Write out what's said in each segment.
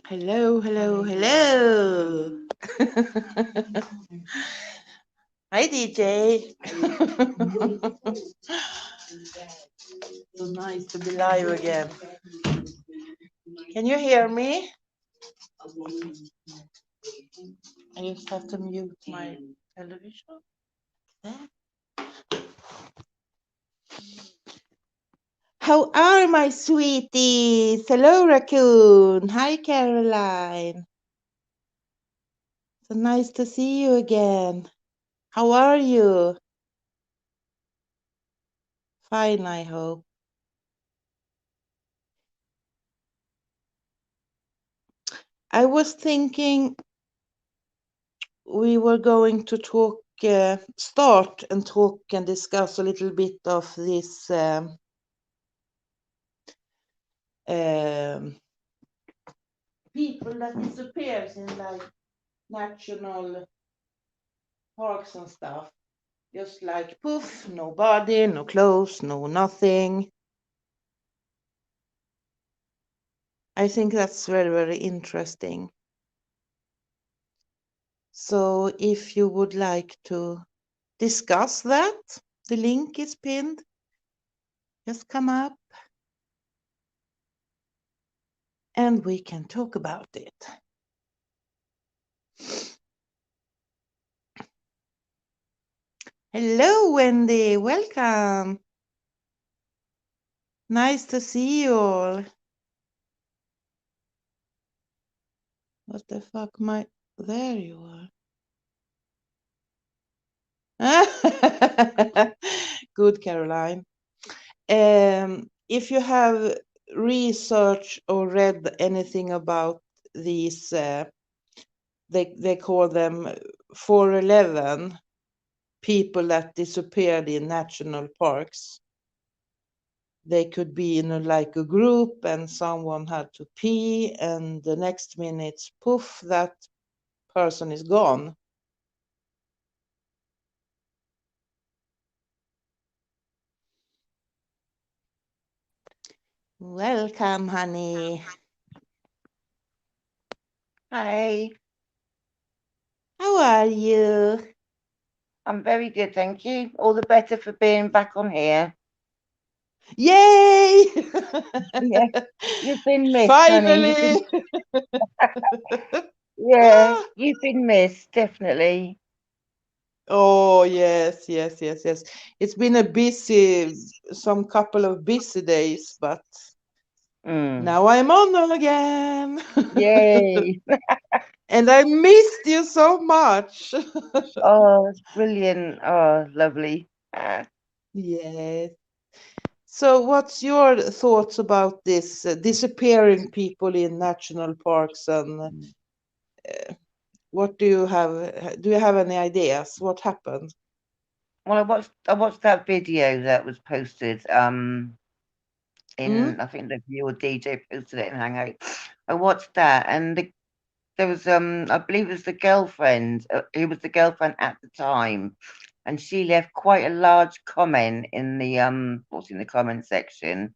Hello, hello, hello. Hi, DJ. So nice to be live again. Can you hear me? I just have to mute my television. How are my sweeties? Hello, Raccoon. Hi, Caroline. So nice to see you again. How are you? Fine, I hope. I was thinking we were going to start and talk and discuss a little bit of this people that disappears in like national parks and stuff. Just like poof, no body, no clothes, no nothing. I think that's very, very interesting. So if you would like to discuss that, the link is pinned. Just come up and we can talk about it. Hello, Wendy. Welcome. Nice to see you all. What the fuck, there you are. Good, Caroline. If you have researched or read anything about these, they call them 411 people that disappeared in national parks. They could be in like a group and someone had to pee and the next minute, poof, that person is gone. Welcome, honey. Hi, How are you? I'm very good, thank you. All the better for being back on here. Yay! Yeah, you've been missed, honey. Finally! Yeah, you've been missed, definitely. Oh, yes, yes, yes, yes. It's been some couple of busy days, but now I'm on again. Yay. And I missed you so much. Oh, it's brilliant. Oh, lovely. Yes. So, what's your thoughts about this disappearing people in national parks, and what do you have? Do you have any ideas? What happened? Well, I watched that video that was posted Mm? in, I think the viewer DJ posted it in Hangout. I watched that, and there was I believe it was the girlfriend who was the girlfriend at the time, and she left quite a large comment in the what's in the comment section,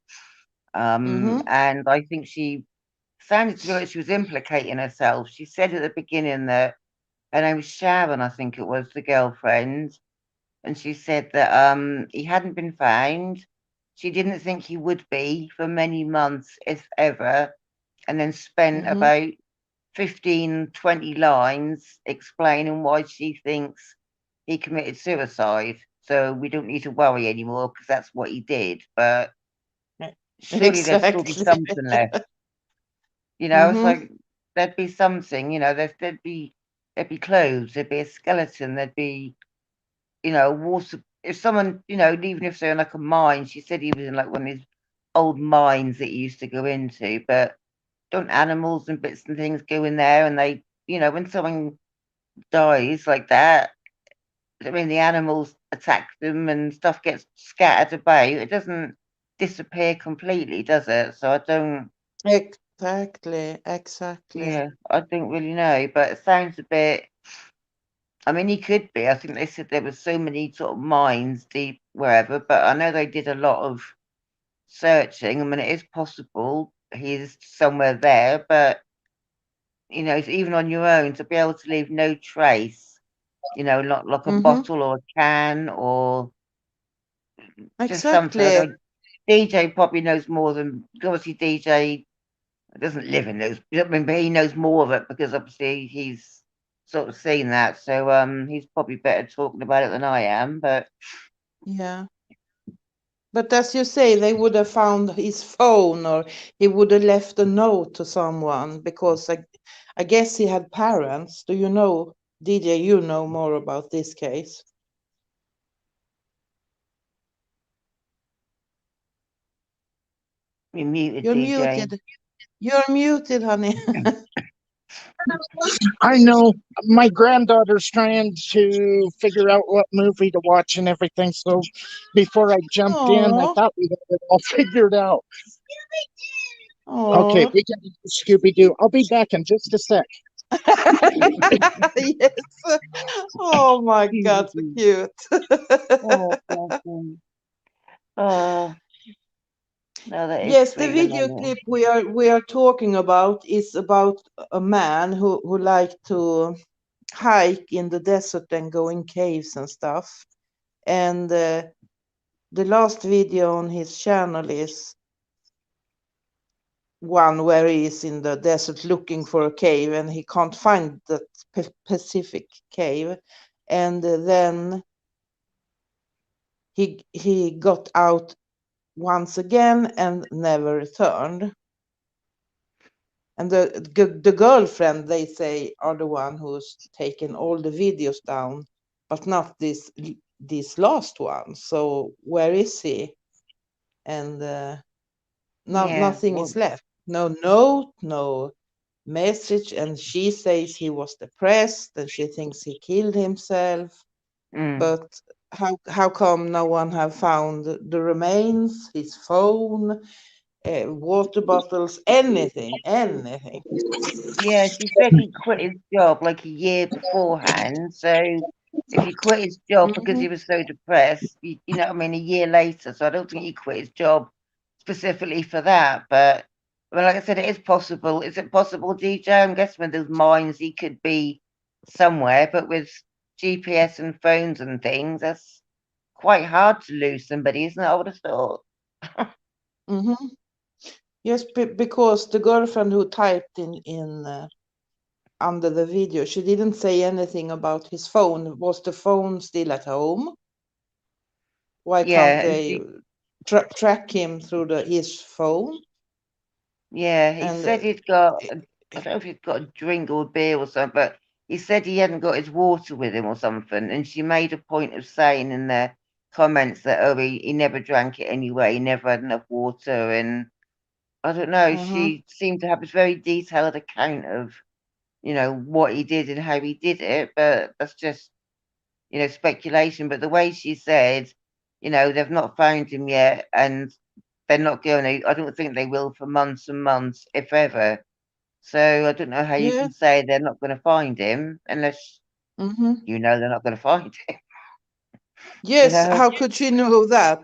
Mm-hmm. and I think she sounded to me like she was implicating herself. She said at the beginning that her name was Sharon, I think it was, the girlfriend, and she said that he hadn't been found. She didn't think he would be for many months, if ever, and then spent Mm-hmm. about 15, 20 lines explaining why she thinks he committed suicide. So we don't need to worry anymore because that's what he did. But surely there'd still be Exactly. something left. It's Mm-hmm. like there'd be something, there'd be clothes, there'd be a skeleton, there'd be, water. If someone, even if they're in like a mine, she said he was in like one of these old mines that you used to go into, but don't animals and bits and things go in there and they, when someone dies like that, I mean, the animals attack them and stuff gets scattered about. It doesn't disappear completely, does it? So I don't, Exactly, exactly. yeah, I don't really know, but it sounds a bit. I mean, he could be. I think they said there were so many sort of mines deep wherever, but I know they did a lot of searching. I mean, it is possible he's somewhere there, but it's even on your own to be able to leave no trace, not like a Mm-hmm. bottle or a can or just something. I Exactly. don't. DJ probably knows more than obviously DJ doesn't live in those. I mean, but he knows more of it because obviously he's sort of seen that. So he's probably better talking about it than I am. But Yeah. But as you say, they would have found his phone or he would have left a note to someone because I guess he had parents. Do you know, DJ, you know more about this case? you muted You're DJ. muted. You're muted, honey. I know my granddaughter's trying to figure out what movie to watch and everything. So before I jumped in, I Oh, thought we had it all figured out. Okay, oh. we got Scooby Doo. I'll be back in just a sec. Yes. Oh my God, so cute. Oh, bless him. Oh, no, that is Yes, the sweet, video Lamella. clip we are talking about is about a man who liked to hike in the desert and go in caves and stuff. And the last video on his channel is one where he is in the desert looking for a cave and he can't find that specific cave. And then he got out once again and never returned. And the girlfriend, they say, are the one who's taken all the videos down, but not this last one. So where is he? And Yeah. nothing Well, is left. No note, no message. And she says he was depressed and she thinks he killed himself. mm, But how come no one have found the remains, his phone, water bottles, anything? yeah, she said he quit his job like a year beforehand. So if he quit his job because Hmm. he was so depressed, I mean, a year later. So I don't think he quit his job specifically for that. But well, like I said, it is possible. Is it possible, DJ? I'm guessing with those mines, he could be somewhere, but with GPS and phones and things, that's quite hard to lose somebody, isn't it? I would have thought. Hmm. Yes, because the girlfriend who typed in under the video, she didn't say anything about his phone. Was the phone still at home? Why can't Yeah, and they she, track him through his phone? yeah, he And said he'd got, I don't know if he'd got a drink or a beer or something, but he said he hadn't got his water with him or something. And she made a point of saying in the comments that, oh, he never drank it anyway, he never had enough water. And I don't know, uh-huh, she seemed to have a very detailed account of, what he did and how he did it, but that's just, speculation. But the way she said, they've not found him yet, and they're not going to, I don't think they will for months and months, if ever. So I don't know how you yeah, can say they're not going to find him unless mm-hmm. they're not going to find him. You Yes, know? how could she know that?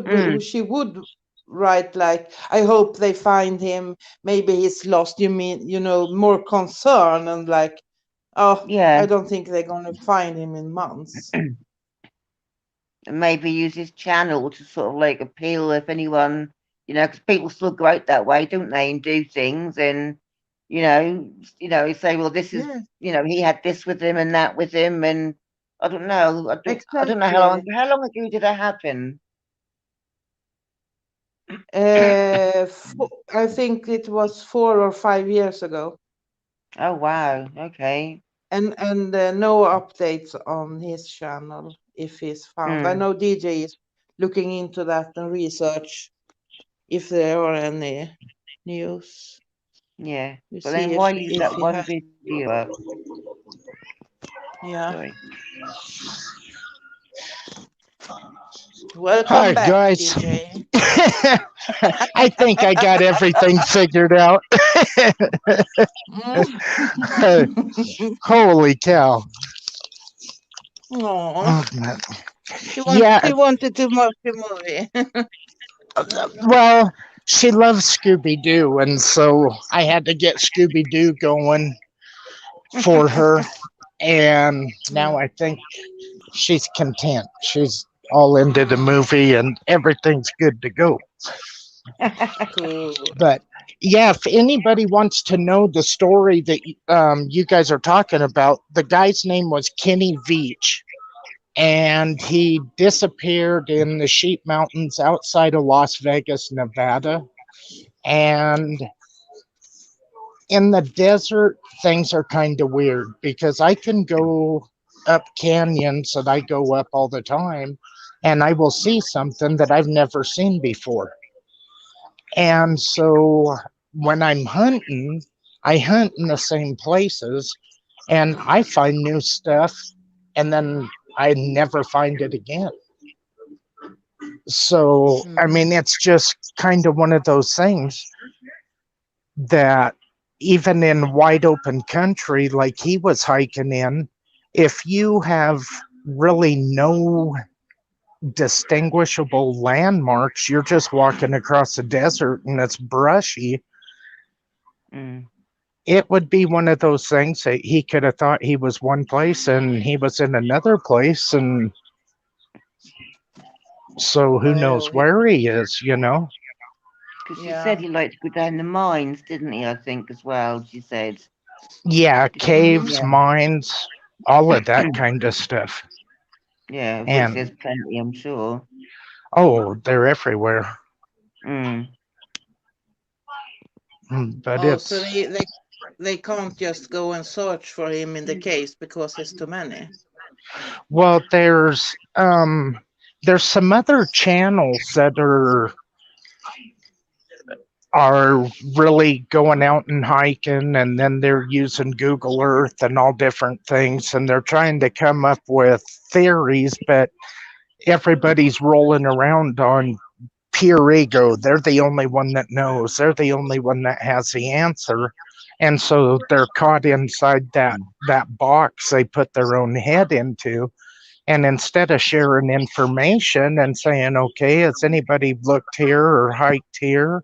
Mm, She would write like, I hope they find him. Maybe he's lost. You mean, more concern and like, oh, yeah. I don't think they're gonna find him in months. And maybe use his channel to sort of like appeal if anyone, because people still go out that way, don't they, and do things and you know, say, well, this is, Yeah, he had this with him and that with him, and I don't know, I don't know exactly. how long ago did that happen? I think it was 4 or 5 years ago, Oh wow, okay. and no updates on his channel if he's found. I Mm, know DJ is looking into that and research. if there are any news. Yeah. We But see then why leave if that he one has. video up? Yeah. Sorry. Welcome Hi, back, guys. DJ. I think I got everything figured out. Mm. Holy cow. Oh, Oh, she yeah, wanted to watch the movie. well, she loves Scooby Doo, and so I had to get Scooby Doo going for her. And now Mm, I think she's content. She's all into the movie, and everything's good to go. cool. But yeah, if anybody wants to know the story that you guys are talking about, the guy's name was Kenny Veach, and he disappeared in the Sheep Mountains outside of Las Vegas, Nevada. And in the desert, things are kind of weird because I can go up canyons that I go up all the time, and I will see something that I've never seen before. And so when I'm hunting, I hunt in the same places and I find new stuff and then I never find it again. So, I Mm, mean, it's just kind of one of those things that even in wide open country, like he was hiking in, if you have really no distinguishable landmarks, you're just walking across the desert and it's brushy. Mm. It would be one of those things that he could have thought he was one place and he was in another place. And so who knows oh, where he is, you know? Because she said yeah. he liked to go down the mines, didn't he? I think as well. She said. Yeah, Mm-hmm. caves, Yeah. mines, all of that kind of stuff. Yeah, of which And there's plenty, I'm sure. oh, they're everywhere. Mm. But Oh, so it's, they can't just go and search for him in the case because there's too many. well, there's some other channels that are really going out and hiking, and then they're using Google Earth and all different things, and they're trying to come up with theories, but everybody's rolling around on pure ego. They're the only one that knows, they're the only one that has the answer. And so they're caught inside that box they put their own head into. And instead of sharing information and saying, okay, has anybody looked here or hiked here,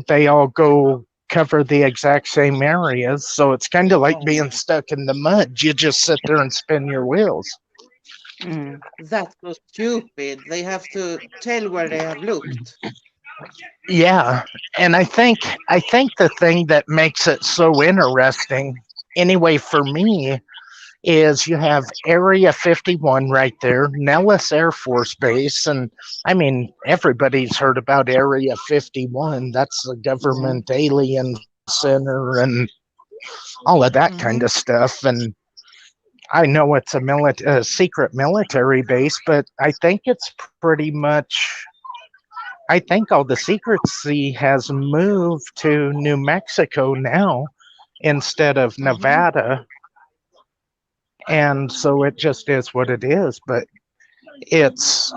they all go cover the exact same areas. So it's kind of like being Oh, stuck in the mud. You just sit there and spin your wheels. Mm. that's so stupid. They have to tell where they have looked. Yeah. And I think the thing that makes it so interesting, anyway, for me, is you have Area 51 right there, Nellis Air Force Base. And I mean, everybody's heard about Area 51. That's the government alien center and all of that kind of Mm-hmm. stuff. And I know it's a secret military base, but I think it's pretty much. I think all the secrecy has moved to New Mexico now instead of Mm-hmm. Nevada, and so it just is what it is. But it's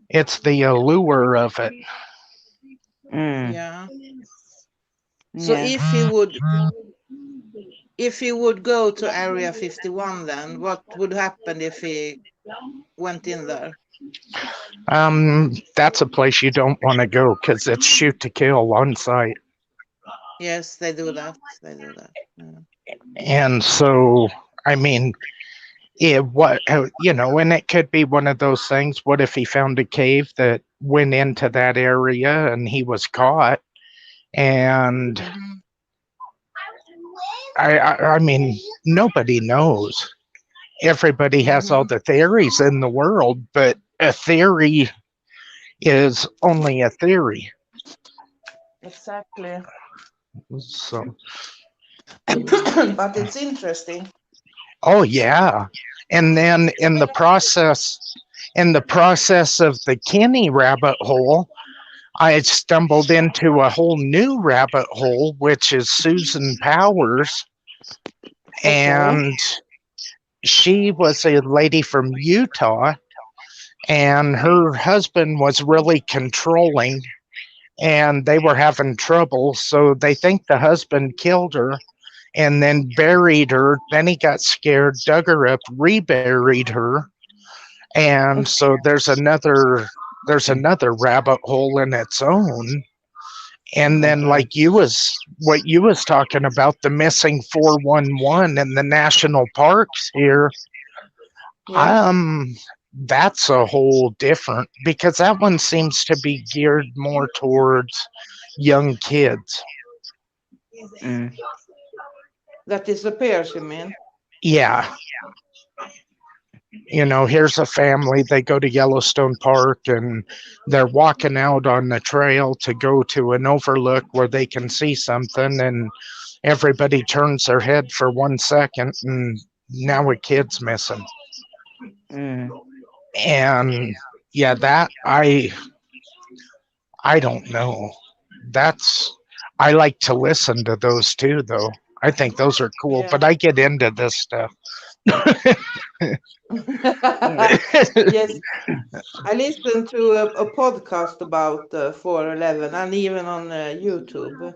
it's the allure of it. Mm. Yeah. So Yeah. if he would go to Area 51, then what would happen if he went in there? That's a place you don't want to go because it's shoot to kill on site. Yes, they do that. They do that. Yeah. And so, I mean, and it could be one of those things. What if he found a cave that went into that area and he was caught? And Mm-hmm. I mean, nobody knows. Everybody has all Mm-hmm. the theories in the world, but a theory is only a theory. Exactly. So, But it's interesting. oh yeah. And then in the process of the Kenny rabbit hole, I stumbled into a whole new rabbit hole, which is Susan Powers. Okay. And she was a lady from Utah, and her husband was really controlling, and they were having trouble. So they think the husband killed her and then buried her. Then he got scared, dug her up, reburied her. And so there's another rabbit hole in its own. Oh And my then God. like what you was talking about, the missing 411 in the national parks here, Yes. um that's a whole different, because that one seems to be geared more towards young kids. Mm. That disappears, you mean? Yeah, here's a family, they go to Yellowstone Park and they're walking out on the trail to go to an overlook where they can see something, and everybody turns their head for 1 second and now a kid's missing. Mm. And yeah, that I don't know. That's I like to listen to those too, though. I think those are cool, Yeah. but I get into this stuff. Yeah. Yes, I listened to a podcast about 411 and even on YouTube.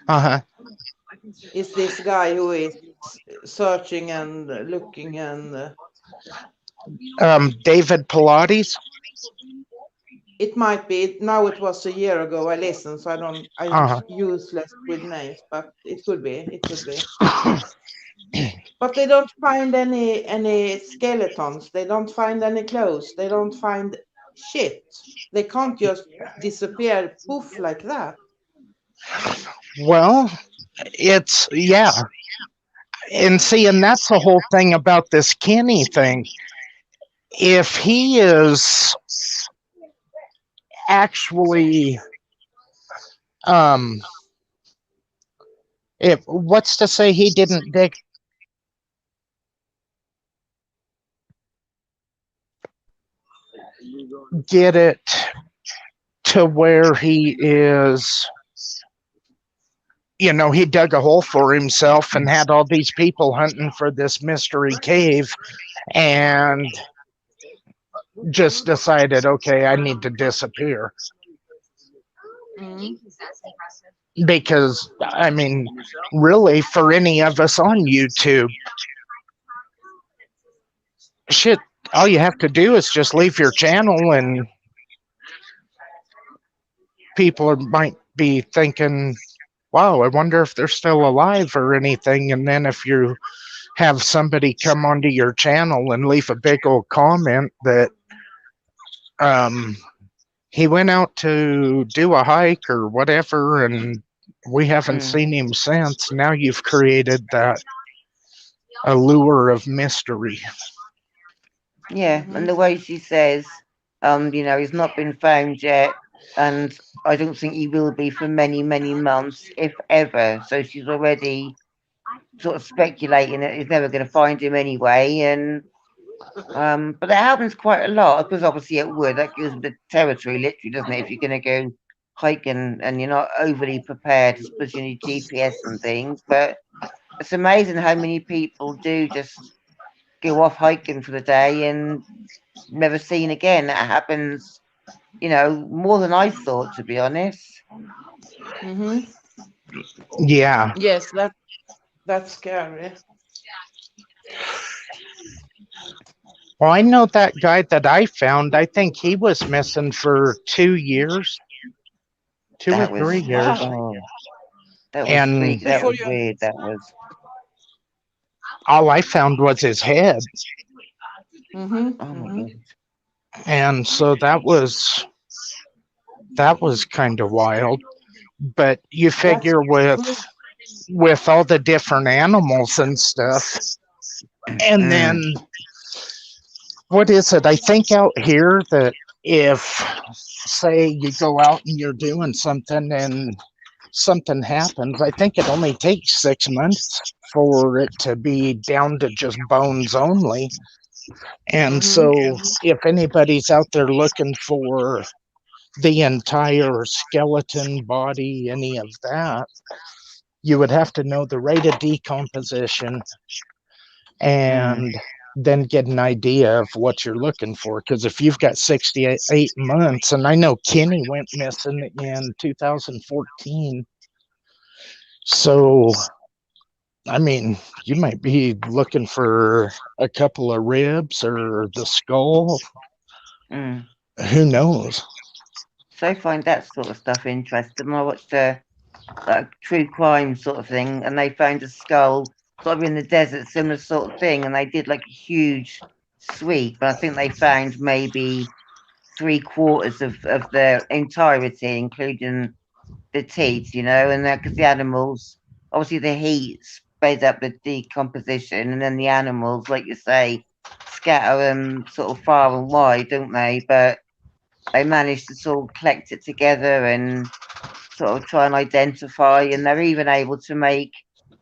Uh-huh. Is this guy who is searching and looking and David Pilates. it might be now it was a year ago I listened, so I'm Uh-huh. useless with names, but it could be. But they don't find any skeletons, they don't find any clothes, they don't find shit. They can't just disappear poof like that. Well, it's yeah. And see, and that's the whole thing about this Kenny thing. If he is actually um if what's to say he didn't dig get it to where he is, he dug a hole for himself and had all these people hunting for this mystery cave, and just decided, okay, I need to disappear. Mm. Because, I mean, really, for any of us on YouTube, shit, all you have to do is just leave your channel, and people might be thinking, wow, I wonder if they're still alive or anything. And then if you have somebody come onto your channel and leave a big old comment that um, he went out to do a hike or whatever, and we haven't Mm. seen him since. Now you've created that allure of mystery. Yeah. And the Mhm. way she says, he's not been found yet, and I don't think he will be for many, many months, if ever. So she's already sort of speculating that he's never going to find him anyway. And but that happens quite a lot, because obviously it would. That gives the territory, literally, doesn't it? If you're going to go hiking and you're not overly prepared, especially your GPS and things. But it's amazing how many people do just go off hiking for the day and never seen again. That happens, more than I thought, to be honest. Mhm. Yeah. Yes, that's scary. Well, I know that guy that I found, I think he was missing for 2 years, two or That was, 3 years. Wow. oh, that was And freak. That Before was you weird. That was. all I found was his head. Mhm. Oh my Mhm. god. And so that was kind of wild. But you That's figure with good. with all the different animals and stuff, and then Mm, what is it? I think out here that if, say, you go out and you're doing something and something happens, I think it only takes 6 months for it to be down to just bones only. And Mhm. so Mhm. if anybody's out there looking for the entire skeleton, body, any of that, you would have to know the rate of decomposition and then get an idea of what you're looking for. Because if you've got 68 months, and I know Kenny went missing in 2014, so I mean, you might be looking for a couple of ribs or the skull. Mm. Who knows? So I find that sort of stuff interesting. I watched a like true crime sort of thing, and they found a skull sort of in the desert, similar sort of thing, and they did like a huge sweep. And I think they found maybe 3/4 of the entirety, including the teeth, you know, and because the animals, obviously, the heat sped up the decomposition, and then the animals, like you say, scatter them sort of far and wide, don't they? But they managed to sort of collect it together and sort of try and identify, and they're even able to make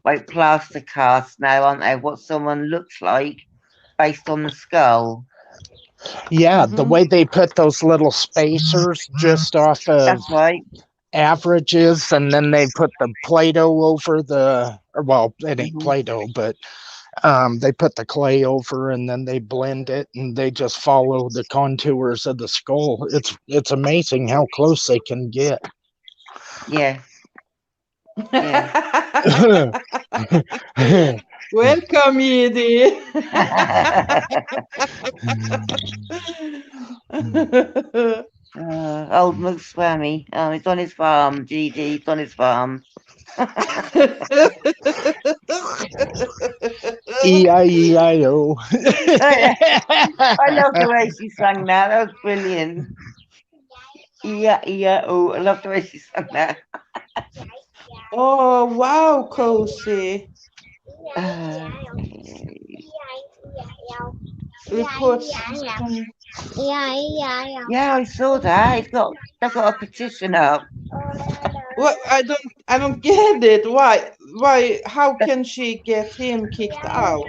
like plaster casts now, aren't they? What someone looks like based on the skull. Yeah, the Mhm. way they put those little spacers just off of That's right. averages, and then they put the Play-Doh over or well, it ain't Hmm. Play-Doh, but they put the clay over, and then they blend it, and they just follow the contours of the skull. It's amazing how close they can get. Yeah, yeah. Welcome, Edie. Old Moose Swammy. He's on his farm, GD, he's on his farm. E-I-E-I-O. I love the way she sang that. That was brilliant. Yeah, yeah. Oh, I love the way she sang that. Oh, wow, Cozy. Uh, Reports. yeah, I saw that. They've got a petition up. What? I don't get it. Why? How can she get him kicked out?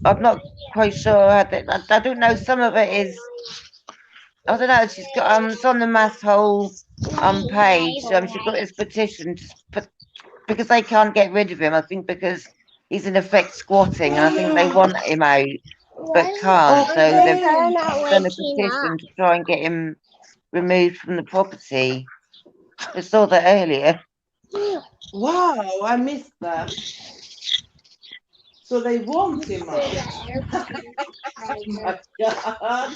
I'm not quite sure. I don't know. Some of it is. I don't know. She's got it's on the mass whole page. She's got this petition because they can't get rid of him. I think because he's in effect squatting, and I think they want him out but can't. So they've Okay. done a petition to try and get him removed from the property. I saw that earlier. Wow, I missed that. So they want him out. Oh my God.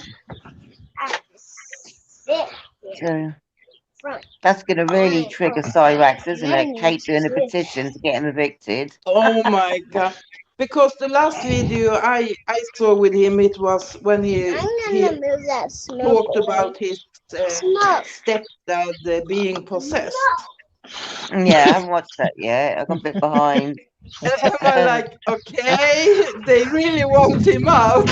So that's going to really trigger Cyrax, isn't it? Kate doing a petition to get him evicted. Oh my God. Because the last video I saw with him, it was when he talked about his stepdad being possessed. Yeah, I haven't watched that yet. I've got a bit behind. And I'm like, okay, they really want him out.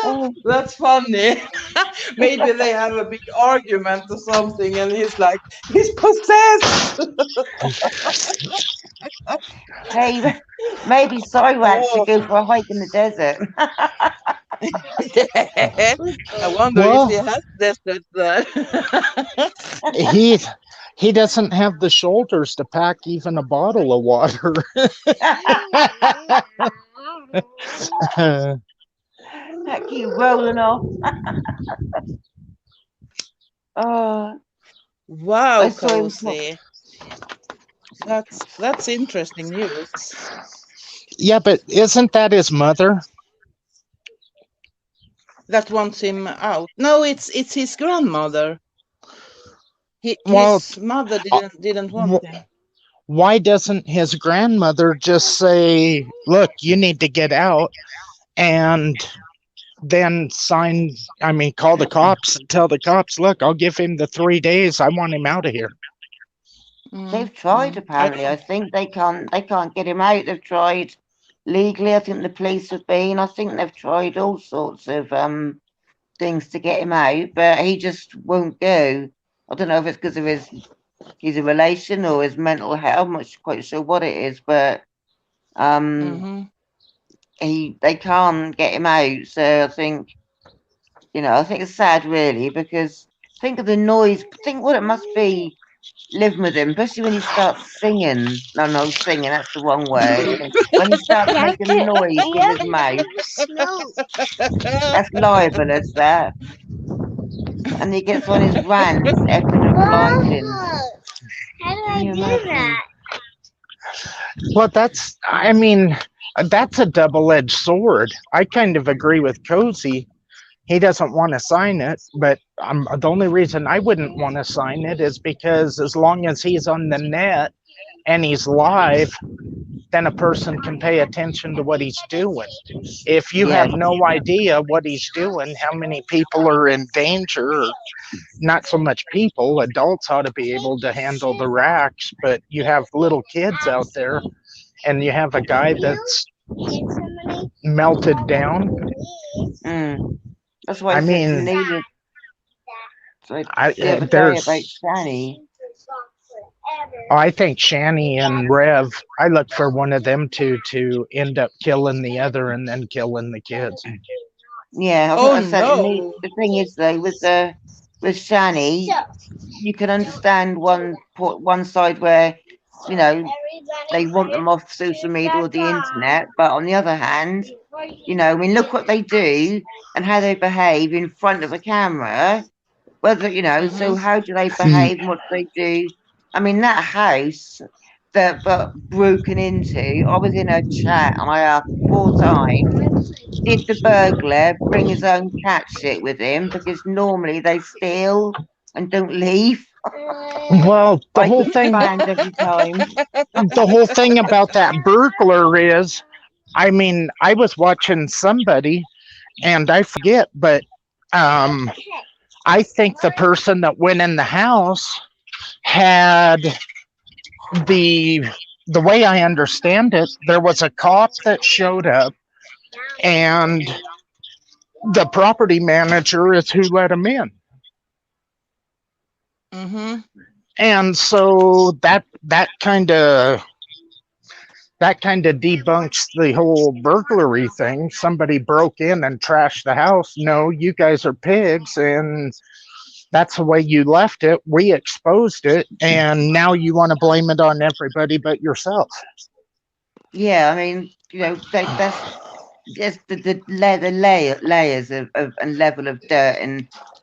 Oh, That's funny. Maybe they have a big argument or something, and he's like, he's possessed. hey, maybe Cyrax should Oh, go for a hike in the desert. I wonder if he Well, has desert there. he he doesn't have the shoulders to pack even a bottle of water. That keep rolling off. Oh, I Wow, saw him pop. Cozy. That's interesting news. Yeah, but isn't that his mother? That wants him out. No, it's his grandmother. Well, His mother uh, didn't want w- him. why doesn't his grandmother just say, "Look, you need to get out," and then call the cops and tell the cops, "Look, I'll give him the 3 days. I want him out of here." They've tried I apparently. I don't. think they can't get him out. They've tried legally. I think the police have been. I think they've tried all sorts of things to get him out, but he just won't go. I don't know if it's because of his relation or his mental health. I'm not quite sure what it is, but um Mm-hmm. they can't get him out. So I think, I think it's sad really, because think of the noise. Think what it must be living with him, especially when he starts singing. No, no, singing. That's the wrong word. When he starts making a noise with his mouth, that's libelous. That, and he gets on his rants, effing and blinding. Can you imagine? Well, I mean, that's a double-edged sword. I kind of agree with Cozy. He doesn't want to sign it, but the only reason I wouldn't want to sign it is because as long as he's on the net and he's live, then a person can pay attention to what he's doing. If you have Yes, no idea what he's doing, how many people are in danger, or not so much people, adults ought to be able to handle the racks, but you have little kids out there and you have a guy that's melted down. mm. That's why I I said to mean, Nina like the I other day about there's Shani. I think Shani and Rev, I look for one of them two to end up killing the other and then killing the kids. Yeah, Oh I said no. the thing is though with Shani, you can understand one side where you know they want them off social media or the internet, but on the other hand, I mean, look what they do and how they behave in front of a camera. Whether so Mm-hmm. how do they Mm, behave and what do they do? I mean, that house that got broken into, I was in a chat and I asked 4 times, did the burglar bring his own cat shit with him? Because normally they steal and don't leave. well, I get banned every time. the whole thing about that burglar is, I mean, I was watching somebody and I forget, but um, I think the person that went in the house had the the way I understand it, there was a cop that showed up and the property manager is who let him in. Mm-hmm. And so that kind of debunks the whole burglary thing. Somebody broke in and trashed the house. No, you guys are pigs, and that's the way you left it. We exposed it, and now you want to blame it on everybody but yourself. Yeah, I mean, that's just the layers of and level of dirt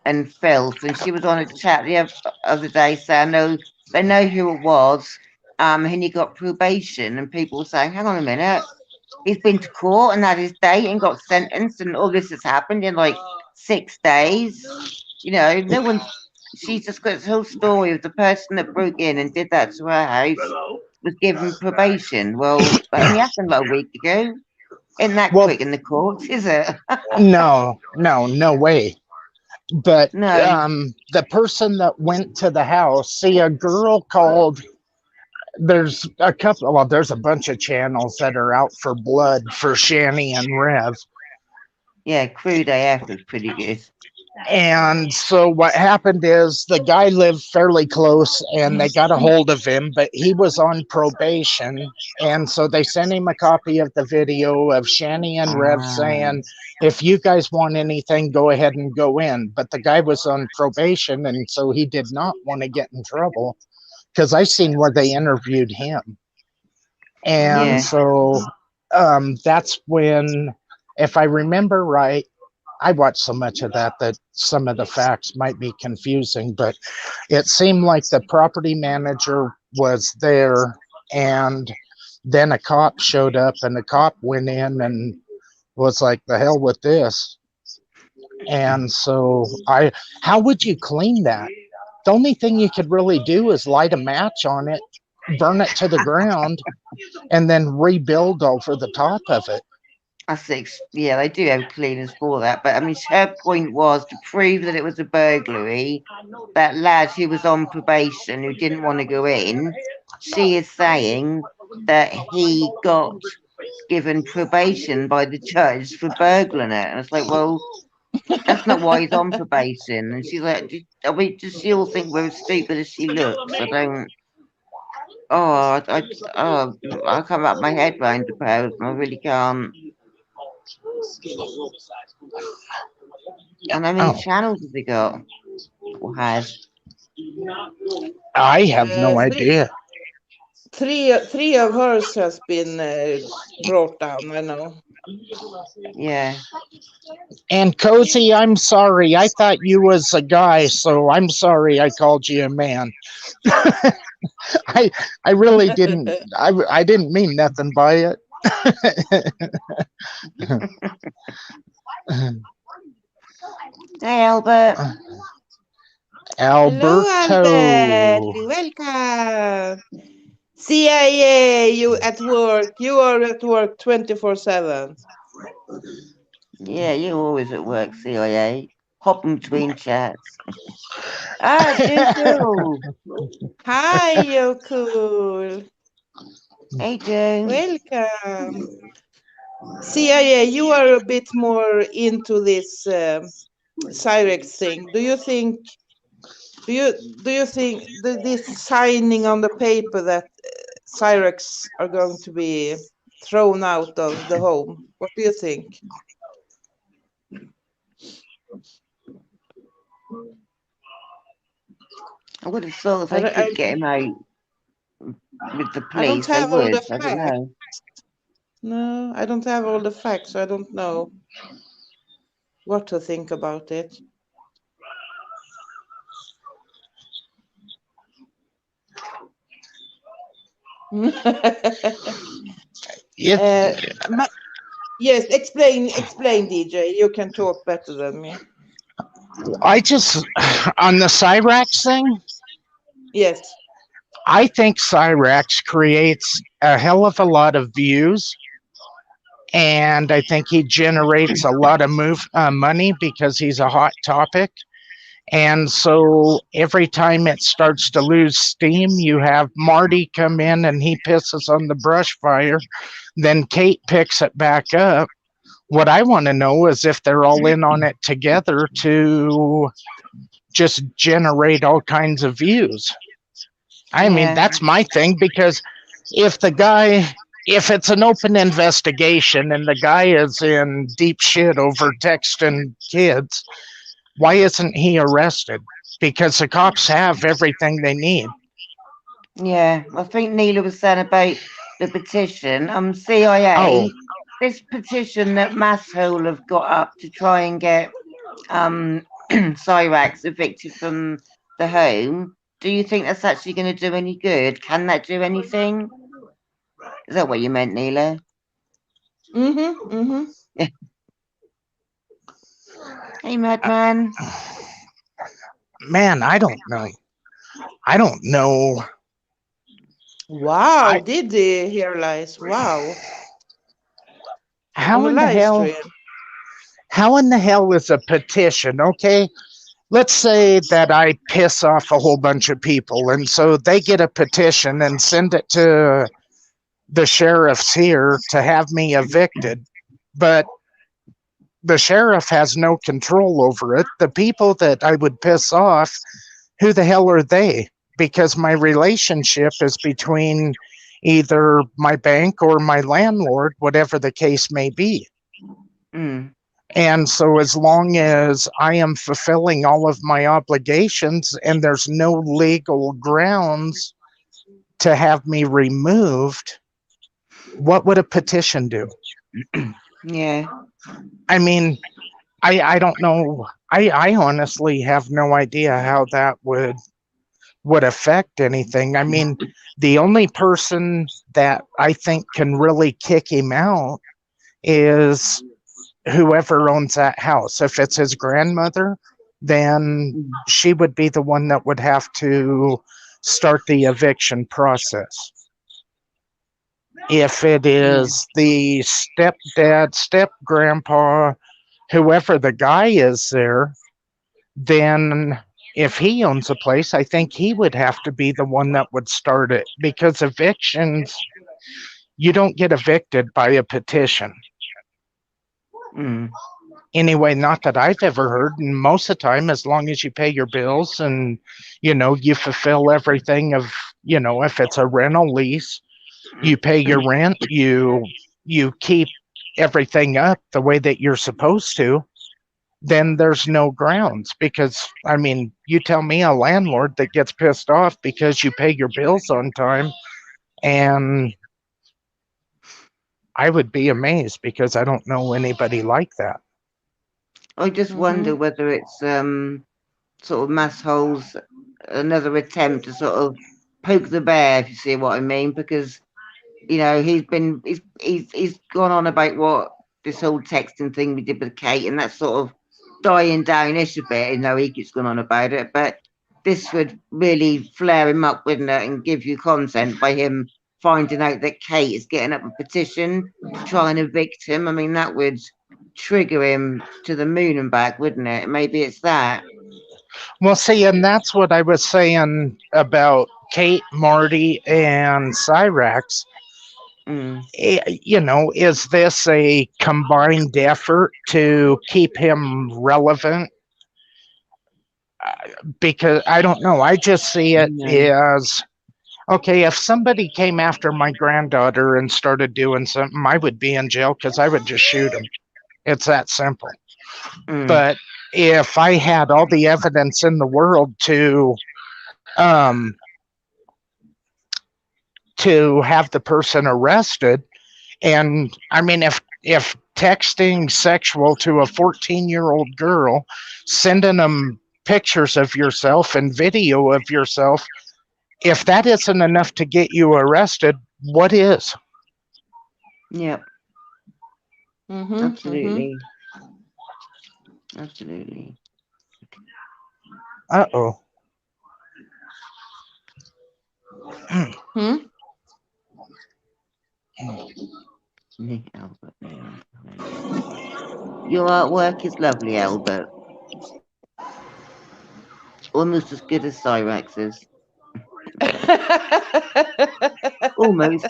and filth. And she was on a chat the other day saying, "No, they know who it was." And he got probation, and people were saying, "Hang on a minute, he's been to court and had his day and got sentenced, and all this has happened in like 6 days." No one's. She's just got this whole story of the person that broke in and did that to her house was given probation. Well, that only happened like a week ago. Isn't that Well, quick in the courts, is it? no, no, no way. But No. the person that went to the house, see, a girl called. There's a couple. Well, there's a bunch of channels that are out for blood for Shani and Rev. Yeah, Crude AF was pretty good. And so what happened is the guy lived fairly close and they got a hold of him, but he was on probation. And so they sent him a copy of the video of Shani and Rev Ah, saying, if you guys want anything, go ahead and go in. But the guy was on probation. And so he did not want to get in trouble because I seen where they interviewed him. And yeah, so that's when, if I remember right, I watched so much of that some of the facts might be confusing, but it seemed like the property manager was there and then a cop showed up and the cop went in and was like, the hell with this. And so how would you clean that? The only thing you could really do is light a match on it, burn it to the ground, and then rebuild over the top of it. I think, yeah, they do have cleaners for that. But I mean, her point was to prove that it was a burglary. That lad who was on probation, who didn't want to go in, she is saying that he got given probation by the judge for burgling it. And it's like, well, that's not why he's on probation. And she's like, does she all think we're as stupid as she looks? I don't. Oh, I can't wrap my head around the person. I really can't. And how many Oh, channels has he got? Or had? I have no Three, idea. three of hers has been brought down. I know. Yeah. And Cozy, I'm sorry. I thought you was a guy, so I'm sorry I called you a man. I I really didn't. I didn't mean nothing by it. Hey, Albert. Hello, Albert. Alberto. Welcome. CIA, you at work. You are at work 24/7. Yeah, you're always at work, CIA. Hopping between chats. Ah, Juku. Hi, you cool. Hey, June. Welcome. CIA, you are a bit more into this Cyrex thing. Do you think this signing on the paper that Cyrex are going to be thrown out of the home? What do you think? I would have thought if I, they don't- I, could get him out with the I don't police, they have all the would. I don't facts. know. No, I don't have all the facts, so I don't know what to think about it. It, uh, yes, explain, DJ. You can talk better than me. I just on the Cyrax thing. Yes. I think Cyrax creates a hell of a lot of views, and I think he generates a lot of money because he's a hot topic. And so every time it starts to lose steam, you have Marty come in and he pisses on the brush fire. Then Kate picks it back up. What I want to know is if they're all in on it together to just generate all kinds of views. I mean, Yeah. that's my thing because if the guy, if it's an open investigation and the guy is in deep shit over texting kids, why isn't he arrested? Because the cops have everything they need. Yeah. I think Neela was saying about the petition. CIA, Oh, this petition that Masshole have got up to try and get Cyrax evicted from the home. Do you think that's actually going to do any good? Can that do anything? Is that what you meant, Neela? Mm-hmm. Mm-hmm. Hey, madman. man, I don't know. I don't know. Wow, I did they hear lies? Wow. On how a in the live hell? stream. How in the hell is a petition? Okay, let's say that I piss off a whole bunch of people, and so they get a petition and send it to the sheriffs here to have me evicted. But the sheriff has no control over it. The people that I would piss off, who the hell are they? Because my relationship is between either my bank or my landlord, whatever the case may be. Mm. And so, as long as I am fulfilling all of my obligations and there's no legal grounds to have me removed, what would a petition do? Yeah. I mean, I don't know. I honestly have no idea how that would affect anything. I mean, the only person that I think can really kick him out is whoever owns that house. If it's his grandmother, then she would be the one that would have to start the eviction process. If it Yeah. is the stepdad, step grandpa, whoever the guy is there, then if he owns a place, I think he would have to be the one that would start it because evictions, you don't get evicted by a petition. Mm. Anyway, not that I've ever heard. And most of the time, as long as you pay your bills and, you fulfill everything of, if it's a rental lease, you pay your rent, you keep everything up the way that you're supposed to, then there's no grounds. Because, I mean, you tell me a landlord that gets pissed off because you pay your bills on time, and I would be amazed because I don't know anybody like that. I just wonder whether it's sort of mass holes, another attempt to sort of poke the bear, if you see what I mean, because he's gone on about what this whole texting thing we did with Kate, and that's sort of dying down-ish a bit. He keeps going on about it, but this would really flare him up, wouldn't it, and give you content by him finding out that Kate is getting up a petition to try and evict him. I mean, that would trigger him to the moon and back, wouldn't it? Maybe it's that. Well, see, and that's what I was saying about Kate, Marty, and Cyrax. Is this a combined effort to keep him relevant? Because I don't know. I just see it as, okay, if somebody came after my granddaughter and started doing something, I would be in jail because I would just shoot him. It's that simple. But if I had all the evidence in the world to have the person arrested, and I mean, if texting sexual to a 14-year-old girl, sending them pictures of yourself and video of yourself, if that isn't enough to get you arrested, what is? Yep. Absolutely. Absolutely. Uh-oh. Nick Albert. Your artwork is lovely, Albert. Almost as good as Cyrax's. Almost.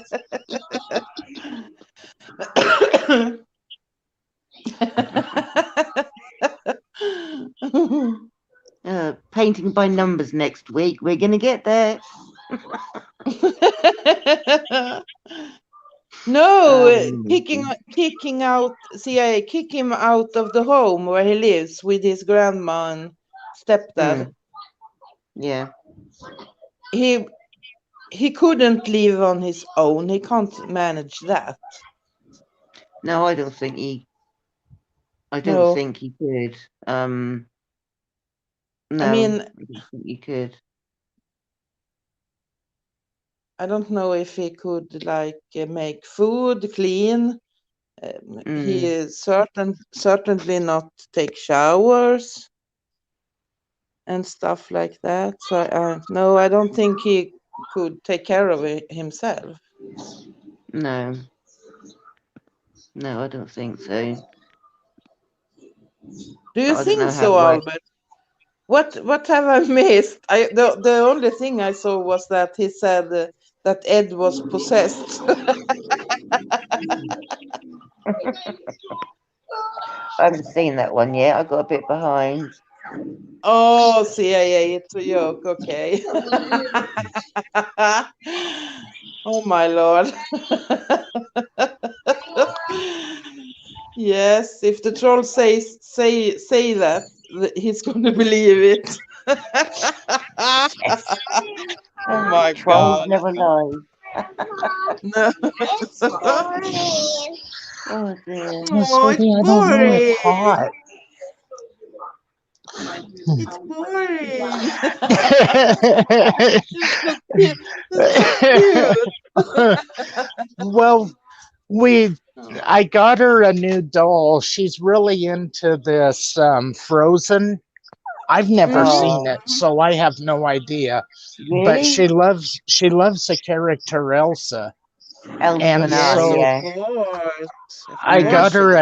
Painting by numbers next week. We're going to get there. No, kicking out CIA, kick him out of the home where he lives with his grandma and stepdad. Yeah. He couldn't live on his own. He can't manage that. No, I don't think he. I don't think he could. No, I mean, I don't think he could. I don't know if he could make food, clean. He is certainly not take showers and stuff like that. So no, I don't think he could take care of it himself. No, I don't think so. Do you think so, Albert? What have I missed? The only thing I saw was that he said that Ed was possessed. I haven't seen that one yet. I got a bit behind. Oh, CIA, it's a joke. Okay. Oh my Lord. Yes, if the troll say that, he's going to believe it. Yes. Oh my Trolls God. never lie. No. Oh dear. Oh, it's I don't know. It's hot. It's boring. It's so cute. Well, I got her a new doll. She's really into this Frozen. I've never seen it, so I have no idea. Really? But she loves the character Elsa. And so I got her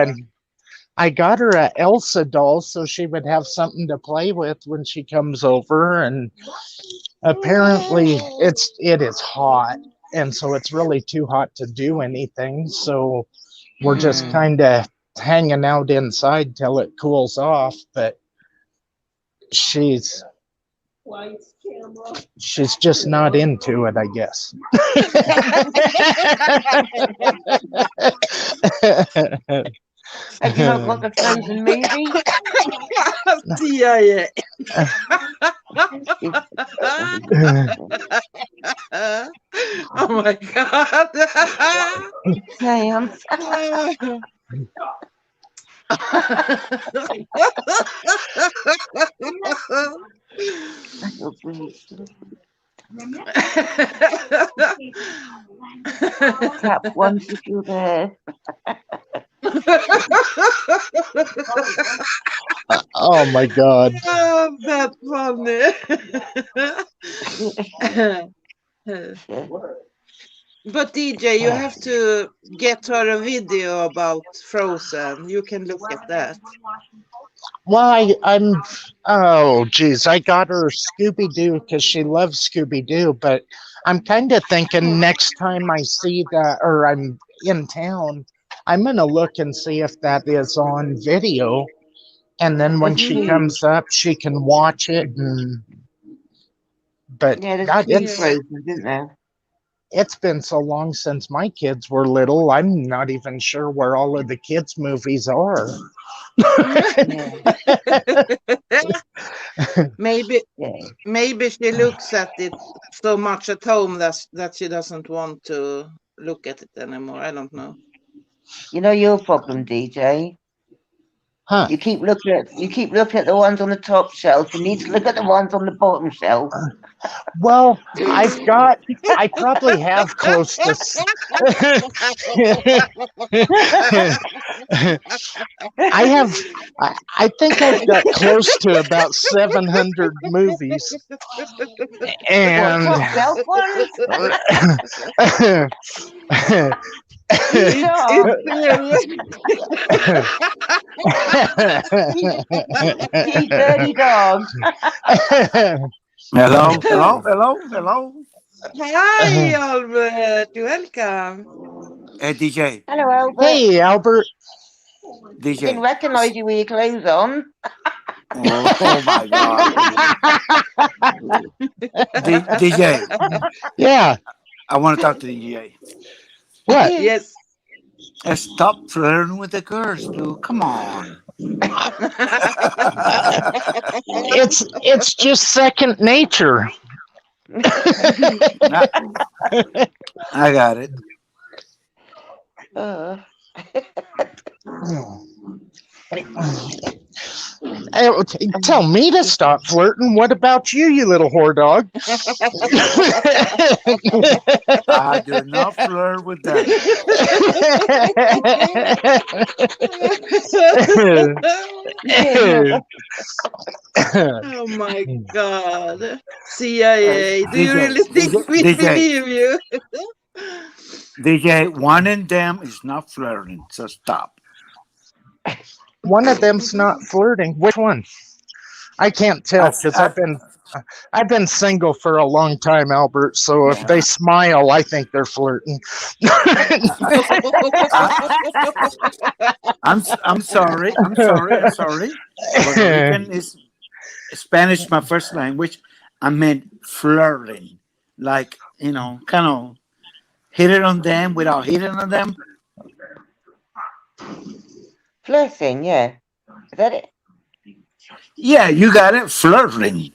a Elsa doll so she would have something to play with when she comes over, and apparently it is hot, and so it's really too hot to do anything, so we're just kind of hanging out inside till it cools off. But she's She's just not into it, I guess. Have you not got the Frozen movie? CIA. Oh my God. Damn. Tap once if you're there. Oh my God. Oh, that's funny. But DJ, you have to get her a video about Frozen. You can look at that. Well, oh, geez, I got her Scooby Doo because she loves Scooby Doo, but I'm kind of thinking next time I see that or I'm in town, I'm going to look and see if that is on video. And then when There's she two. comes up, she can watch it. But Yeah, there's God, two Frozen, isn't there? it's been so long since my kids were little. I'm not even sure where all of the kids' movies are. Yeah. Maybe Yeah. maybe she looks at it so much at home that she doesn't want to look at it anymore. I don't know. You know your problem, DJ? Huh. You keep looking at the ones on the top shelf. You need to look at the ones on the bottom shelf. Well, I probably have close to. I think I've got close to about 700 movies. And. What, top shelf ones? You dirty dog. Hello. Hi, Albert. Welcome. Hey, DJ. Hello, Albert. Hey, Albert. DJ. Didn't recognise you with your clothes on. Oh my God. DJ. Yeah. I want to talk to DJ. What? Yes. Stop flirting with the girls, dude. Come on. It's just second nature. I got it. Tell me to stop flirting. What about you, you little whore dog? I do not flirt with that. Oh my God. CIA, do you DJ, really think we DJ. believe you? DJ, one in them is not flirting, so stop. One of them's not flirting. Which one? I can't tell because I've been single for a long time, Albert. So if they smile, I think they're flirting. I'm sorry. Puerto Rican is Spanish, my first language. I meant flirting, like kind of hit it on them without hitting on them. Flirting, yeah. Is that it? Yeah, you got it. Flirting.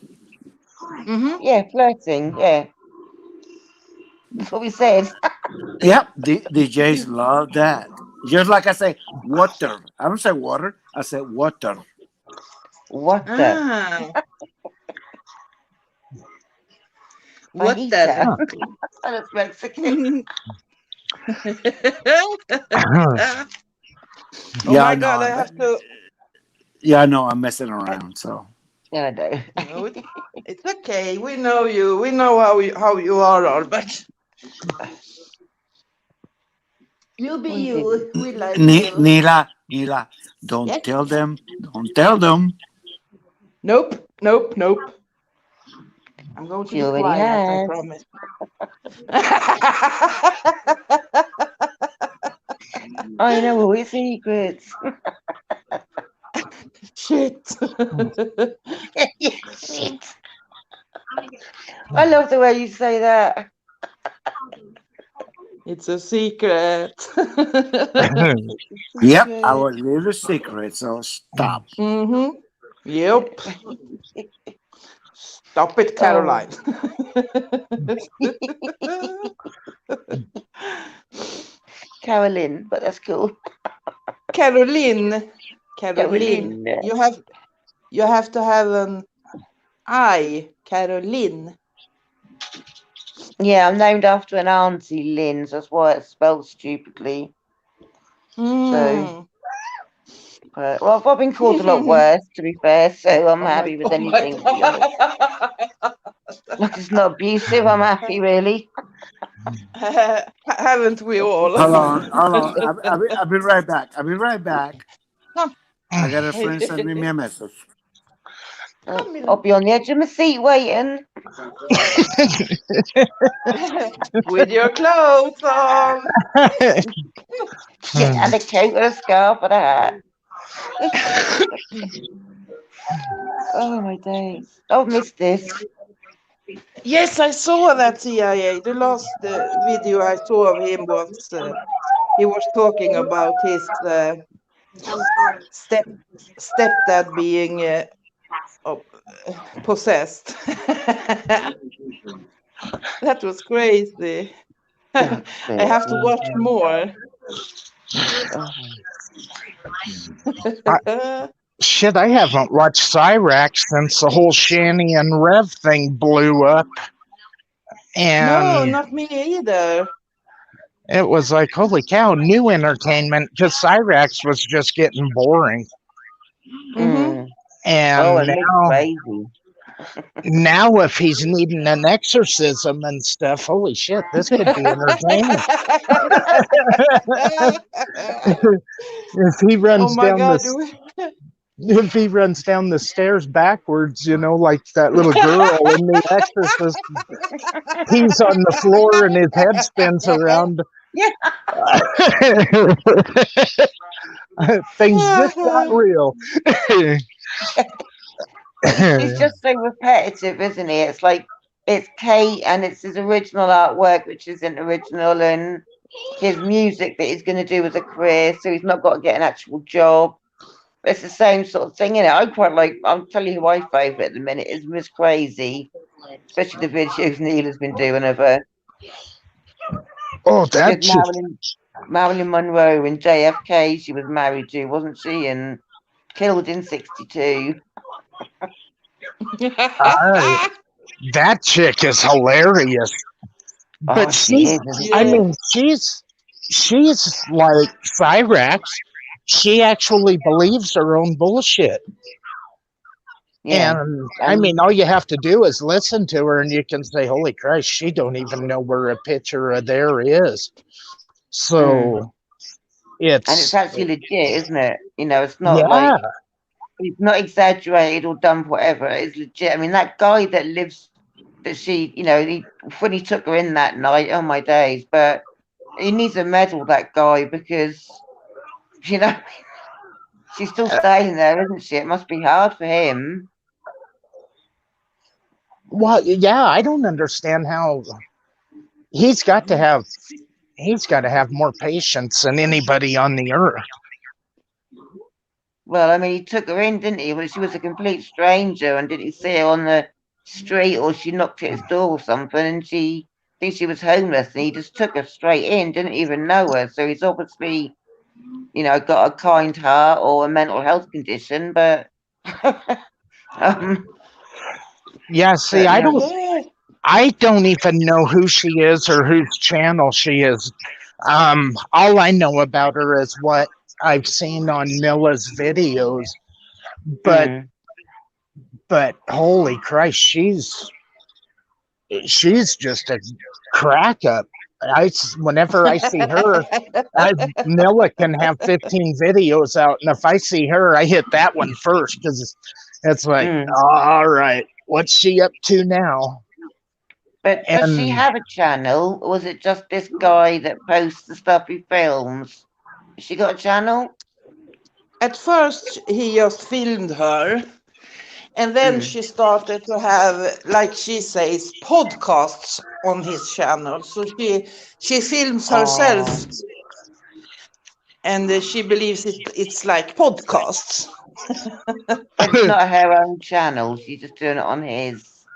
Mm-hmm. Yeah, flirting, yeah. That's what we said. Yep, DJs love that. Just like I say, water. I don't say water. I say water. What the? What the? That's Mexican. Oh my God, I have to. Yeah, I know. I'm messing around. So. Yeah, I know. No, it's okay. We know you. We know how you are, Albert. You be you. We like you. Nilla, don't tell them. Don't tell them. Nope. I'm going to be quiet, I promise. I know all your secrets. Shit. Shit. I love the way you say that. It's a secret. Yep, Secret. our little secret. So stop. Mm-hmm. Yep. Stop it, Oh, Caroline. Carolyn, but that's cool. Caroline. Caroline. Carolyn. You have to have an I, Caroline. Yeah, I'm named after an auntie, Lynn. So that's why it's spelled stupidly. So, Mm. well, I've been called a lot worse, to be fair. So I'm Oh my, happy with oh my anything, to be honest. God. As long as it's not abusive, I'm happy, really. Haven't we all? Hold on, hold on. I'll be right back. I'll be right back. I got a friend send me a message. Come I'll in. be on the edge of my seat waiting. With your clothes on. Yeah, and a coat and a scarf and a hat. Oh my days. I've missed this. Yes, I saw that CIA. The last video I saw of him was he was talking about his step stepdad being oh, possessed. That was crazy. I That's it. have to watch more. Oh, Shit, I haven't watched Cyrax since the whole Shanny and Rev thing blew up. No, And not me either. it was like, holy cow, new entertainment, because Cyrax was just getting boring. Mm-hmm. mm. Oh, And and Mick's crazy. now if he's needing an exorcism and stuff, holy shit, this could be entertaining. If he Oh runs my down God. if he runs down the stairs backwards, like that little girl in The Exorcist, he's on the floor and his head spins around. Yeah, Things just got real. he's just so repetitive, isn't he? It's like it's Kate and it's his original artwork, which isn't original, and his music that he's going to do as a career, so he's not got to get an actual job. It's the same sort of thing, I quite like. I'll tell you who I favourite at the minute is Miss Crazy, especially the videos Neil's been doing of her Oh, with that chick. Marilyn Monroe and JFK. She was married to, wasn't she? And killed in '62. That chick is hilarious. Oh, But she is, isn't I Yeah. she? mean, she's like Cyrax. She actually believes her own bullshit. Yeah, And I and mean, all you have to do is listen to her and you can say, holy Christ, she don't even know where a picture of there is. mm, So and it's it's, actually legit, isn't it? It's not like yeah, it's not exaggerated or done for whatever. It's legit. I mean, that guy that lives that she, when he took her in that night, oh my days! But he needs a medal, that guy, because you know she's still staying there, isn't she? It must be hard for him. well, yeah, I don't understand how he's got to have, he's got to have more patience than anybody on the earth. Well, I mean, he took her in, didn't he? Well, she was a complete stranger, and didn't he see her on the street, or she knocked at his door or something, and I think she was homeless, and he just took her straight in, didn't even know her. So he's obviously, got a kind heart or a mental health condition, but um, Yeah, see, but no, Yeah. I don't even know who she is or whose channel she is. All I know about her is what I've seen on Nilla's videos. But mm, holy Christ, she's just a crack up. Whenever I see her, Nilla can have 15 videos out, and if I see her, I hit that one first because it's like, mm. all right, what's she up to now? But does she And have a channel, or is it just this guy that posts the stuff he films? Has she got a channel? At first, he just filmed her, And then Mm. she started to have, like she says, podcasts on his channel. So she films Oh, herself, and she believes it's like podcasts. but it's not her own channel. She's just doing it on his.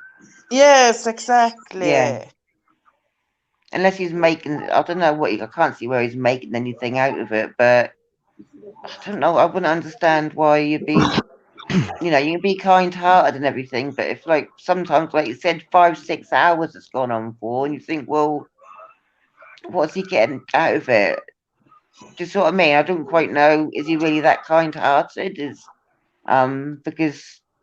Yes, Yeah. exactly. Unless he's making, I don't know what I can't see where he's making anything out of it, but I don't know. I wouldn't understand why you'd be, you can be kind-hearted and everything, but if like sometimes, like you said, 5, 6 hours it's gone on for, and you think, well, what's he getting out of it? Do you see what I mean? I don't quite know. Is he really that kind-hearted? Because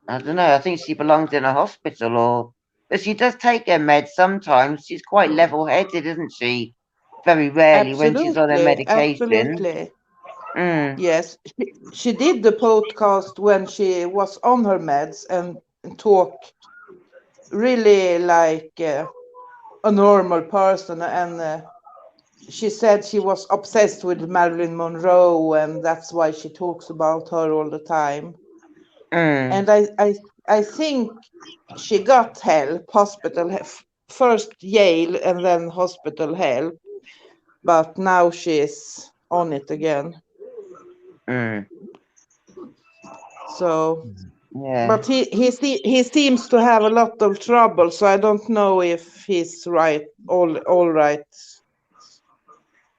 I don't know. I think she belongs in a hospital, but she does take her meds sometimes. She's quite level-headed, isn't she? Very rarely when she's on her Absolutely, medication. absolutely. Mm, Yes, she did the podcast when she was on her meds and talk really like a normal person. And she said she was obsessed with Marilyn Monroe, and that's why she talks about her all the time. mm. And I think she got help, first Yale and then hospital help, but now she's on it again. Mm, So, yeah, but he seems to have a lot of trouble, so I don't know if he's all right,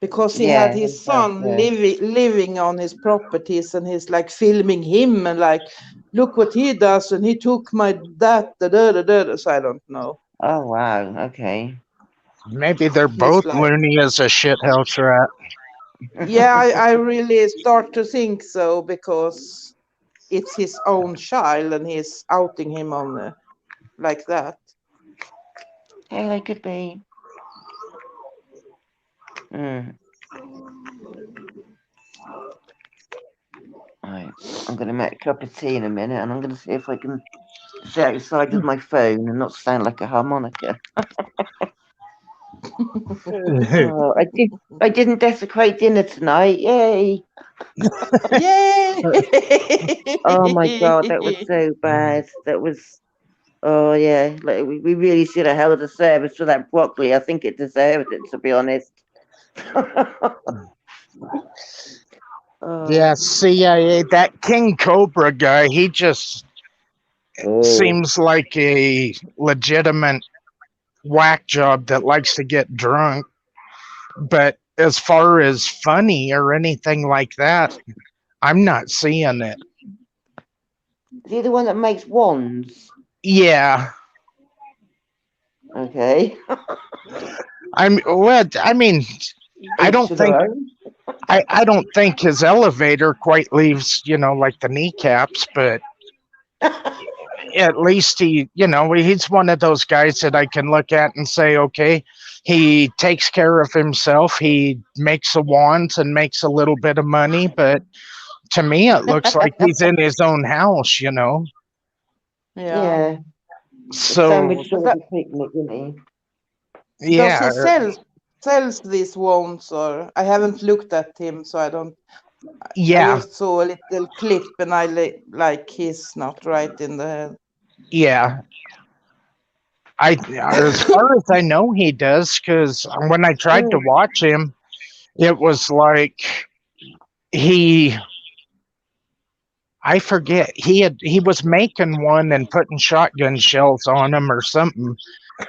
because he had yeah, his he does, son yeah. living on his properties, and he's like filming him and like, look what he does, and he took my that da da da da. So I don't know. Oh wow, okay. Maybe they're He's both like, loony as a shithouse rat. yeah, I really start to think so, because it's his own child and he's outing him on like that. Yeah, they could be. Mm. Right. I'm gonna make a cup of tea in a minute, and I'm gonna see if I can sit outside with my phone and not sound like a harmonica. Oh, I didn't desecrate dinner tonight. Yay! Yay! Oh my god, that was so bad. That was. Oh yeah, like we really should have held a service for that broccoli. I think it deserved it, to be honest. Oh, Yeah, CIA, that King Cobra guy, he just oh, seems like a legitimate whack job that likes to get drunk. But as far as funny or anything like that, I'm not seeing it. is he the one that makes wands? Yeah, Okay, I mean, I each don't to their think own. I don't think his elevator quite leaves, like the kneecaps, but at least he's one of those guys that I can look at and say, okay, he takes care of himself. He makes a wand and makes a little bit of money, but to me, it looks like he's in his own house. Yeah. Yeah, the So, sandwich was a picnic, isn't he? Does yeah, he sells these wands, or I haven't looked at him, so I don't. I yeah, just saw a little clip, and I like he's not right in the head. yeah. As far as I know, he does, because when I tried to Mm. watch him, it was like he I forget. He was making one and putting shotgun shells on them or something,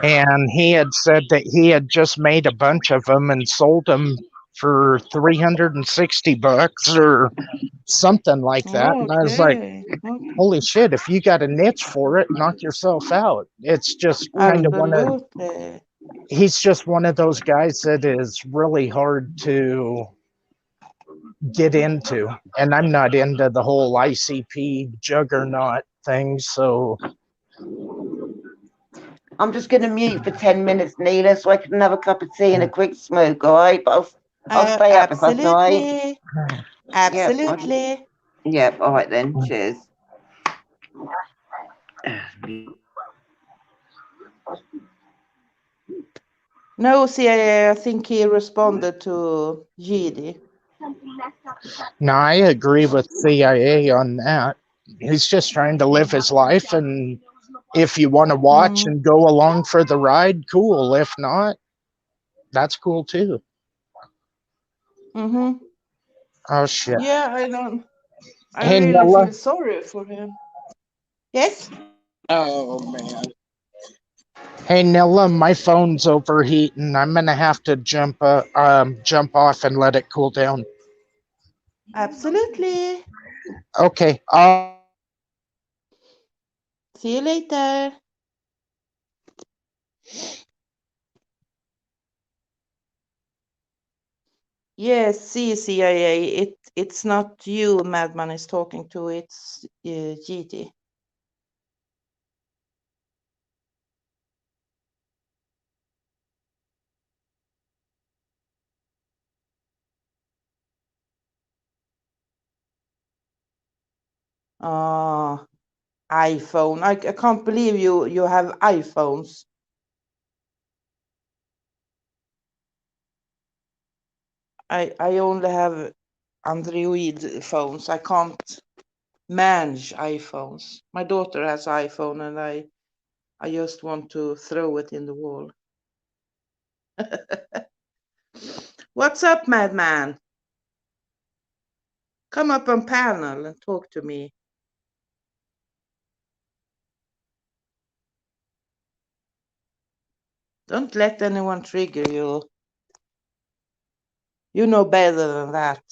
and he had said that he had just made a bunch of them and sold them for $360 or something like that. And I was like, Okay. Okay. "Holy shit! If you got a niche for it, knock yourself out." It's just kind of Absolutely. he's just one of those guys that is really hard to get into, and I'm not into the whole ICP juggernaut thing. So I'm just going to mute for 10 minutes, Neela, so I can have a cup of tea and a quick smoke, all right? But I'll stay up if that's all right. Absolutely. Yep. Absolutely. Yep. All right then. Cheers. No, see, I think he responded to GD. no, I agree with CIA on that. He's just trying to live his life, and if you want to watch Mm, and go along for the ride, cool. If not, that's cool too. mm-hmm. Oh shit. Yeah, I don't. I Hey really Nella. feel sorry for him. Yes. Oh man. Hey Nilla, my phone's overheating. I'm gonna have to jump off and let it cool down. Absolutely. Okay. See you later. Yes, see CIA. It's not you Madman is talking to. It's GT. Ah, iPhone. I can't believe you have iPhones. I only have Android phones. I can't manage iPhones. My daughter has iPhone, and I just want to throw it in the wall. What's up, Madman? Come up on panel and talk to me. Don't let anyone trigger you. You know better than that.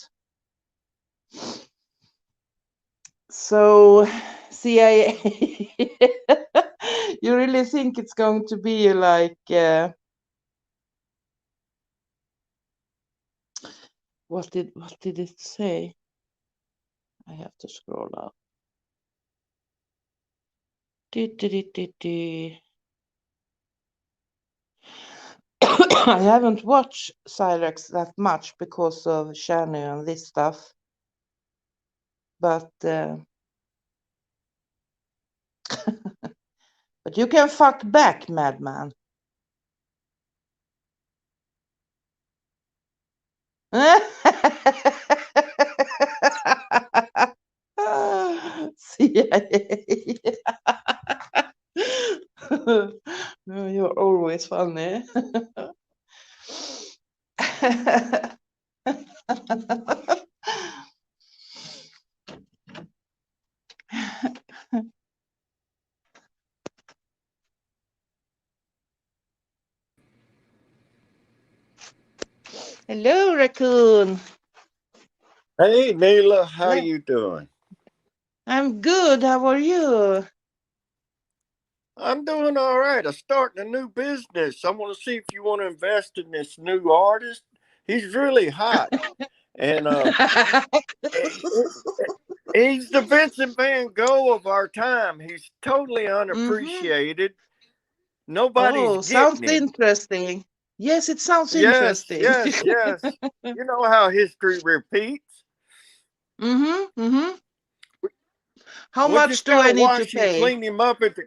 So, CIA, you really think it's going to be like, what did it say? I have to scroll up. I haven't watched Cyrex that much because of Shani and this stuff, but but you can fuck back, Madman. CIA. You're always funny. Hello, raccoon. Hey, Nila, how Yeah, you doing? I'm good. How are you? I'm doing all right. I'm starting a new business. I want to see if you want to invest in this new artist. He's really hot, and he's the Vincent Van Gogh of our time. He's totally Mm-hmm. unappreciated. Nobody's Oh, sounds getting him. interesting. Yes, it sounds Yes, interesting. yes, yes. You know how history repeats. Mm-hmm. Mm-hmm. How We much just do got I to need to wash and pay? clean him up at the.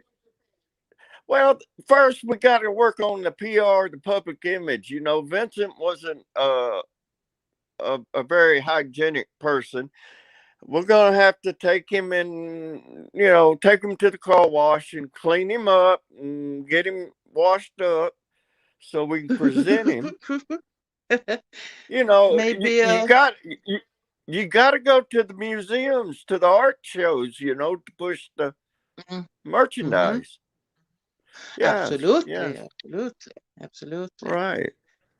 Well, first we got to work on the PR, the public image. You know, Vincent wasn't a very hygienic person. We're gonna have to take him and take him to the car wash and clean him up and get him washed up so we can present him. You know, you, Maybe you got you got to go to the museums, to the art shows, to push the mm-hmm. merchandise. Yes, Absolutely, yes, absolutely, absolutely. right.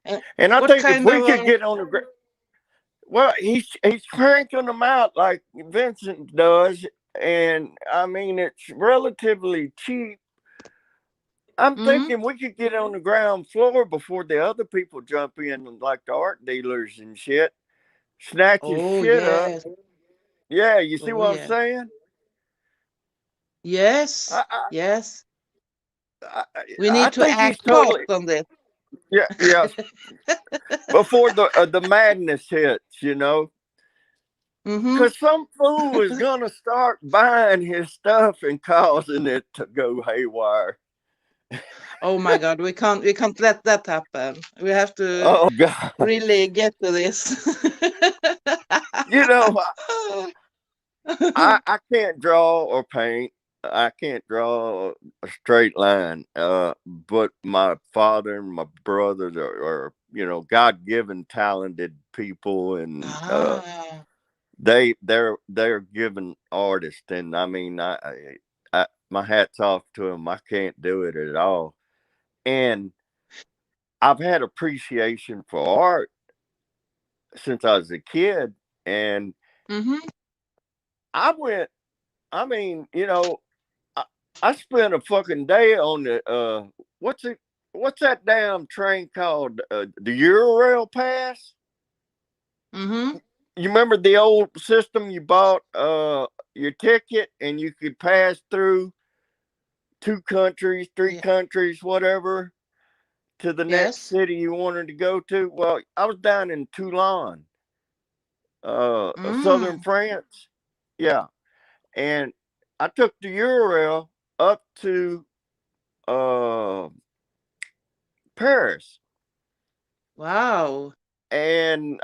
And And I what think if kind we of could get on the well, he's cranking them out like Vincent does, and I mean it's relatively cheap. I'm mm-hmm. thinking we could get on the ground floor before the other people jump in, like the art dealers and shit, snatch his Oh shit up. yes, Yeah, you see oh what I'm yeah, saying? yes, I I yes. I, We I need to think he's act fast totally on this. yeah yeah before the madness hits, Mm-hmm. because some fool is gonna start buying his stuff and causing it to go haywire. Oh my God, we can't let that happen. We have to Oh God. really get to this. You know, I can't draw or paint. I can't draw a straight line. But my father and my brothers are God given talented people, and Ah. they're given artists, and I mean I my hat's off to them. I can't do it at all, and I've had appreciation for art since I was a kid, and Mm-hmm. I went. I mean, I, I spent a fucking day on the what's it? What's that damn train called? The Eurail Pass. Mm-hmm. You remember the old system? You bought your ticket and you could pass through two countries, three Yeah. countries, whatever, to the next Yes. city you wanted to go to. Well, I was down in Toulon, southern Mm. France. Yeah, and I took the Eurail up to uh Paris, Wow. and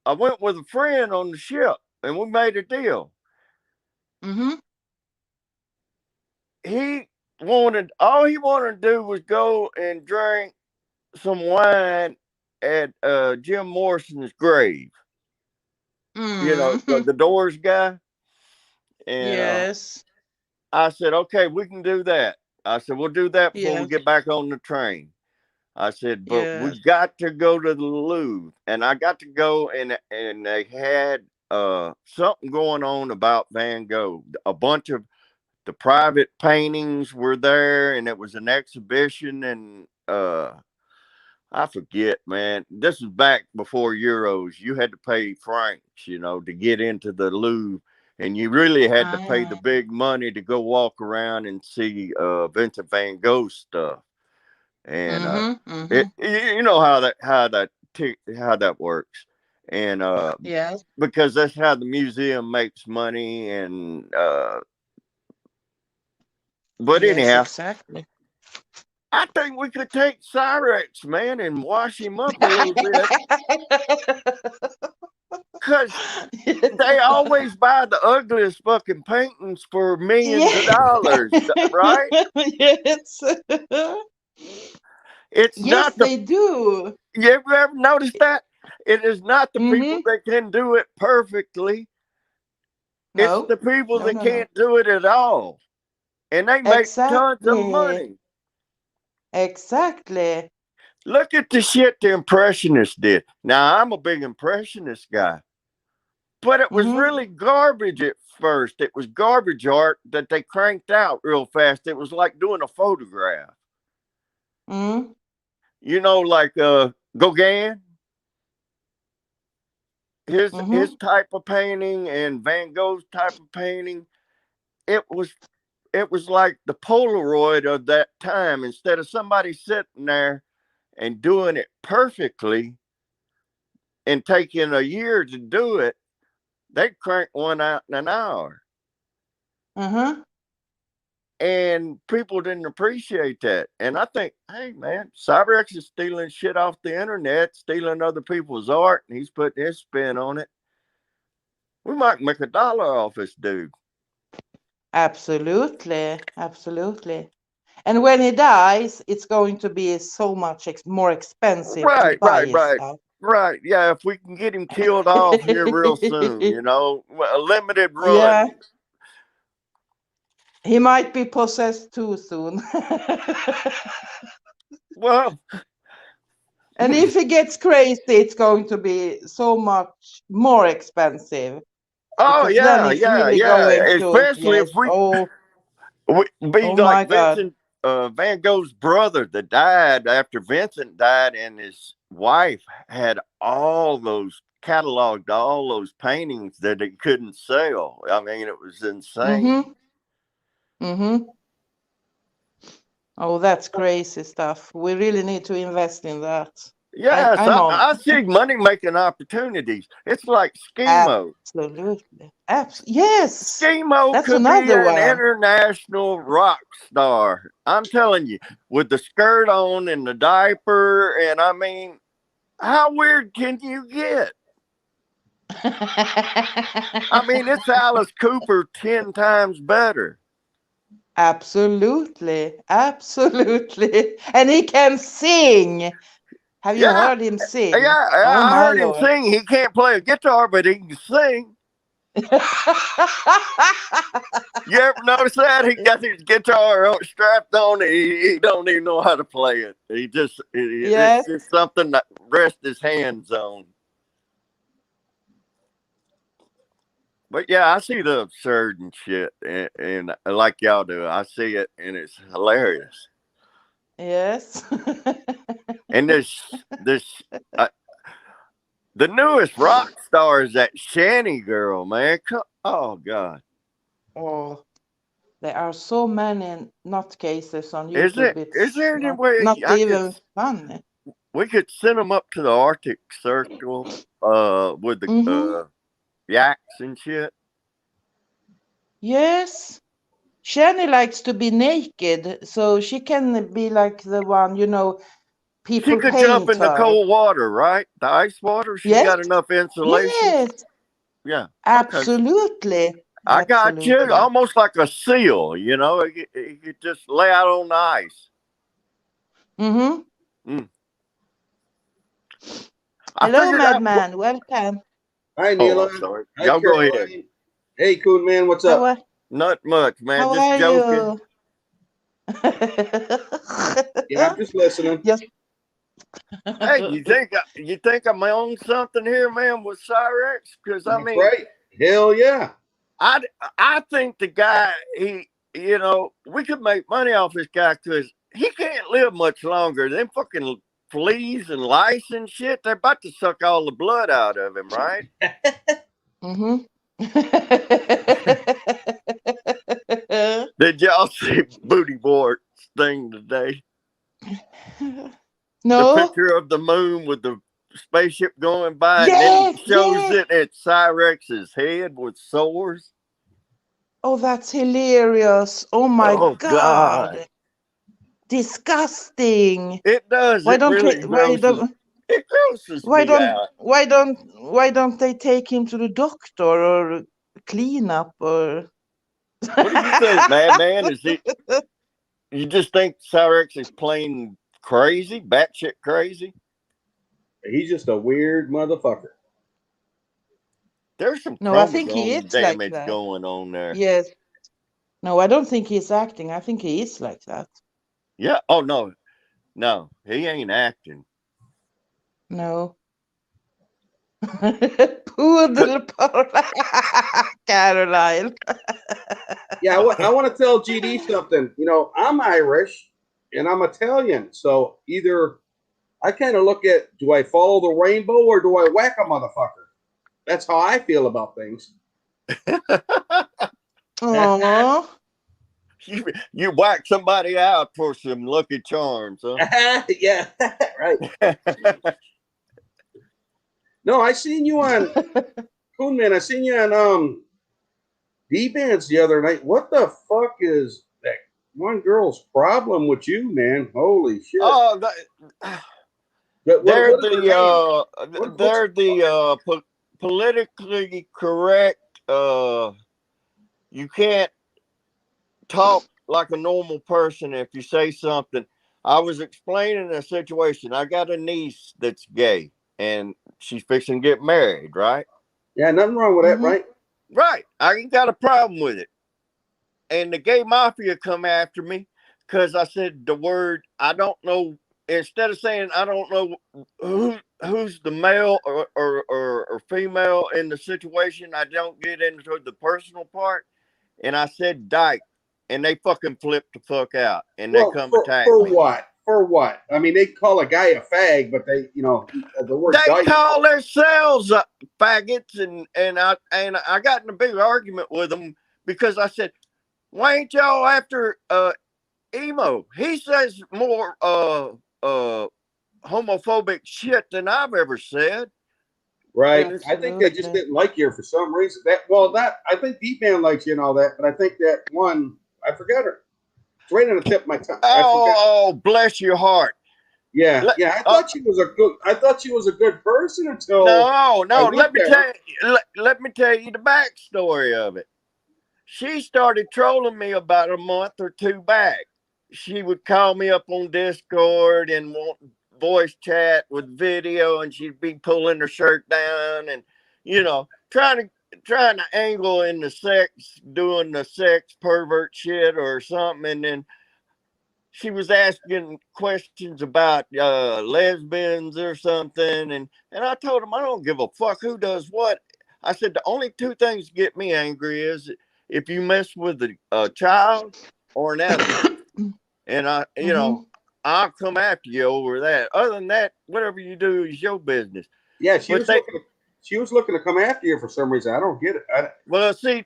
I went with a friend on the ship, and we made a deal. Mm-hmm. He all he wanted to do was go and drink some wine at Jim Morrison's grave. Mm. The Doors guy, and Yes. I said, okay, we can do that. I said, we'll do that before we Yes. get back on the train. I said, but we Yes. got to go to the Louvre, and I got to go, and they had something going on about Van Gogh. A bunch of the private paintings were there, and it was an exhibition, and I forget, man. This is back before euros. You had to pay francs, to get into the Louvre, and you really had to pay the Ah. big money to go walk around and see Vincent Van Gogh stuff. And Mm-hmm. Mm-hmm. you know how that works, and Yes. because that's how the museum makes money, and but Yes, anyhow, exactly. I think we could take Cyrex, man, and wash him up a little bit, because they always buy the ugliest fucking paintings for millions of Yeah. dollars, right? Yes. It's Yes, not the they do. You ever noticed that? It is not the people Mm-hmm. that can do it perfectly. It's No. the people No, that no, no. can't do it at all. And they make tons of Exactly. money. Exactly. Look at the shit the Impressionists did. Now, I'm a big Impressionist guy, but it was Mm-hmm. really garbage at first. It was garbage art that they cranked out real fast. It was like doing a photograph. Mm-hmm. Like Gauguin, his Mm-hmm. type of painting, and Van Gogh's type of painting. It was it was like the Polaroid of that time. Instead of somebody sitting there and doing it perfectly and taking a year to do it, they crank one out in an hour. Uh-huh. And people didn't appreciate that. And I think, hey man, Cyberx is stealing shit off the internet, stealing other people's art, and he's putting his spin on it. We might make $1 off this dude. Absolutely. Absolutely. And when he dies, it's going to be so much more expensive to Right, buy right, his right. stuff. Right. Yeah, if we can get him killed off here real soon, a limited Yeah, run. he might be possessed too soon. Well, And if he gets crazy, it's going to be so much more expensive oh because then yeah, it's yeah, really yeah. going to, Especially if yes, oh, we be oh like my God. Vincent Van Gogh's brother that died after Vincent died, and his wife had cataloged all those paintings that he couldn't sell. I mean, it was insane. Mm-hmm. Mm-hmm. Oh, that's crazy stuff. We really need to invest in that. Yes, I'm on. I see money making opportunities. It's like schemo. Absolutely. Yes, Schemo that's could be another an one. international rock star. I'm telling you, with the skirt on and the diaper, and I mean, how weird can you get? I mean, it's Alice Cooper 10 times better. Absolutely, absolutely. And he can sing. Have you Yeah, heard him sing? yeah, Oh I my heard him Lord. sing. He can't play a guitar, but he can sing. You ever notice that? He got his guitar strapped on. He don't even know how to play it. Yes. It's just something that rest his hands on. But yeah, I see the absurd and shit, and like y'all do, I see it, and it's hilarious. Yes. And uh, the newest rock star is that Shanny girl, man. Oh God, Oh, there are so many nutcases on is YouTube. there any way Not even funny. we could send them up to the Arctic Circle, with the Mm-hmm. yaks and shit? Yes. Shani likes to be naked, so she can be like the one, She people could jump paint in the her. cold water, right? The ice water. She Yes, got enough insulation. yes, Yeah. Okay. absolutely. I got you. Absolutely. Almost like a seal, He could just lay out on the ice. Mm-hmm. Mm. I Hello, figured out. Madman. Welcome. Hi, Oh, Nilla. I'm sorry. Hi, Y'all go ahead. Caroline. Hey, Coon Man, what's How up? are, Not much, man. how Just are joking. you? Yeah, I'm just listening. Yes. Hey, you think I'm on something here, man, with Cyrex? Because I That's mean, right. Hell yeah. I think the guy we could make money off this guy because he can't live much longer. Them fucking fleas and lice and shit, they're about to suck all the blood out of him, right? Mm-hmm. Did y'all see Booty Board's thing today? The No. picture of the moon with the spaceship going by, and then Yes, he shows yes. it at Cyrex's head with sores. Oh, that's hilarious. Oh my Oh God. God. Disgusting. It does. Why It don't really they, grosses me out. why don't they take him to the doctor or clean up or What do you think, Madman? You just think Cyrex is plain crazy, batshit crazy? He's just a weird motherfucker. There's some No, I think he chromosome is like damage that. going on there. Yes. No, I don't think he's acting. I think he is like that. Yeah. Oh no, he ain't acting. No. Poodle Caroline. Yeah, I want to tell GD something. I'm Irish and I'm Italian. So either I kind of look at, do I follow the rainbow or do I whack a motherfucker? That's how I feel about things. Aww. You whack somebody out for some Lucky Charms, huh? Yeah, right. No, I seen you on Coon Man. I seen you on D-Bands the other night. What the fuck is that one girl's problem with you, man? Holy shit. Oh, they're the politically correct. You can't talk like a normal person if you say something. I was explaining a situation. I got a niece that's gay and she's fixing to get married, right? Yeah, nothing wrong with that, right? Right. I ain't got a problem with it. And the gay mafia come after me because I said the word, I don't know. Instead of saying I don't know who's the male or female in the situation, I don't get into the personal part. And I said dyke, and they fucking flipped the fuck out, and they come attack for me. what? For what? I mean, they call a guy a fag, but the word They dyke. call themselves faggots, and I got in a big argument with them because I said, "Why ain't y'all after emo? He says more homophobic shit than I've ever said." Right. I think they just didn't like you for some reason. I think D-Man likes you and all that, but I think that one, I forgot her. It's right on the tip of my tongue. Oh, bless your heart. Yeah, Let- yeah. I uh, thought she was a good. I thought she was a good person until no, I no. went Let me there. tell you. Let me tell you the backstory of it. She started trolling me about a month or two back. She would call me up on Discord and want voice chat with video, and she'd be pulling her shirt down and trying to angle in the sex, doing the sex pervert shit or something, and then she was asking questions about lesbians or something, and I told him I don't give a fuck who does what. I said the only two things get me angry is if you mess with a child or an animal, and Mhm. I'll come after you over that. Other than that, whatever you do is your business. Yeah, she But was looking. She was looking to come after you for some reason. I don't get it. well, see,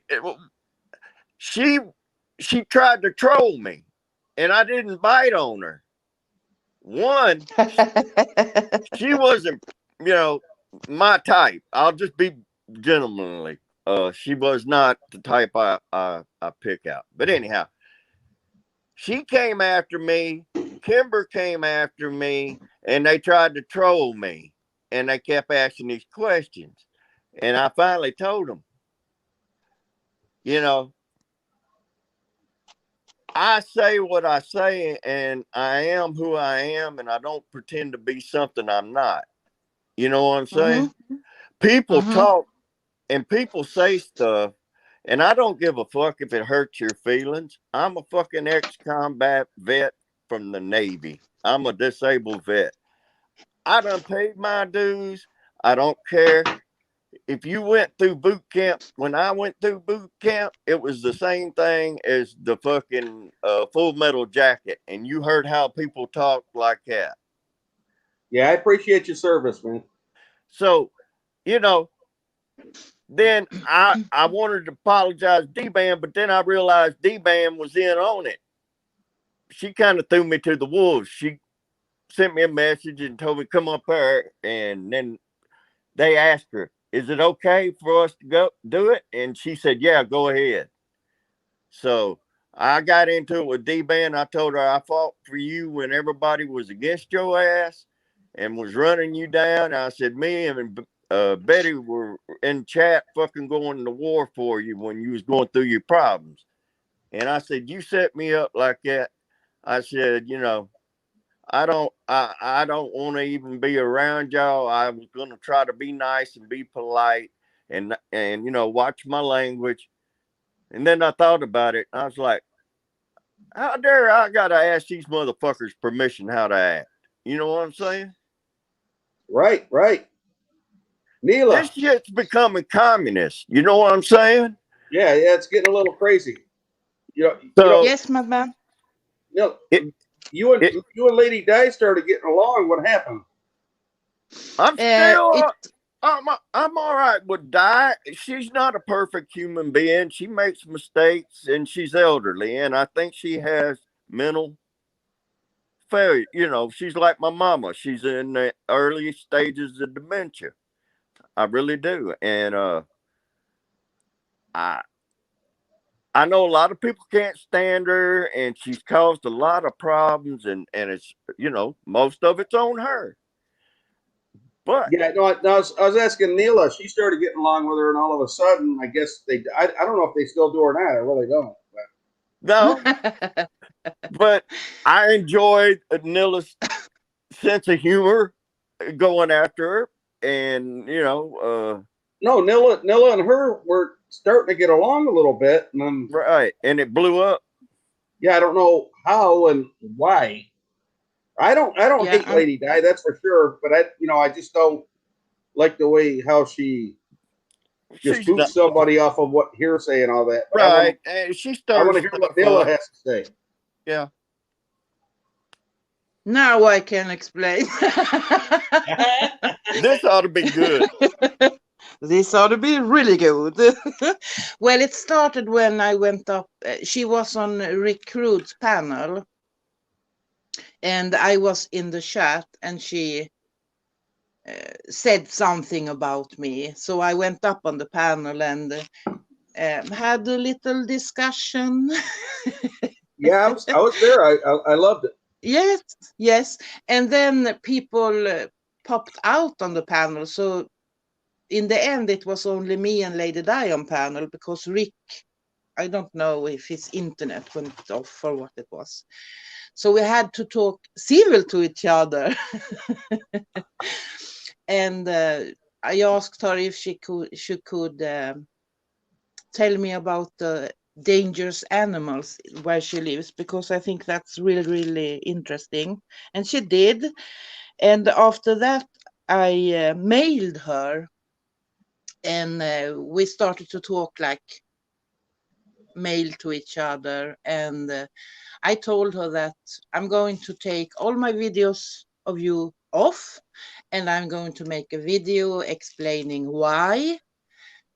she she tried to troll me, and I didn't bite on her. One, she wasn't, you know, my type. I'll just be gentlemanly. She was not the type I pick out. But anyhow, she came after me. Kimber came after me, and they tried to troll me, and they kept asking these questions. And I finally told them, you know, I say what I say, and I am who I am, and I don't pretend to be something I'm not. You know what I'm saying? Mhm. People Mhm. talk and people say stuff, and I don't give a fuck if it hurts your feelings. I'm a fucking ex-combat vet from the Navy. I'm a disabled vet. I done paid my dues. I don't care. If you went through boot camp, when I went through boot camp, it was the same thing as the fucking Full Metal Jacket, and you heard how people talk like that. Yeah, I appreciate your service, man. So, you know, then I wanted to apologize to D-Bam, but then I realized D-Bam was in on it. She kind of threw me to the wolves. She sent me a message and told me come up here, and then they asked her, "Is it okay for us to go do it?" And she said, "Yeah, go ahead." So I got into it with D-Bam. I told her I fought for you when everybody was against your ass and was running you down. I said, me and Betty were in chat fucking going to war for you when you was going through your problems. And I said, you set me up like that. I said, I don't want to even be around y'all. I was gonna try to be nice and be polite and watch my language. And then I thought about it. I was like, how dare I gotta ask these motherfuckers permission how to act? You know what I'm saying? Right, right. This Nila. shit's becoming communist. You know what I'm saying? Yeah, yeah. It's getting a little crazy. So Yes, madam. You know, it you and it you and Lady Di started getting along. What happened? I'm It still I'm all right with Di. She's not a perfect human being. She makes mistakes and she's elderly, and I think she has mental failure. She's like my mama. She's in the early stages of dementia. I really do, and I I know a lot of people can't stand her, and she's caused a lot of problems, and it's most of it's on her. But Yeah, no. I was asking Nila. She started getting along with her, and all of a sudden, I guess they. I don't know if they still do or not. I really don't. no, but I enjoyed Nilla's sense of humor going after her, and No, Nila and her were starting to get along a little bit, and then right, and it blew up. yeah, I don't know how and why. I don't yeah, hate Lady Di, that's for sure. But I just don't like the way how she just She's not boots somebody off of what hearsay and all that. But right, and she I want to stirs hear what stuff Nila up. has to say. Yeah. now I can explain. This ought to be good. This ought to be really good. Well, it started when I went up. She was on Recruit's panel, and I was in the chat, and she said something about me. So I went up on the panel and had a little discussion. Yeah, I was there. I loved it. Yes, yes. And then people popped out on the panel. So in the end, it was only me and Lady Di on panel because Rick, I don't know if his internet went off or what it was. So we had to talk civil to each other. And I asked her if she could tell me about the dangerous animals where she lives, because I think that's really, really interesting. And she did. And after that, I mailed her, and we started to talk like mail to each other. And I told her that I'm going to take all my videos of you off, and I'm going to make a video explaining why.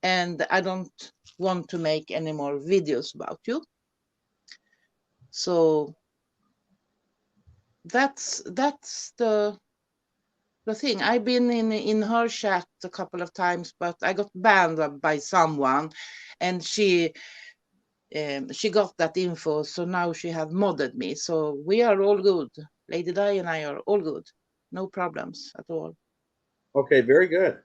And I don't want to make any more videos about you. So that's the thing. I've been in her chat a couple of times, but I got banned by someone, and she got that info, so now she have modded me. So we are all good. Lady Di and I are all good. No problems at all. Okay, very good.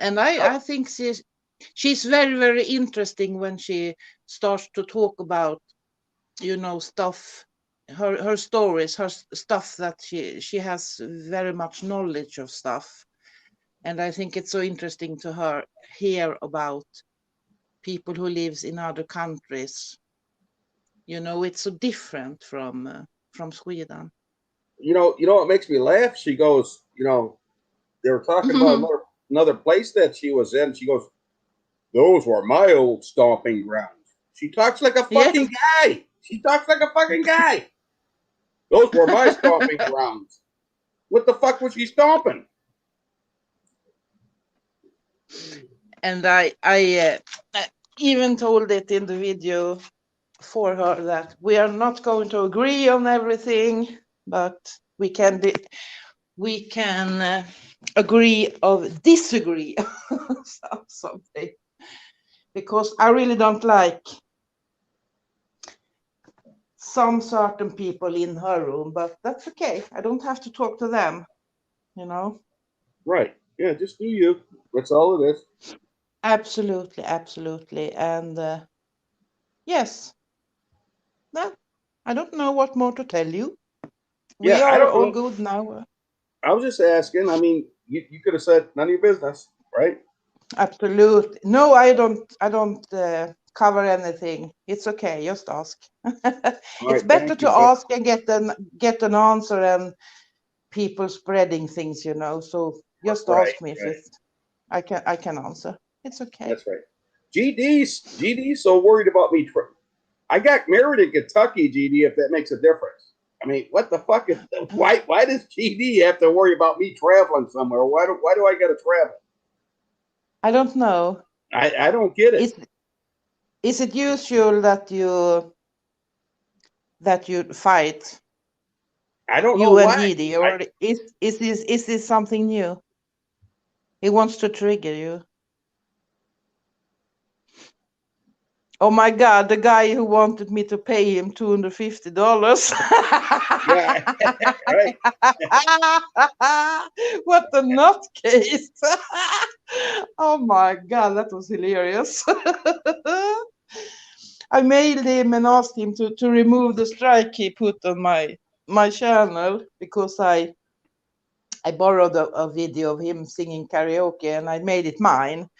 And I think she's very, very interesting when she starts to talk about, stuff, her stories, her stuff, that she has very much knowledge of stuff. And I think it's so interesting to hear about people who lives in other countries. It's so different from Sweden. You know what makes me laugh? She goes, they were talking about another place that she was in. She goes, those were my old stomping grounds. She talks like a fucking guy. She talks like a fucking guy. Those were my stomping grounds. What the fuck was she stomping? And I even told it in the video for her that we are not going to agree on everything, but we can agree or disagree on something, because I really don't like some certain people in her room, but that's okay. I don't have to talk to them, Right. Yeah, just do you. That's all it is. Absolutely, absolutely. And yes, no, I don't know what more to tell you. We Yeah, I are don't all know. good now. I was just asking. I mean, you could have said none of your business, right? Absolutely. No, I don't cover anything. It's okay. Just ask. All It's right, better thank you. to But ask and get an answer, and people spreading things, So just right, ask me if right. I can answer. It's okay. That's right. GD's so worried about me. I got married in Kentucky, GD. If that makes a difference. I mean, what the fuck is why does GD have to worry about me traveling somewhere? Why do I got to travel? I don't know. I don't get it. Is it usual that you fight, I don't know you and why. Didi, or is this something new? He wants to trigger you. Oh my God, the guy who wanted me to pay him $250. Yeah, right. What a nutcase. Oh my God, that was hilarious. I mailed him and asked him to remove the strike he put on my channel, because I borrowed a video of him singing karaoke and I made it mine.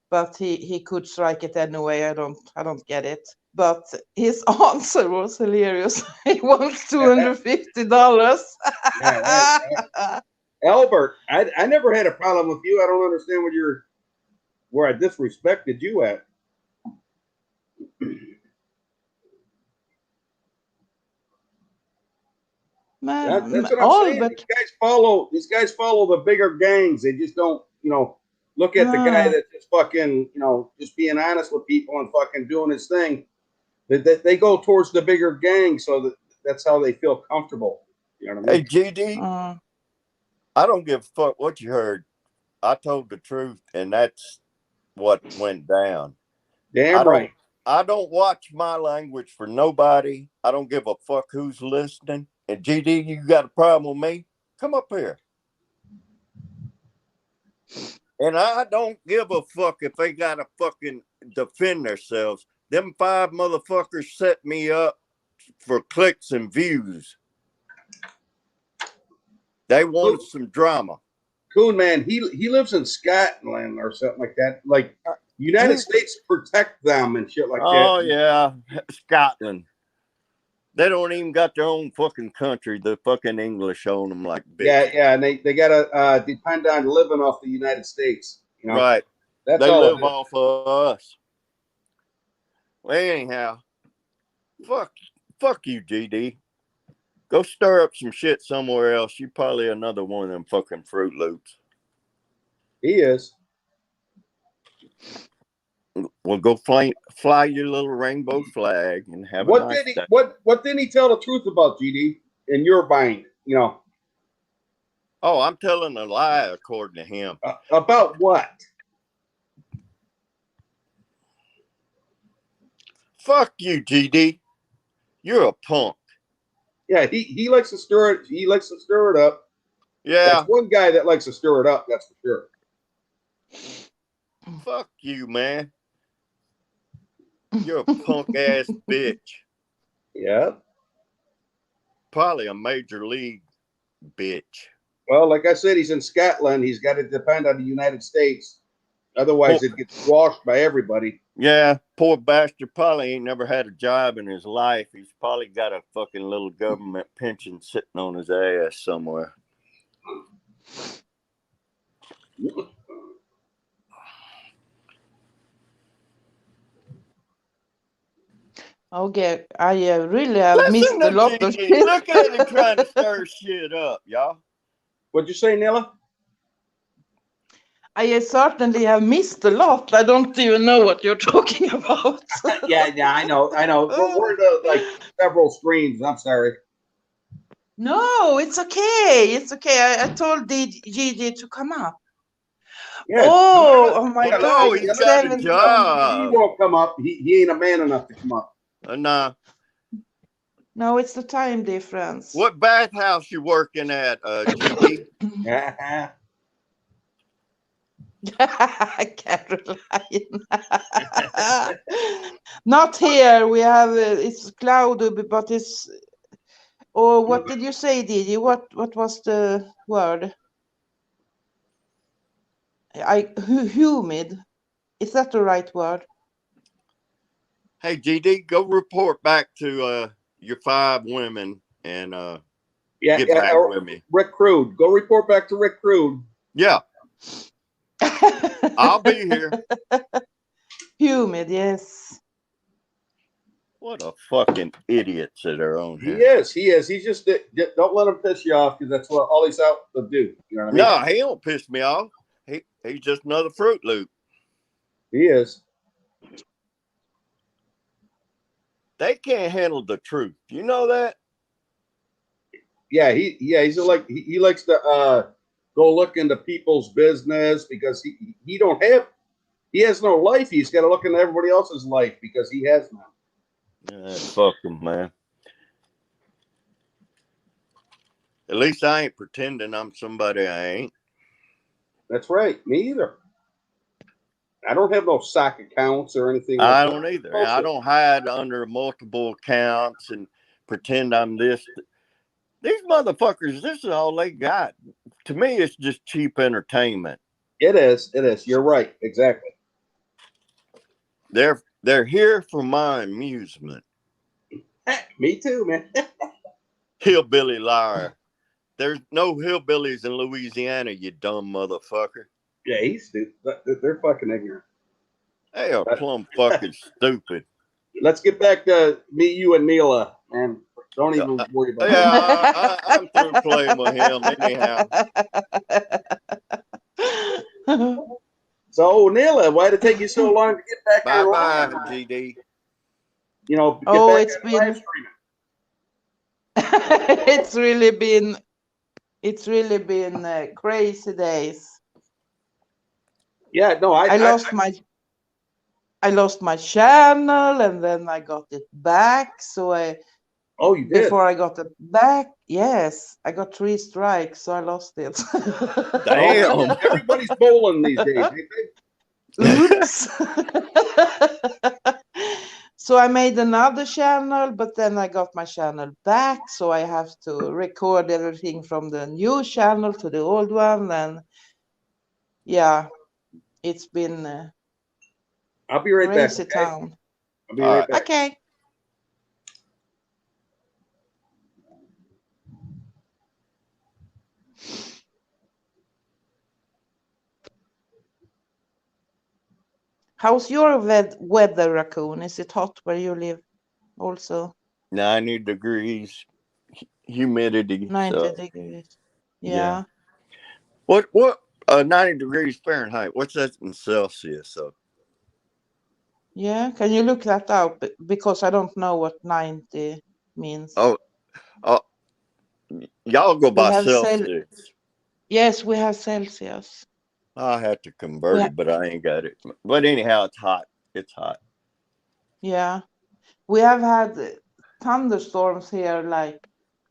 But he could strike it anyway. I don't get it. But his answer was hilarious. He wants $250. Yeah, right. Albert, I never had a problem with you. I don't understand where I disrespected you at. That's what I'm saying. Albert. These guys follow the bigger gangs. They just don't, look at the guy that just fucking, just being honest with people and fucking doing his thing. They go towards the bigger gang, so that's how they feel comfortable. You know what I Hey, mean? GD, Uh, I don't give a fuck what you heard. I told the truth, and that's what went down. I Damn don't. right. I don't watch my language for nobody. I don't give a fuck who's listening. And GD, you got a problem with me? Come up here. And I don't give a fuck if they gotta fucking defend themselves. Them 5 motherfuckers set me up for clicks and views. They wanted some drama. Coon man, he lives in Scotland or something like that. Like United States protect them and shit like that. Oh yeah, Scotland. They don't even got their own fucking country. The fucking English own them like bitch. Yeah, and they gotta depend on living off the United States. You know? Right. That's They all live off of us. Well, anyhow, fuck you, GD. Go stir up some shit somewhere else. You probably another one of them fucking Fruit Loops. He is. Well, go fly your little rainbow flag and have a What nice did he day. what didn't he tell the truth about, GD? In your mind, you know. Oh, I'm telling a lie according to him. About what? Fuck you, GD. You're a punk. Yeah, he likes to stir it. He likes to stir it up. Yeah. That's one guy that likes to stir it up. That's for sure. Fuck you, man. You're a punk ass bitch. Yeah. Probably a major league bitch. Well, like I said, he's in Scotland. He's got to depend on the United States. Otherwise, it gets squashed by everybody. Yeah, poor bastard probably ain't never had a job in his life. He's probably got a fucking little government pension sitting on his ass somewhere. Okay, I really have missed Listen a to lot of GD. shit. Look at him trying to stir shit up, y'all. What'd you say, Nilla? I certainly have missed a lot. I don't even know what you're talking about. yeah, I know. We're like several streams. I'm sorry. No, it's okay. It's okay. I told Gigi to come up. Yeah, Oh my Well, God! no, he's It's got a 7. He job. won't come up. He ain't a man enough to come up. Nah. No, it's the time difference. What bathhouse you working at, GD? Caroline. Not here. We have it's cloudy, but it's. Or what did you say, Didi? What was the word? Humid. Is that the right word? Hey, GD, go report back to your 5 women and get back with me. Rick Crude. Go report back to Rick Crude. Yeah. I'll be here. Humid, yes. What a fucking idiots that are on here. He is. He's just don't let him piss you off, because that's what all he's out to do. You know what I mean? No, he don't piss me off. He's just another Fruit Loop. He is. They can't handle the truth. You know that? Yeah, he's like he likes to go look into people's business, because he has no life. He's got to look into everybody else's life because he has none. Fuck him, man. At least I ain't pretending I'm somebody I ain't. That's right. Me either. I don't have no sock accounts or anything. I don't either. I don't hide under multiple accounts and pretend I'm this. These motherfuckers, this is all they got. To me, it's just cheap entertainment. It is. You're right. Exactly. They're here for my amusement. Me too, man. Hillbilly liar. There's no hillbillies in Louisiana, you dumb motherfucker. Yeah, he's stupid. They're fucking ignorant. They are plumb fucking stupid. Let's get back to me, you, and Nilla, man. Don't even worry about Yeah, I'm through playing with him anyhow. So, Nilla, why did it take you so long to get back Bye online? bye, GD. You know, get Oh, back it's on live been. streaming. it's really been crazy days. Yeah, no, I lost my. I lost my channel and then I got it back. So Oh, you did. before I got it back, yes, I got 3 strikes, so I lost it. Damn. Everybody's bowling these days, ain't they? Oops. So I made another channel, but then I got my channel back, so I have to record everything from the new channel to the old one, and yeah, it's been I'll be right back. crazy Okay? town. I'll be right back. Okay. How's your weather, Raccoon? Is it hot where you live also? 90 degrees humidity. 90 So degrees. yeah. Yeah. What 90 degrees Fahrenheit? What's that in Celsius? So Yeah. Can you look that up? Because I don't know what 90 means. oh y'all go We by have Celsius. Yes, we have Celsius. I have to convert We it, but I ain't got it. But anyhow, it's hot. It's hot. Yeah. We have had thunderstorms here like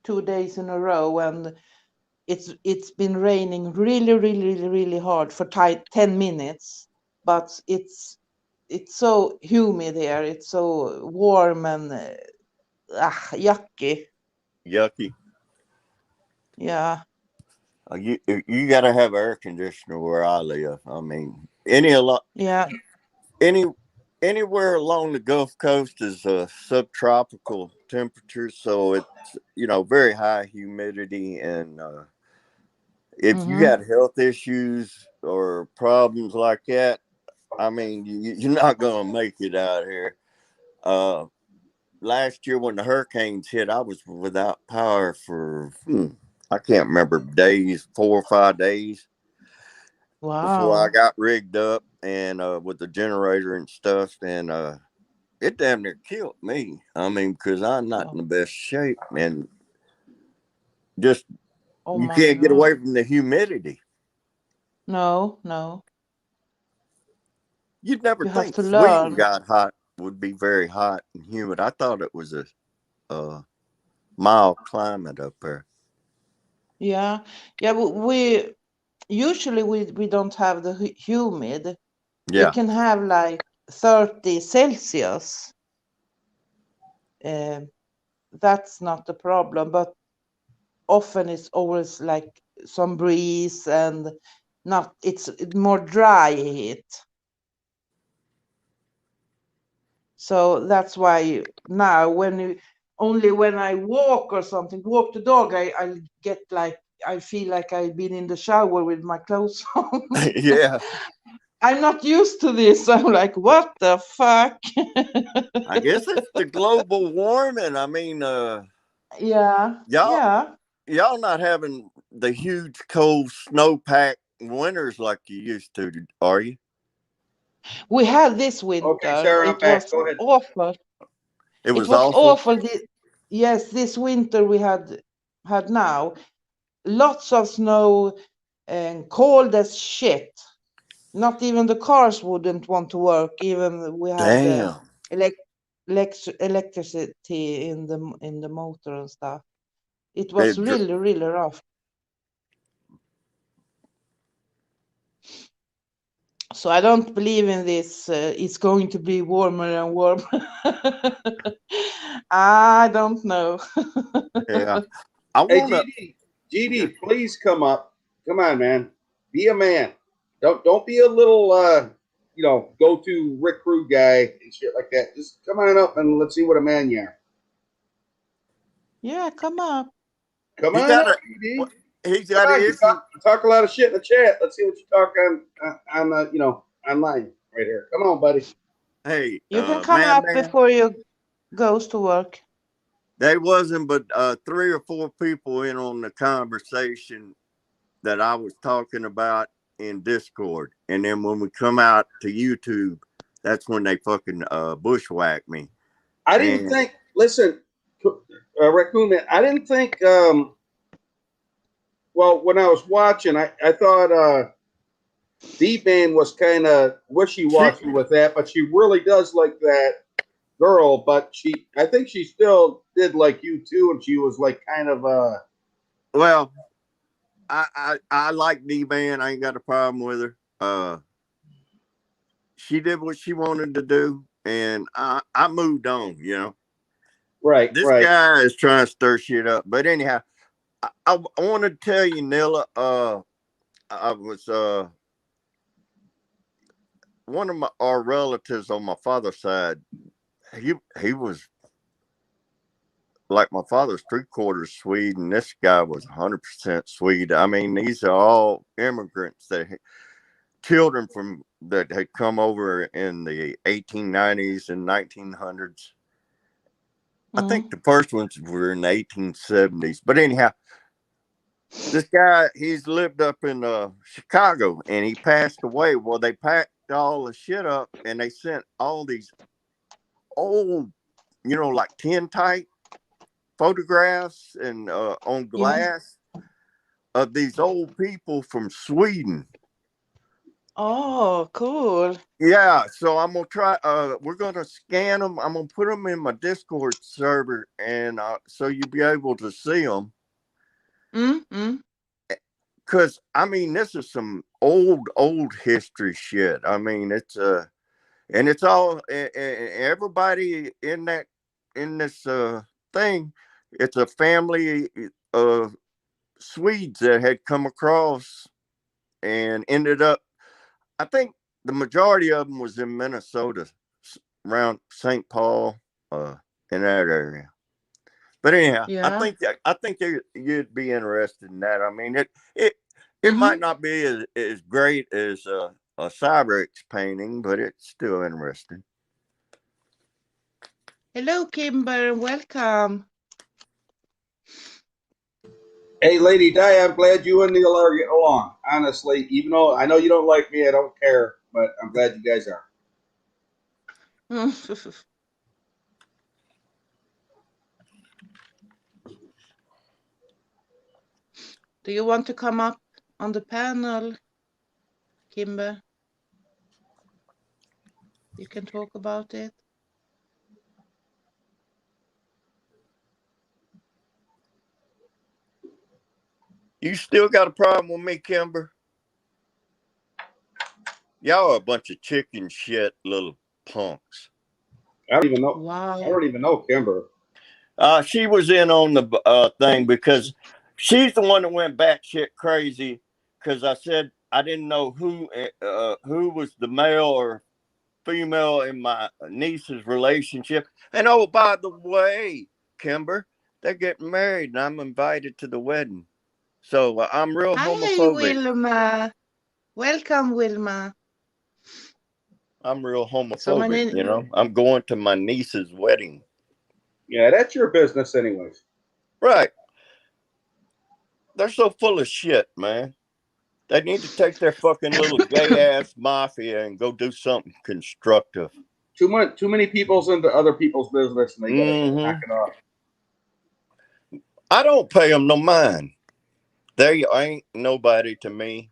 2 days in a row, and it's been raining really, really, really, really hard for 10 minutes. But it's so humid here. It's so warm and yucky. Yucky. Yeah. You got to have air conditioner where I live. I mean, Yeah. any anywhere along the Gulf Coast is a subtropical temperature, so it's very high humidity, and if you Mm-hmm. got health issues or problems like that, I mean, you're not gonna make it out here. Uh, Last year when the hurricanes hit, I was without power for I can't remember days, 4 or 5 days before I Wow. got rigged up and with the generator and stuff, and it damn near killed me. I mean, because I'm not Oh, in the best shape, and just oh you my can't get away God. from the humidity. No, no. You'd never You have think to Sweden learn. got hot would be very hot and humid. I thought it was a mild climate up there. Yeah. Yeah, we usually we don't have the humid. You Yeah, can have like 30 Celsius. Uh, that's not the problem, but often it's always like some breeze and not it's more dry heat. So that's why now only when I walk or something, walk the dog, I get like I feel like I've been in the shower with my clothes on. yeah. I'm not used to this. I'm like, what the fuck? I guess it's the global warming. I mean, Yeah, y'all yeah. y'all not having the huge cold snowpack winters like you used to, are you? We had this Okay, winter. Sarah, I'm It back. was Go ahead. awful. It It was was awful. awful. Yes, this winter we had now lots of snow and cold as shit. Not even the cars wouldn't want to work. Even we had Damn. elec- electricity in the motor and stuff. It It was dr- really, really rough. So I don't believe in this. It's going to be warmer and warmer. I don't know. yeah. I Hey, want to. GD, please come up. Come on, man. Be a man. Don't be a little go to Rick Crew guy and shit like that. Just come on up and let's see what a man you are. Yeah, come up. Come He on got up, a. GD. He's Come got an on, issue. you talk a lot of shit in the chat. Let's see what you talk on online right here. Come on, buddy. Hey, You can come up man. before you goes to work. They wasn't but 3 or 4 people in on the conversation that I was talking about in Discord, and then when we come out to YouTube, that's when they fucking bushwhack me. I didn't And think. Listen, Raccoon Man. I didn't think. Well, when I was watching, I thought D-Man was kind of wishy-washy with that, but she really does like that girl. But I think she still did like you too, and she was like kind of Well, I like D-Man. I ain't got a problem with her. She did what she wanted to do, and I moved on. right. This guy is trying to stir shit up. But anyhow, I want to tell you, Nilla. I was one of our relatives on my father's side. He was like my father's 3/4 Swede, and this guy was 100% Swede. I mean, these are all immigrants children from that had come over in the 1890s and 1900s. I think the first ones were in the 1870s. But anyhow, this guy, he's lived up in Chicago, and he passed away. Well, they packed all the shit up, and they sent all these old, like tintype photographs and on glass of these old people from Sweden. Oh, cool. Yeah, so I'm gonna try. We're gonna scan them. I'm gonna put them in my Discord server, and so you'll be able to see them. Because I mean, this is some old history shit. I mean, and it's all everybody in this thing. It's a family of Swedes that had come across and ended up. I think the majority of them was in Minnesota, around St. Paul, in that area. But anyhow, Yeah. I think you'd be interested in that. I mean, it might not be as great as a Cyberx painting, but it's still interesting. Hello, Kimber. Welcome. Hey, Lady Di, I'm glad you and Neil are getting along. Honestly, even though I know you don't like me, I don't care, but I'm glad you guys are. Do you want to come up on the panel, Kimber? You can talk about it. You still got a problem with me, Kimber? Y'all are a bunch of chicken shit little punks. I don't even know. Wow. I don't even know Kimber. She was in on the thing because she's the one that went batshit crazy because I said I didn't know who was the male or female in my niece's relationship. And oh, by the way, Kimber, they're getting married and I'm invited to the wedding. So I'm real Hi, homophobic. Wilma. Welcome, Wilma. I'm real homophobic, I'm going to my niece's wedding. Yeah, that's your business anyways. Right. They're so full of shit, man. They need to take their fucking little gay ass mafia and go do something constructive. Too many people's into other people's business, and they gotta knock it off. I don't pay them no mind. They ain't nobody to me.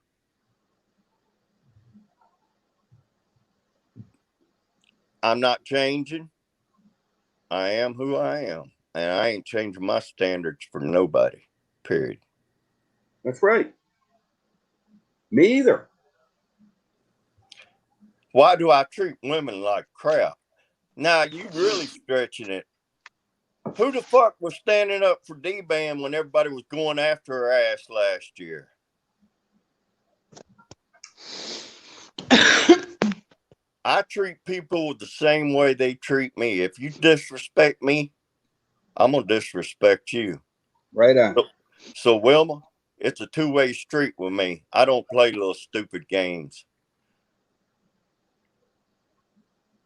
I'm not changing. I am who I am, and I ain't changing my standards for nobody. Period. That's right. Me either. Why do I treat women like crap? Now you really stretching it. Who the fuck was standing up for D-Bam when everybody was going after her ass last year? I treat people the same way they treat me. If you disrespect me, I'm going to disrespect you. Right on. So, Wilma, it's a two-way street with me. I don't play little stupid games.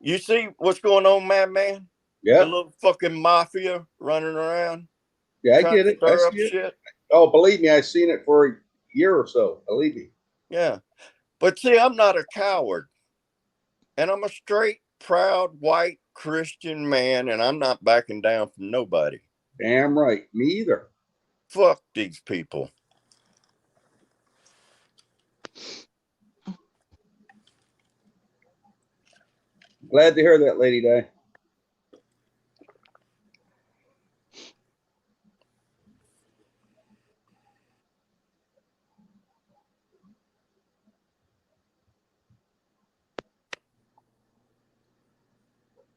You see what's going on, man? Yeah. The little fucking mafia running around. Yeah, I get it. I see it. Shit. Oh, believe me, I've seen it for a year or so. Believe me. Yeah. But see, I'm not a coward. And I'm a straight, proud, white Christian man, and I'm not backing down from nobody. Damn right. Me either. Fuck these people. Glad to hear that, Lady Di.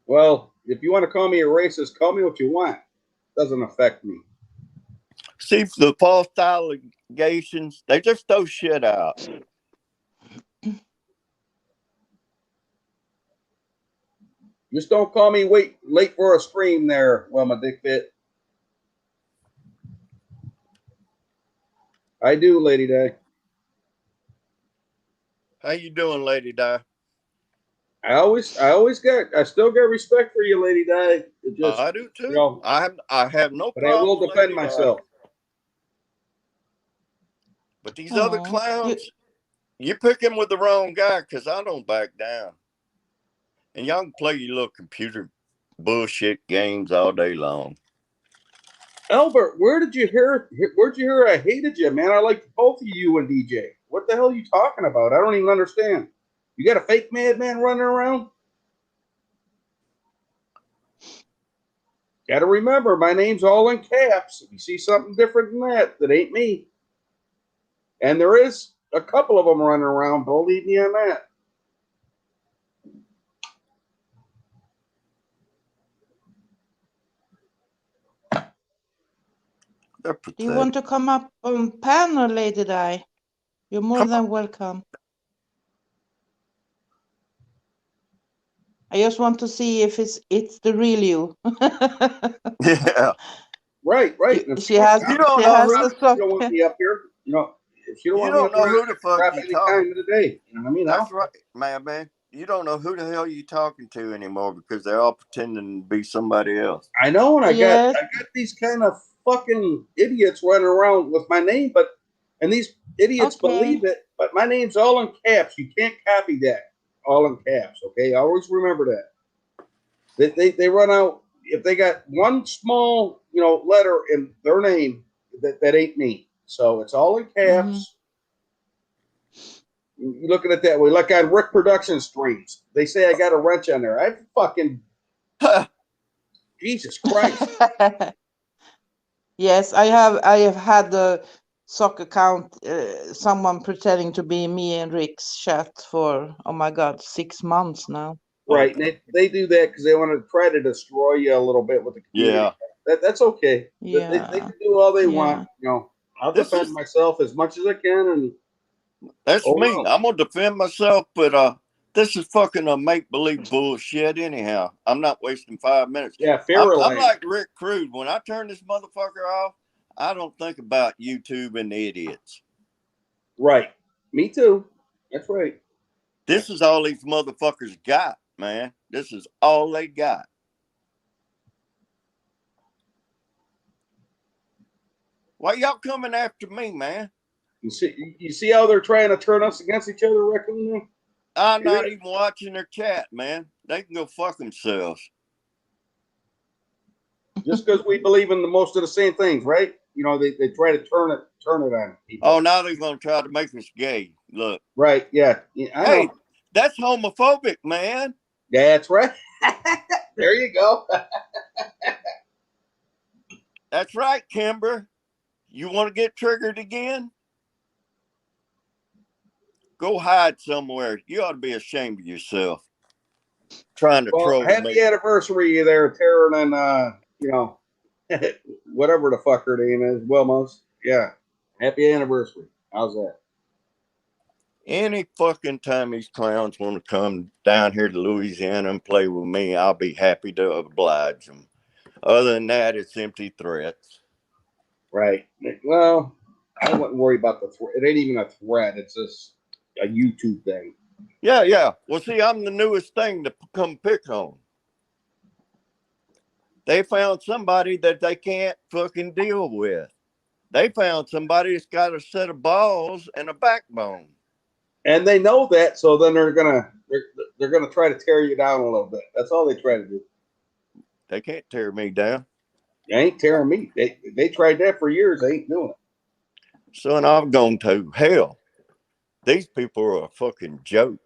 Well, if you want to call me a racist, call me what you want. Doesn't affect me. See, the false allegations, they just throw shit out. Just don't call me late for a stream there, Wilma Dickfit. I do, Lady Di. How you doing, Lady Di? I still get respect for you, Lady Di. It just, I do too. you know, I have no but I will problem, defend Lady Di. myself. But these other clowns, you're picking with the wrong guy, because I don't back down. And y'all can play your little computer bullshit games all day long. Albert, where'd you hear I hated you, man? I liked both of you and DJ. What the hell are you talking about? I don't even understand. You got a fake madman running around? Got to remember, my name's all in caps. If you see something different than that ain't me. And there is a couple of them running around, believe me on that. Do you want to come up on panel, Lady Di? You're more than welcome. I just want to see if it's the real you. Yeah. Right. She has You don't know who the sock. You don't want me up here. You know, if you don't You want me don't up know here, who the fuck crap you any talking. time of the day. You know what I mean? That's right, man. You don't know who the hell you talking to anymore because they're all pretending to be somebody else. I know, and I Yes. got these kind of fucking idiots running around with my name, and these idiots believe it, but my name's all in caps. You can't copy that. All in caps, okay? Always remember that. They run out if they got one small, letter in their name, that ain't me. So it's all in caps. You look at it that way, like on Rick Production streams. They say I got a wrench on there. I fucking Jesus Christ. Yes, I have had a sock account, someone pretending to be me and Rick's chat for, oh my God, 6 months now. Right. And they do that because they want to try to destroy you a little bit with the community. Yeah. That's okay. Yeah. They can do all they want. I'll defend myself as much as I can. And that's me. I'm going to defend myself, but this is fucking a make-believe bullshit anyhow. I'm not wasting 5 minutes. Yeah, I'm like Rick Crude. When I turn this motherfucker off, I don't think about YouTube and the idiots. Right. Me too. That's right. This is all these motherfuckers got, man. This is all they got. Why y'all coming after me, man? You see how they're trying to turn us against each other, Raccoon? I'm not even watching their chat, man. They can go fuck themselves. Just because we believe in most of the same things, right? They try to turn it on people. Oh, now they're gonna try to make us gay. Look. Right, yeah. Hey, that's homophobic, man. That's right. There you go. That's right, Kimber. You want to get triggered again? Go hide somewhere. You ought to be ashamed of yourself. Trying to troll happy me. Anniversary there, Taryn, and whatever the fuck her name is, Wilmos. Yeah. Happy anniversary. How's that? Any fucking time these clowns want to come down here to Louisiana and play with me, I'll be happy to oblige them. Other than that, it's empty threats. Right. Well, I wouldn't worry about the threat. It ain't even a threat. It's just a YouTube thing. Yeah. Well, see, I'm the newest thing to come pick on. They found somebody that they can't fucking deal with. They found somebody that's got a set of balls and a backbone. And they know that, so then they're gonna try to tear you down a little bit. That's all they try to do. They can't tear me down. They ain't tearing me. They tried that for years. They ain't doing it. Son, I've gone to hell. These people are a fucking joke.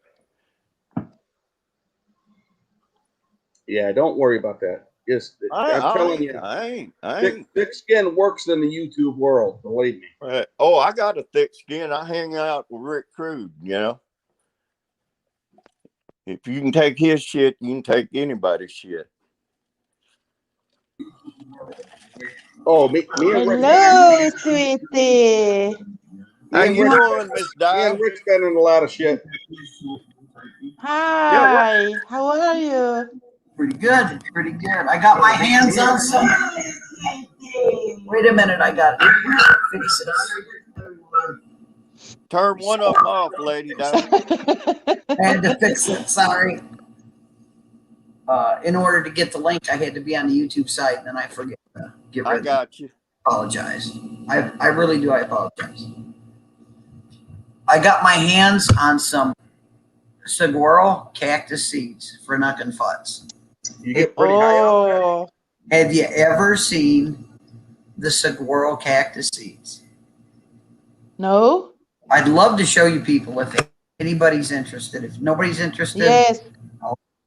Yeah, don't worry about that. Just, I'm telling you, I thick, ain't. thick skin works in the YouTube world. Believe me. Oh, I got a thick skin. I hang out with Rick Crude. You know, if you can take his shit, you can take anybody's shit. Oh, me and Rick. Hello, sweetie. How Me and you Rick. doing, Miss Me and Di? Rick's been in a lot of shit. Yeah, what? Hi, how are you? Pretty good, pretty good. I got my hands on some. Wait a minute, I got it. Fix this. Turn one of them off, Lady Di. I had to fix it. Sorry. In order to get the link, I had to be on the YouTube site, and then I forget to get rid I of it. got you. Apologize. I really do. I apologize. I got my hands on some saguaro cactus seeds for knuckin' futs. You get pretty high up there. Oh, Have you ever seen the saguaro cactus seeds? no? I'd love to show you people if anybody's interested. If nobody's interested, Yes,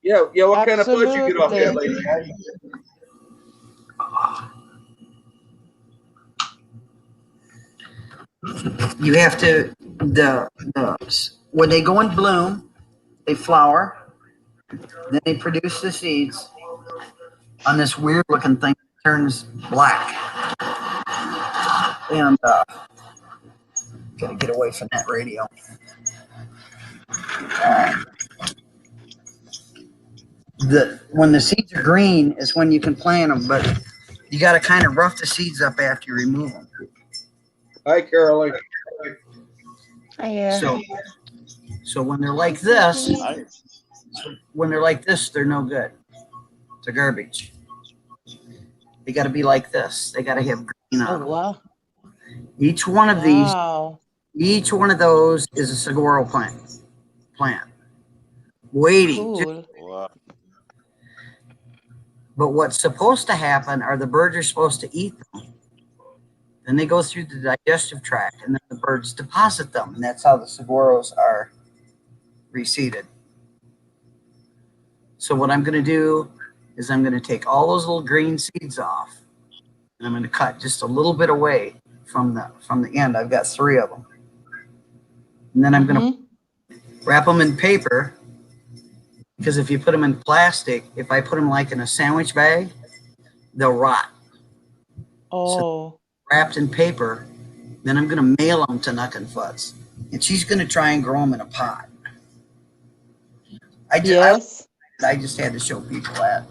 Yeah. What kind of buzz you get off that, absolutely. Lady Di? you have to when they go in bloom, they flower, then they produce the seeds on this weird looking thing that turns black. And gotta get away from that radio. When the seeds are green is when you can plant them, but you got to kind of rough the seeds up after you remove them. Hi, Caroline. So when they're like this, they're no good. They're garbage. They got to be like this. They got to have green on Oh, them. wow. Each one of these, Wow. each one of those is a saguaro plant. Waiting. Cool. Wow. But what's supposed to happen are the birds are supposed to eat them. Then they go through the digestive tract, and then the birds deposit them, and that's how the saguaros are reseeded. So what I'm going to do is I'm going to take all those little green seeds off, and I'm going to cut just a little bit away from the end. I've got 3 of them, and then I'm going to wrap them in paper. Because if you put them in plastic, if I put them like in a sandwich bag, they'll rot. Oh. So wrapped in paper, then I'm going to mail them to Knuckin' Futs. And she's going to try and grow them in a pot. I just had to show people that.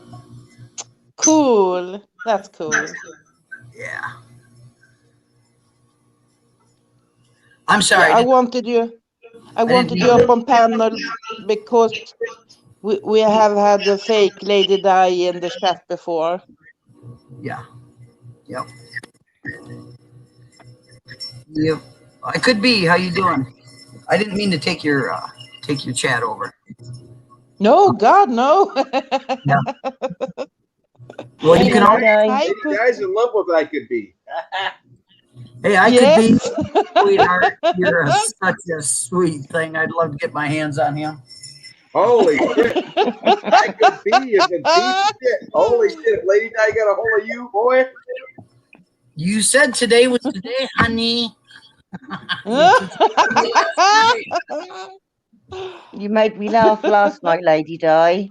Cool. That's cool. Yeah. I'm sorry. Yeah, I wanted you up on panel because we have had the fake Lady Di in the chat before. Yeah. Yep. Yep. I could be. How you doing? I didn't mean to take your chat over. No, God, no. Yeah. Well, you can always. Lady Di's in love with I could be. Hey, I could be, sweetheart. You're such a sweet thing. I'd love to get my hands on him. Holy shit. I could be is a deep shit. Holy shit. Lady Di got a hold of you, boy. You said today was the day, honey. You made me laugh last night, Lady Di.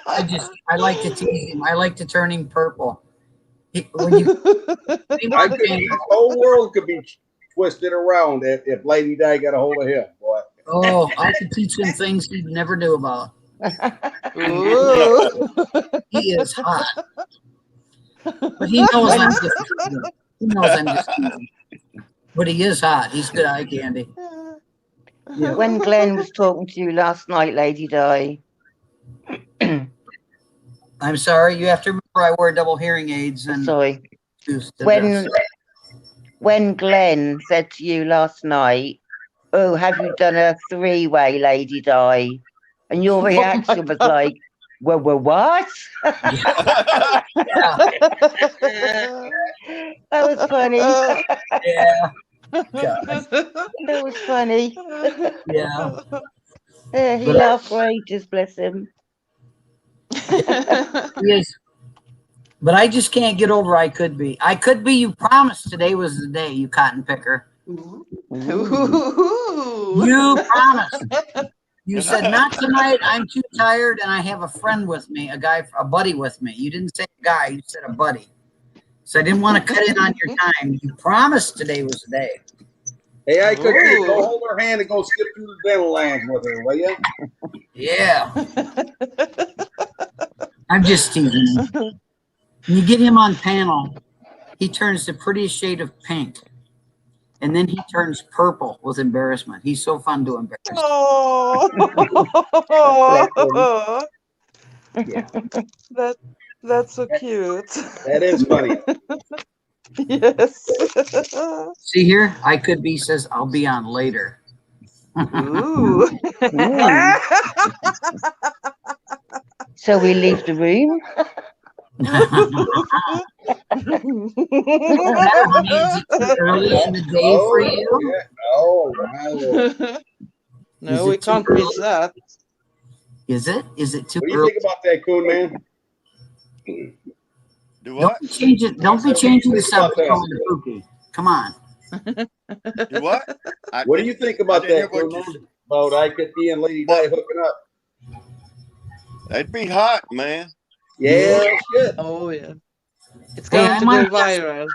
I like to tease him. I like to turn him purple. The whole world could be twisted around if Lady Di got a hold of him, boy. Oh, I could teach him things he never knew about. He is hot. But he knows I'm just teasing. He knows I'm just teasing. But he is hot. He's good eye candy. Yeah. When Glenn was talking to you last night, Lady Di. I'm sorry. You have to remember I wear double hearing aids. And sorry. When Glenn said to you last night, "Oh, have you done a 3-way, Lady Di?" And your reaction was like, "Well, what?" That was funny. Yeah. That was funny. Yeah. He laughed for ages, bless him. Yes. But I just can't get over I could be. I could be. You promised today was the day, you cotton picker. Ooh. You promised. You said, not tonight. I'm too tired, and I have a friend with me, a buddy with me. You didn't say a guy. You said a buddy. So I didn't want to cut in on your time. You promised today was the day. Hey, I could go hold her hand and go skip through the dental lounge with her, will you? Yeah. I'm just teasing him. When you get him on panel, he turns the prettiest shade of pink. And then he turns purple with embarrassment. He's so fun to embarrass. Oh, Yeah. That's so cute. That is funny. Yes. See here, I could be says I'll be on later. Ooh. So we leave the room. Is it too early in the day for you? Yeah. Oh, my Lord. No, Is we it too can't early? miss that. Is it? Is it too What do you early? think about that, Coon Man? Do what? Don't change it. Don't be changing the Think about subject that. over to Pookie. Come on. Do what? What do you think about didn't hear that, Coon what you Man? said. About I could be and Lady Di hooking up? It'd be hot, man. Yeah, shit. Oh yeah. It's Hey, going I to might go viral.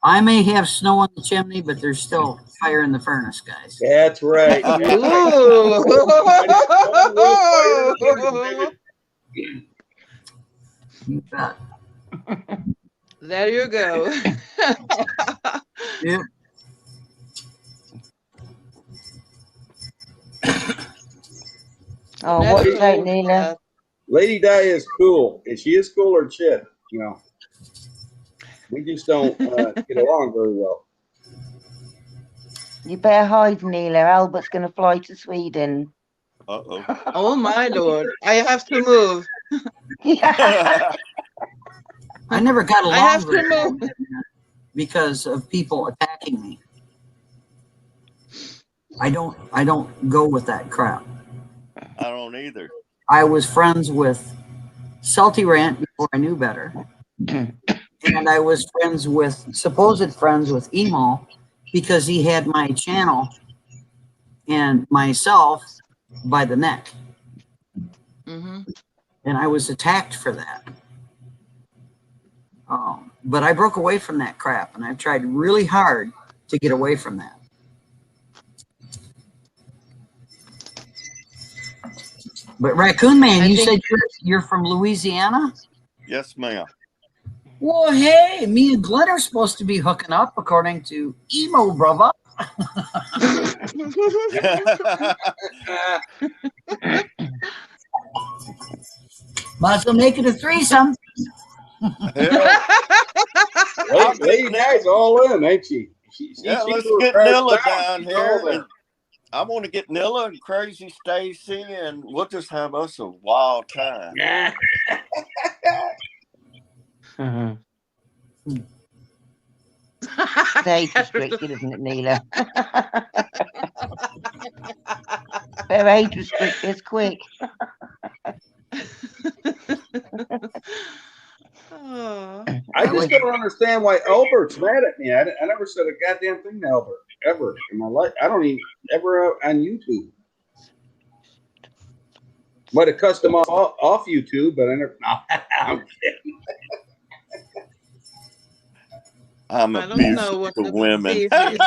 I may have snow on the chimney, but there's still fire in the furnace, guys. That's right. Ooh. You bet. There you go. Yeah. Oh, Never what's told out, me Nilla? that. Lady Di is cool, and she is cooler than shit. You know, we just don't get along very well. You better hide, Nilla. Albert's going to fly to Sweden. Uh-oh. Oh my Lord. I have to move. I never got I have along very to well move. because of people attacking me. I don't go with that crap. I don't either. I was friends with Salty Rant before I knew better. And I was supposed friends with Emo because he had my channel and myself by the neck. Mm-hmm. And I was attacked for that. But I broke away from that crap, and I've tried really hard to get away from that. But Raccoon Man, you said you're from Louisiana? Yes, ma'am. Well, hey, me and Glenn are supposed to be hooking up, according to Emo, brother. Might as well make it a threesome. Hell, Lady Di's all in, ain't she? yeah, let's was get crashed Nilla down. down She's all here. there. And I want to get Nilla and Crazy Stacy, and we'll just have us a wild time. Yeah. It's age restricted, isn't it, Nilla? They're age restricted. It's quick. Oh. I just don't understand why Albert's mad at me. I never said a goddamn thing to Albert ever in my life. I don't even ever on YouTube. Might have cussed him off YouTube, but I never. No, I'm kidding. I'm I don't know abusive what to the women. beef is.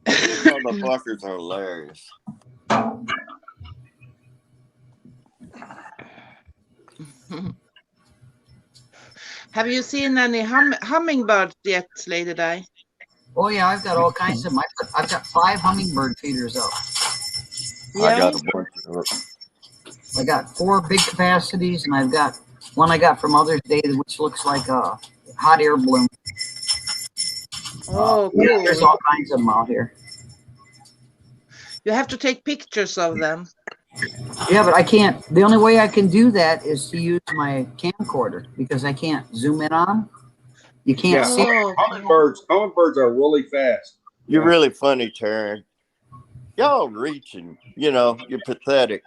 These motherfuckers are hilarious. Have you seen any hummingbirds yet, Lady Di? Oh yeah, I've got all kinds of them. I've got 5 hummingbird feeders up. I got a bunch of I got 4 big capacities, and I've got one I got from Mother's Day, which looks like a hot air balloon. Oh, Yeah, cool. there's all kinds of them out here. You have to take pictures of them. Yeah, but I can't. The only way I can do that is to use my camcorder because I can't zoom in on them. You can't see. Oh, Hummingbirds are really fast. You're really funny, Terry. Y'all reaching. You're pathetic.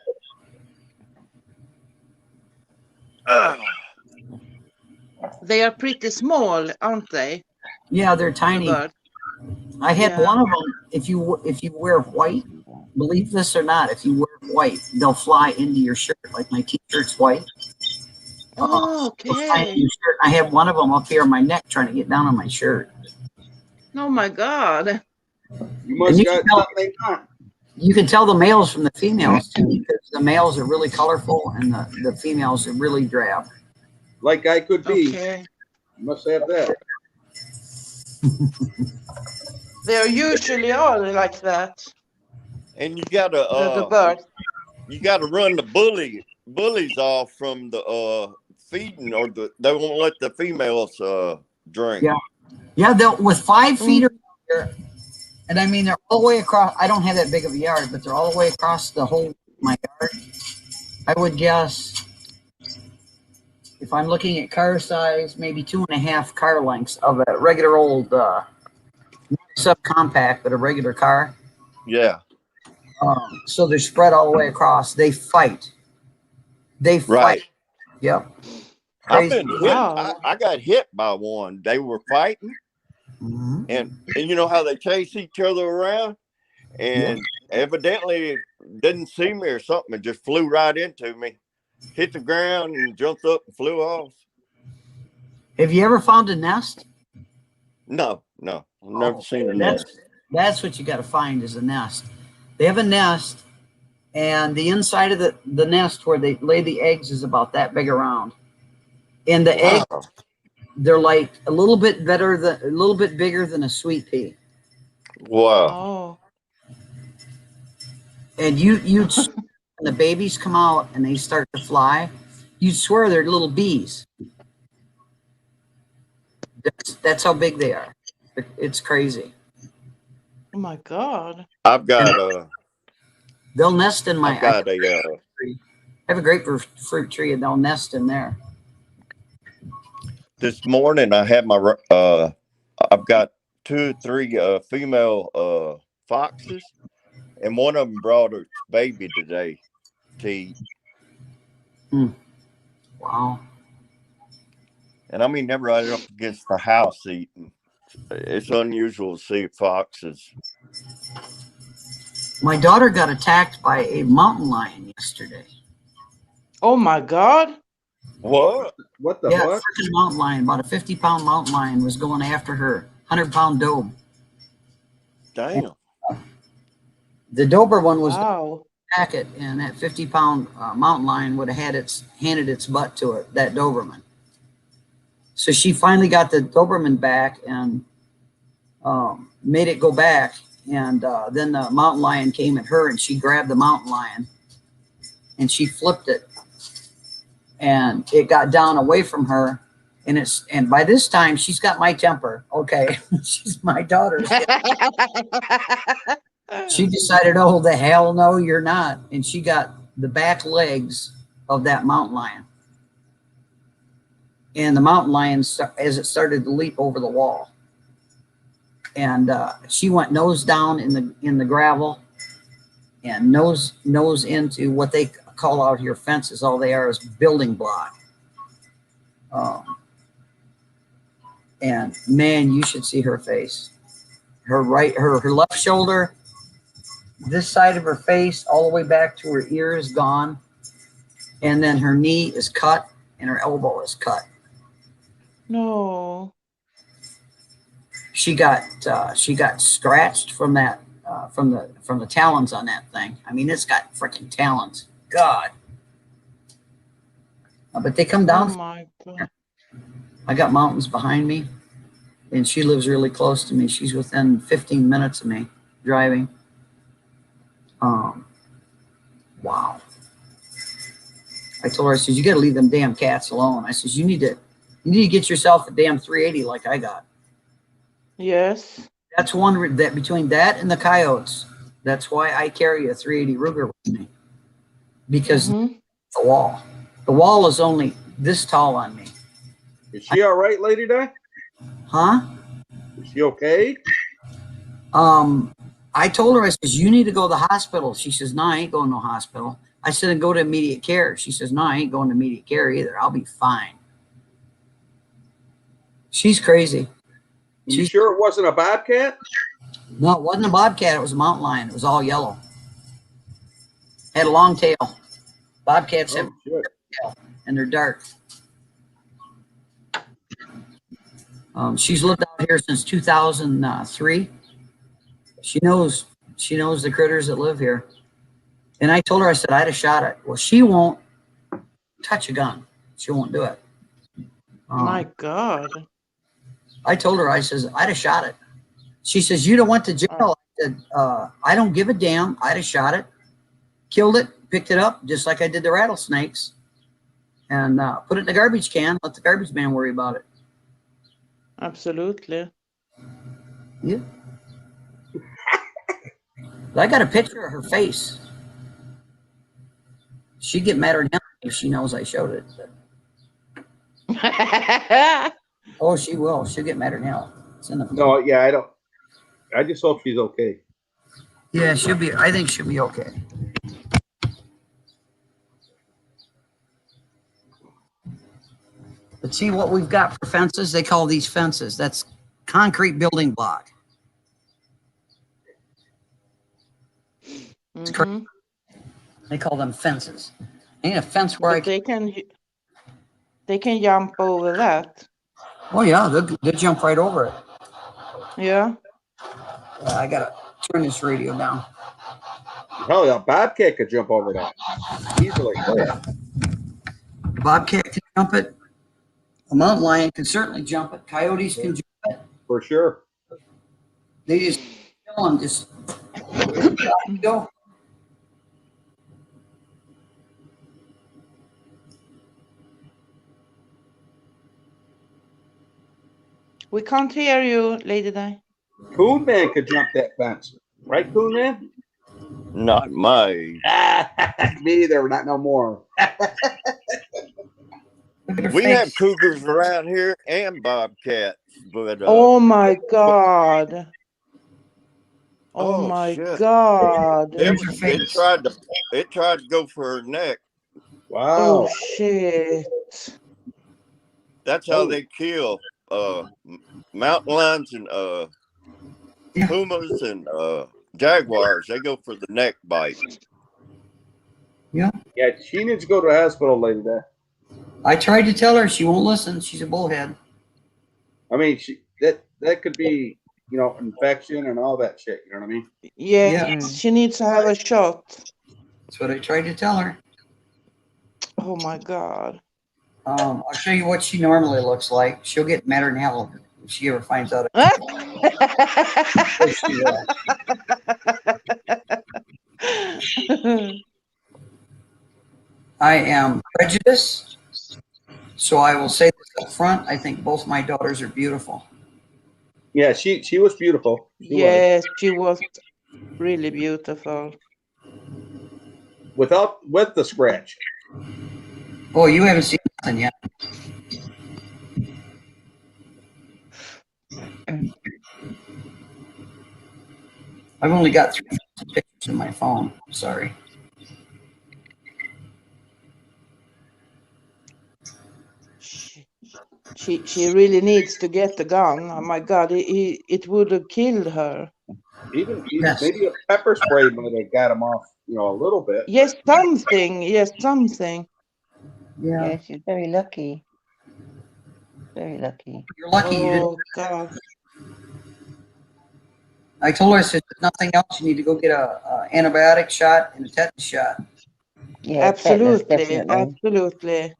They are pretty small, aren't they? Yeah, they're The tiny. bird. I had Yeah. one of them. If you wear white, believe this or not, if you wear white, they'll fly into your shirt. Like my t-shirt's white. Oh, They'll fly into okay. your shirt. I have one of them up here on my neck trying to get down on my shirt. Oh my God. You must you got can tell- something on. You can tell the males from the females too, because the males are really colorful and the females are really drab. Like I could be. Okay. You must have that. They're usually all like that. And you gotta The bird. you gotta run the bullies off from the feeding, or they won't let the females drink. Yeah. Yeah, they'll with 5 feet there, and I mean they're all the way across. I don't have that big of a yard, but they're all the way across the whole my yard. I would guess, if I'm looking at car size, maybe 2.5 car lengths of a regular old subcompact, but a regular car. Yeah. So they're spread all the way across. They fight. They fight. Right. Yep. I've Crazy. been hit. Wow. I got hit by one. They were fighting, Mhm. and you know how they chase each other around, and evidently didn't see me or something, and just flew right into me, hit the ground, and jumped up and flew off. Have you ever found a nest? No, I've never seen a That's nest. that's what you got to find is a nest. They have a nest, and the inside of the nest where they lay the eggs is about that big around. And the eggs, Wow. they're like a little bit bigger than a sweet pea. Wow. Oh. And when the babies come out and they start to fly, you'd swear they're little bees. That's how big they are. It's crazy. Oh my God. I've got They'll nest in my. I've got I have a grapefruit tree, and they'll nest in there. this morning I had my I've got 2 or 3 female foxes, and one of them brought its baby today to eat. Wow. And I mean, they're right up against the house eating. It's unusual to see foxes. My daughter got attacked by a mountain lion yesterday. Oh my God. What? What the Yeah, fuck? freaking mountain lion, about a 50-pound mountain lion was going after her 100-pound doe. Damn. The Doberman was Wow. attack it, and that 50-pound mountain lion would have handed its butt to it, that Doberman. So she finally got the Doberman back and made it go back. And then the mountain lion came at her, and she grabbed the mountain lion and she flipped it, and it got down away from her. And by this time she's got my temper. Okay, she's my daughter's. She decided, oh, the hell no, you're not. And she got the back legs of that mountain lion. And the mountain lion, as it started to leap over the wall, and she went nose down in the gravel, and nose into what they call out here fences. All they are is building block. And man, you should see her face. Her left shoulder, this side of her face, all the way back to her ear is gone, and then her knee is cut and her elbow is cut. No. She got scratched from that from the talons on that thing. I mean, it's got freaking talons. God. But they come down. Oh my God. I got mountains behind me, and she lives really close to me. She's within 15 minutes of me driving. Wow. I told her, I said, you got to leave them damn cats alone. I says, you need to get yourself a damn 380 like I got. Yes. That's one that between that and the coyotes. That's why I carry a 380 Ruger with me, because the wall is only this tall on me. Is she all right, Lady Di? Huh? Is she okay? I told her, I says, you need to go to the hospital. She says, no, I ain't going to no hospital. I said, go to immediate care. She says, no, I ain't going to immediate care either. I'll be fine. She's crazy. You sure it wasn't a bobcat? No, it wasn't a bobcat. It was a mountain lion. It was all yellow. Had a long tail. Bobcats have tail, and they're dark. She's lived out here since 2003. She knows the critters that live here. And I told her, I said, I'd have shot it. Well, she won't touch a gun. She won't do it. My God. I told her, I says, I'd have shot it. She says, you don't went to jail. I said, I don't give a damn. I'd have shot it, killed it, picked it up, just like I did the rattlesnakes, and put it in the garbage can. Let the garbage man worry about it. Absolutely. Yeah. I got a picture of her face. She'd get madder than hell if she knows I showed it. Oh, she will. She'll get madder than hell. It's in the No, yeah, I don't. I just hope she's okay. Yeah, she'll be. I think she'll be okay. But see what we've got for fences? They call these fences. That's concrete building block. Mm-hmm. They call them fences. I need a fence where But they can jump over that. Oh yeah, they'll jump right over it. Yeah. I gotta turn this radio down. Hell yeah, bobcat could jump over that easily. Bobcat can jump it. A mountain lion can certainly jump it. Coyotes can jump it. For sure. They just kill them. Just go. We can't hear you, Lady Di. Coon Man could jump that fence. Right, Coon Man? Not my age. Me either, not no more. We have cougars around here and bobcats, but Oh my God. Oh, oh, my shit. God. It tried to go for her neck. Wow. Oh shit. That's how they kill mountain lions and pumas and jaguars. They go for the neck bite. Yeah. Yeah, she needs to go to the hospital, Lady Di. I tried to tell her, she won't listen. She's a bullhead. I mean, that could be, infection and all that shit. You know what I mean? Yes, she needs to have a shot. That's what I tried to tell her. Oh my God. I'll show you what she normally looks like. She'll get madder than hell if she ever finds out. She will. I am prejudiced, so I will say this up front. I think both my daughters are beautiful. Yeah, she was beautiful. She was really beautiful. With the scratch. Oh, you haven't seen nothing yet. I've only got 3 pictures in my phone. Sorry. She really needs to get the gun. Oh my God, it would have killed her. Even maybe a pepper spray might have got him off, a little bit. Yes, something. Yes, something. Yeah, she's very lucky. Very lucky. You're lucky you didn't. Oh God. I told her, I said, there's nothing else. You need to go get a antibiotic shot and a tetanus shot. Yeah, Absolutely, absolutely.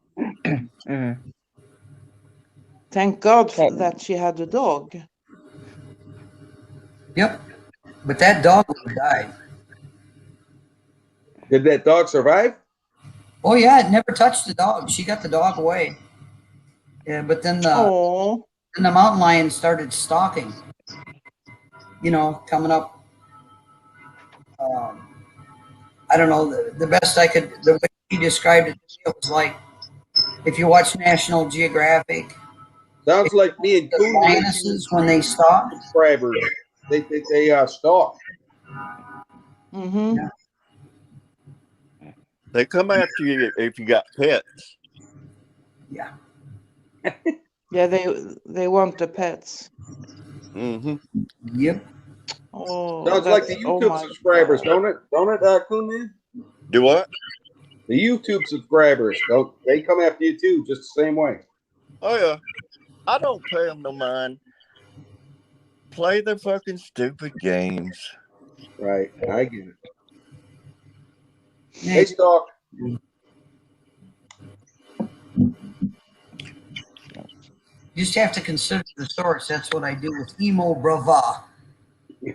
Thank God that she had a dog. Yep. But that dog died. Did that dog survive? Oh yeah, it never touched the dog. She got the dog away. Yeah, but then the mountain lion started stalking. Coming up. I don't know. The best I could. The way he described it was like if you watch National Geographic. Sounds like me and Coon lionesses when they stalk. Subscribers. They stalk. Mm-hmm. Yeah. They come after you if you got pets. Yeah. Yeah, they want the pets. Mm-hmm. Yep. Oh, Sounds like the oh YouTube my subscribers, God. don't it? Don't it, Coon Man? Do what? The YouTube subscribers, don't they come after you too, just the same way? Oh yeah. I don't pay them no mind. Play the fucking stupid games. Right, I get it. Yeah, Hey, Stalk. you just have to consider the source. That's what I do with emo brava.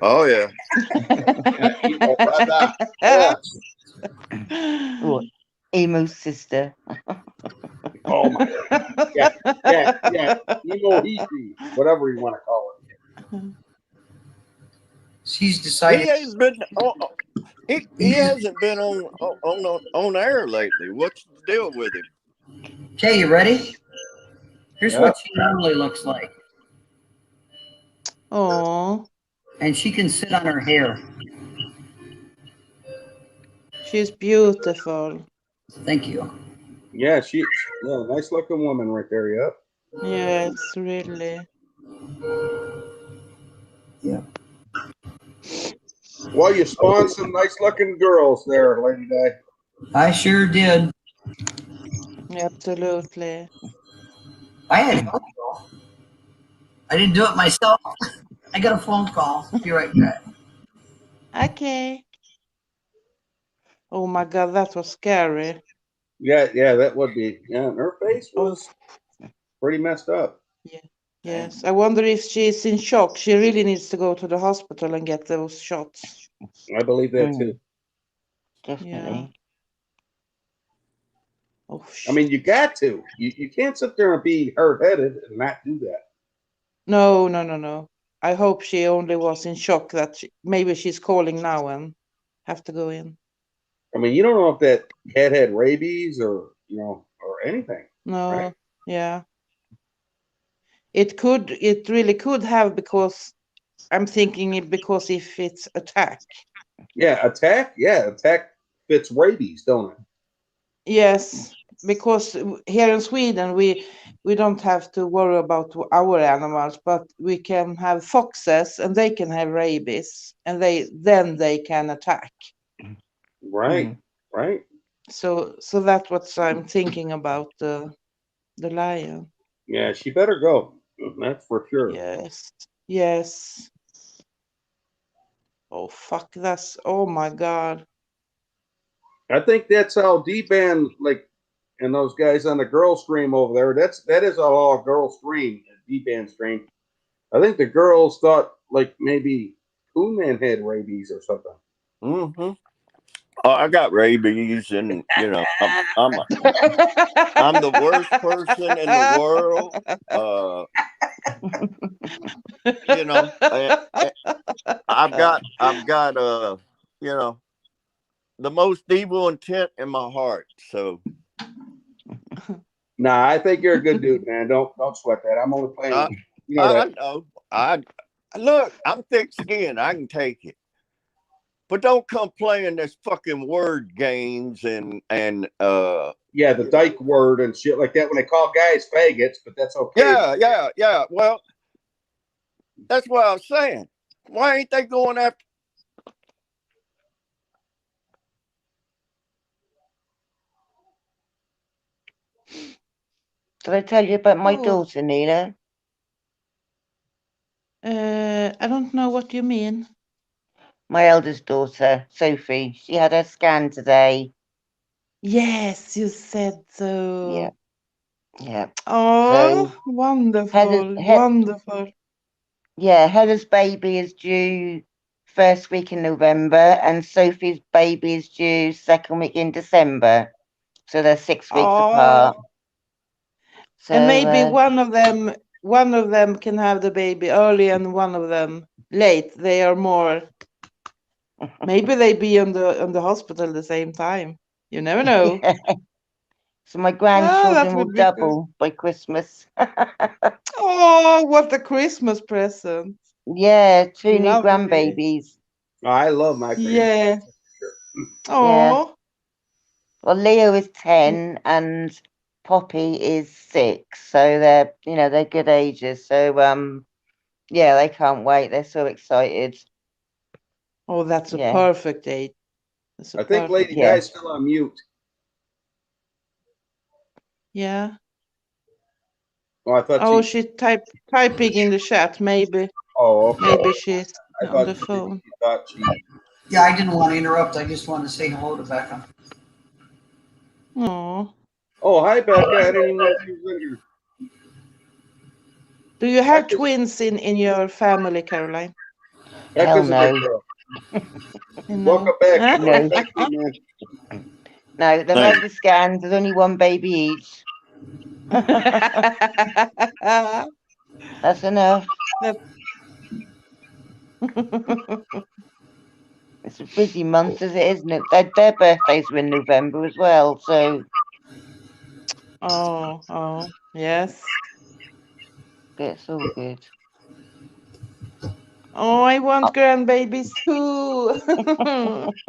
Oh yeah. Emo brother. Yes. What? Emo sister. Oh my. Yeah, yeah. Emo Heathy, whatever you want to call it. She's He decided. ain't been. He hasn't been on air lately. What's the deal with him? Okay, you ready? Here's Yeah. what she normally looks like. Oh, And she can sit on her hair. she's beautiful. Thank you. Yeah, nice looking woman right there. Yep. Yes, really. Yeah. Well, you spawned some nice looking girls there, Lady Di. I sure did. Absolutely. I had a phone call. I didn't do it myself. I got a phone call. Be right back. Okay. Oh my God, that was scary. Yeah, that would be. Yeah, and her face Oh, was pretty messed up. yeah. Yes. I wonder if she's in shock. She really needs to go to the hospital and get those shots. I believe that too. Definitely. Oh, I mean, you got to. You can't sit there and be hard headed and not do that. no. I hope she only was in shock that maybe she's calling now and have to go in. I mean, you don't know if that cat had rabies or or anything. No, Right? yeah. It really could have, because I'm thinking because if it's attack. Yeah, attack. Yeah, attack fits rabies, don't it? Yes, because here in Sweden we don't have to worry about our animals, but we can have foxes and they can have rabies and they can attack. Right, right. So that's what I'm thinking about the lion. Yeah, she better go. That's for sure. Yes. Yes. Oh fuck, that's oh my God. I think that's how D-Band, like, and those guys on the girl stream over there. That is all a girl stream, a D-Band stream. I think the girls thought like maybe Coon Man had rabies or something. Mm-hmm. Oh, I got rabies, and I'm the worst person in the world. I've got the most evil intent in my heart. So Nah, I think you're a good dude, man. Don't sweat that. I'm only playing. I that. know. I look. I'm thick skinned. I can take it. But don't come playing this fucking word games and Yeah, the dyke word and shit like that when they call guys faggots, but that's okay. yeah. Well, that's what I was saying. Why ain't they going after? Did I tell you about my Oh. daughter, Nina? I don't know what you mean. My eldest daughter, Sophie. She had her scan today. Yes, you said so. Yeah. Oh, So wonderful, wonderful. Yeah, Heather's baby is due first week in November, and Sophie's baby is due second week in December. So they're 6 weeks apart. So, and maybe one of them can have the baby early and one of them late. They are more. Maybe they be on the hospital at the same time. You never know. So my that grandchildren will would be good. double by Christmas. Oh, what a Christmas present! Yeah, 2 new Lovely. grandbabies. I love my baby. Yeah. Yeah. Oh, Well, Leo is 10 and Poppy is 6, so they're good ages. So yeah, they can't wait. They're so excited. oh, that's a Yeah. perfect age. That's a I think perfect. Lady Yeah. Di's still on mute. Yeah. Oh, I thought Oh, she. she's typing in the chat. Maybe Oh, okay. maybe she's I on the thought phone. she thought she. Yeah, I didn't want to interrupt. I just wanted to say hello to Becca. Oh. Oh, hi Becca. I didn't even know she was in here. Do you have Becca's, twins in your family, Caroline? Hell Becca's a good no. girl. You Welcome know? back. No. Thank you, man. No, they've had the scans. There's only one baby each. That's enough. It's a busy month as it is. Their birthdays were in November as well, so Oh, yes. it's all good. Oh, I want grandbabies too.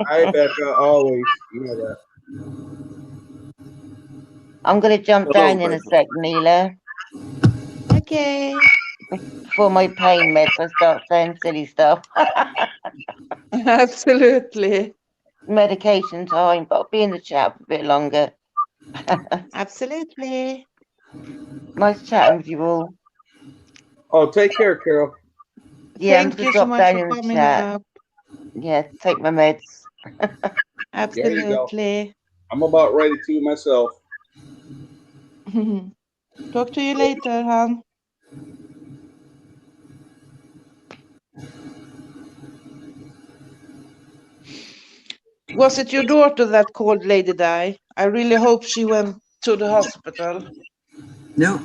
Hi Becca. Always. You know that. I'm gonna jump Hello, down in a Becca. sec, Nila, Okay. for my pain meds. I start saying silly stuff. Absolutely. Medication time, but I'll be in the chat for a bit longer. Absolutely. Nice chatting with you all. Oh, take care, Carol. Yeah, I'm Thank gonna you so drop much down for in the coming chat. up. Yeah, take my meds. There you go. Absolutely. I'm about ready to myself. Talk to you later, hon. Was it your daughter that called Lady Di? I really hope she went to the hospital. No.